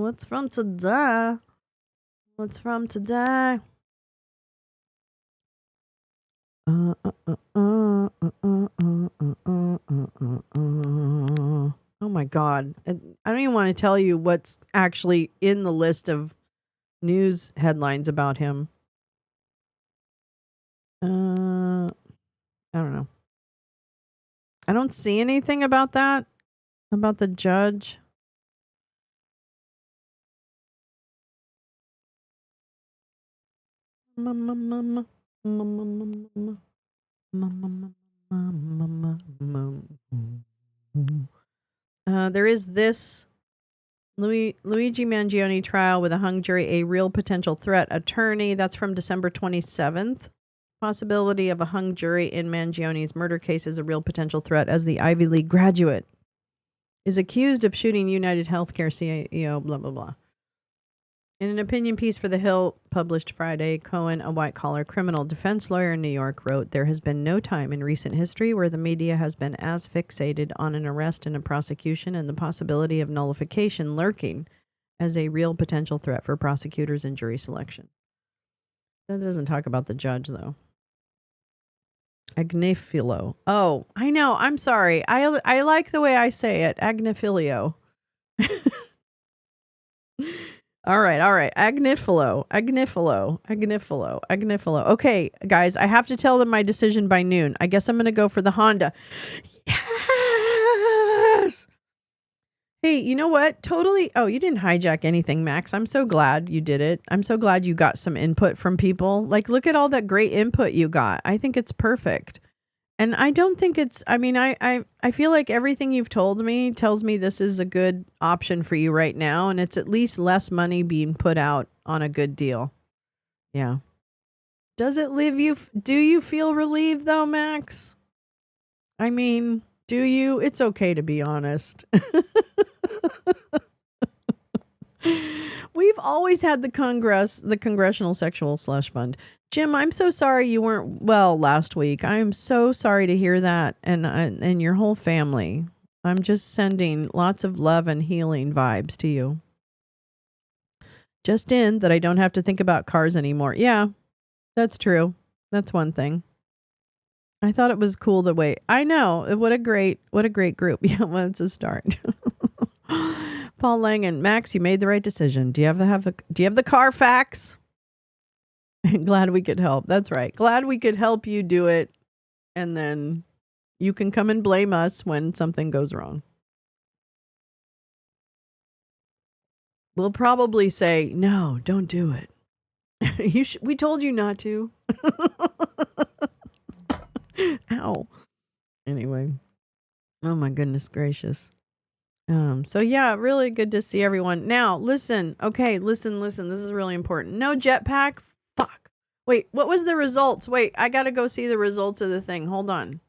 Oh my God. I don't even want to tell you what's actually in the list of news headlines about him. I don't know. I don't see anything about that, about the judge. There is this Luigi Mangione trial with a hung jury, a real potential threat attorney. That's from December 27th. Possibility of a hung jury in Mangione's murder case is a real potential threat as the Ivy League graduate is accused of shooting United Healthcare CEO, blah, blah, blah. In an opinion piece for The Hill published Friday, Cohen, a white-collar criminal defense lawyer in New York, wrote, "There has been no time in recent history where the media has been as fixated on an arrest and a prosecution and the possibility of nullification lurking as a real potential threat for prosecutors and jury selection." That doesn't talk about the judge, though. Agnifilo. Oh, I know. I'm sorry. I like the way I say it. Agnifilio. All right. Agnifilo. Okay, guys, I have to tell them my decision by noon. I guess I'm going to go for the Honda. Yes! Hey, you know what? Totally. Oh, you didn't hijack anything, Max. I'm so glad you did it. I'm so glad you got some input from people. Like, look at all that great input you got. I think it's perfect. And I don't think it's, I mean, I feel like everything you've told me tells me this is a good option for you right now. And it's at least less money being put out on a good deal. Yeah. Does it leave you, do you feel relieved though, Max? I mean, do you? It's okay to be honest. We've always had the Congressional Sexual Slush Fund. Jim, I'm so sorry you weren't well last week. I am so sorry to hear that, and your whole family. I'm just sending lots of love and healing vibes to you. Just in that I don't have to think about cars anymore. Yeah, that's true. That's one thing. I thought it was cool the way I know. What a great group. Yeah, well, it's a start. Paul Langan, Max, you made the right decision. Do you have the Carfax? Glad we could help. That's right. Glad we could help you do it, and then you can come and blame us when something goes wrong. We'll probably say, "No, don't do it." We told you not to. Ow. Anyway. Oh my goodness gracious. So yeah, really good to see everyone. Now, listen. Okay, listen. This is really important. No jetpack. Fuck. Wait, what was the results? Wait, I got to go see the results of the thing. Hold on.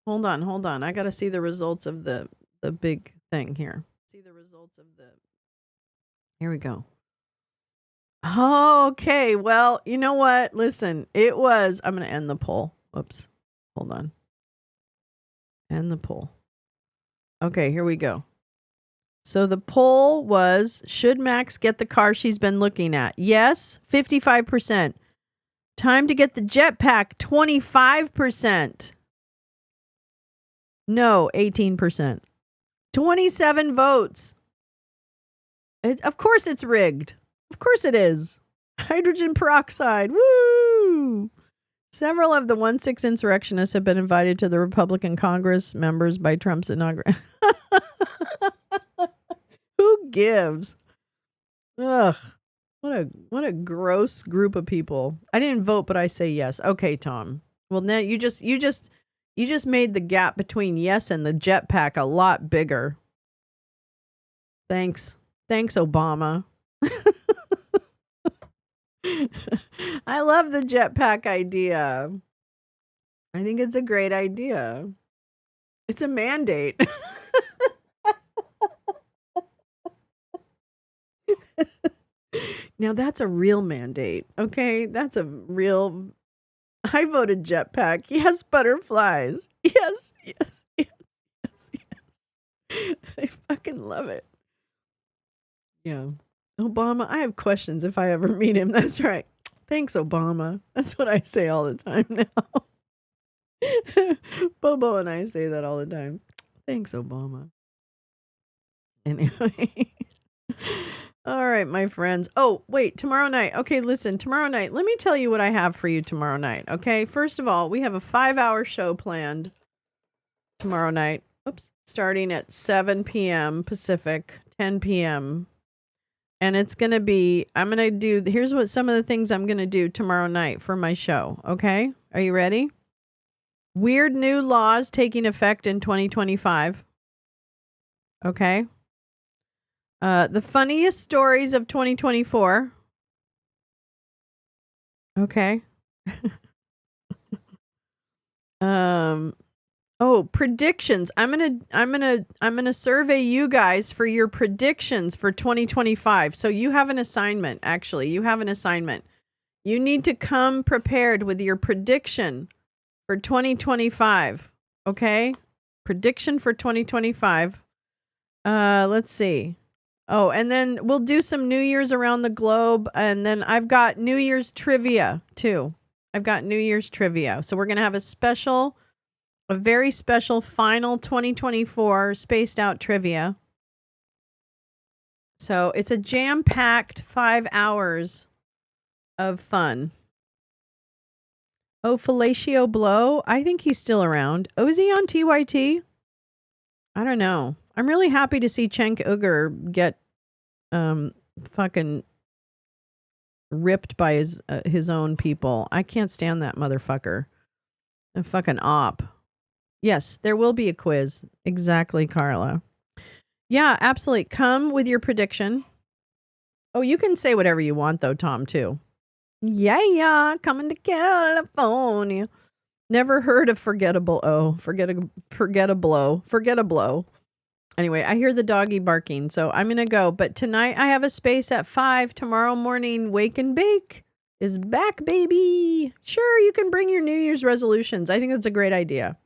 I got to see the results of the big thing here. See the results of the Here we go. Okay, well, you know what? Listen, I'm going to end the poll. Whoops. Hold on. End the poll. Okay, here we go. So the poll was, should Max get the car she's been looking at? Yes, 55%. Time to get the jetpack, 25%. No, 18%. 27 votes. Of course it's rigged. Of course it is. Hydrogen peroxide. Woo! Several of the 1-6 insurrectionists have been invited to the Republican Congress members by Trump's inauguration. Who gives? Ugh. What a gross group of people. I didn't vote, but I say yes. Okay, Tom. Well, now you just made the gap between yes and the jetpack a lot bigger. Thanks, Obama. I love the jetpack idea. I think it's a great idea. It's a mandate. Now that's a real mandate. Okay, that's a real. I voted jetpack. Yes, butterflies. Yes. I fucking love it. Yeah. Obama, I have questions if I ever meet him. That's right. Thanks, Obama. That's what I say all the time now. Bobo and I say that all the time. Thanks, Obama. Anyway. All right, my friends. Oh, wait, tomorrow night. Okay, listen, tomorrow night. Let me tell you what I have for you tomorrow night. Okay, first of all, we have a 5-hour show planned tomorrow night. Oops, starting at 7 p.m. Pacific, 10 p.m. And it's going to be, here's what some of the things I'm going to do tomorrow night for my show. Okay, are you ready? Weird new laws taking effect in 2025. Okay. The funniest stories of 2024. Okay. Um predictions. I'm going to survey you guys for your predictions for 2025. So you have an assignment actually. You have an assignment. You need to come prepared with your prediction for 2025. Okay? Prediction for 2025. Let's see. Oh, and then we'll do some New Year's around the globe. And then I've got New Year's trivia too. I've got New Year's trivia. So we're going to have a very special final 2024 spaced out trivia. So it's a jam-packed 5 hours of fun. Oh, Fellatio Blow. I think he's still around. Oh, is he on TYT? I don't know. I'm really happy to see Cenk Uygur get fucking ripped by his own people. I can't stand that motherfucker. A fucking op. Yes, there will be a quiz. Exactly, Carla. Yeah, absolutely. Come with your prediction. Oh, you can say whatever you want though, Tom, too. Yeah, coming to California. Never heard of forgettable. Oh, forget a blow. Anyway, I hear the doggy barking, so I'm going to go. But tonight I have a space at 5. Tomorrow morning, Wake and Bake is back, baby. Sure, you can bring your New Year's resolutions. I think that's a great idea.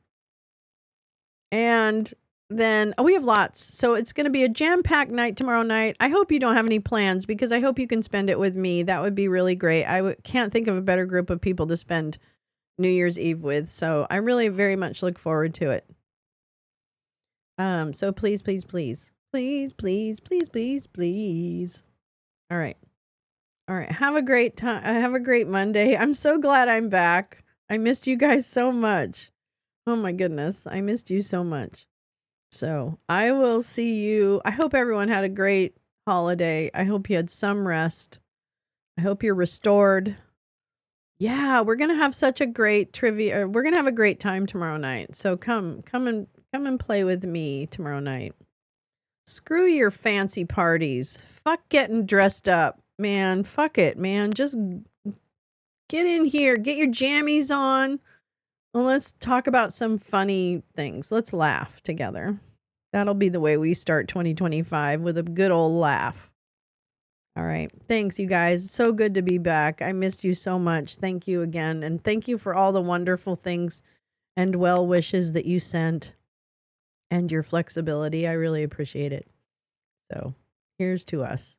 And then, we have lots. So it's going to be a jam-packed night tomorrow night. I hope you don't have any plans because I hope you can spend it with me. That would be really great. I can't think of a better group of people to spend New Year's Eve with. So I really very much look forward to it. So please. All right. Have a great time. Have a great Monday. I'm so glad I'm back. I missed you guys so much. Oh my goodness. I missed you so much. So I will see you. I hope everyone had a great holiday. I hope you had some rest. I hope you're restored. Yeah, we're going to have such a great trivia. We're going to have a great time tomorrow night. So come and play with me tomorrow night. Screw your fancy parties. Fuck getting dressed up, man. Fuck it, man. Just get in here. Get your jammies on. And let's talk about some funny things. Let's laugh together. That'll be the way we start 2025, with a good old laugh. All right. Thanks, you guys. So good to be back. I missed you so much. Thank you again. And thank you for all the wonderful things and well wishes that you sent and your flexibility. I really appreciate it. So here's to us.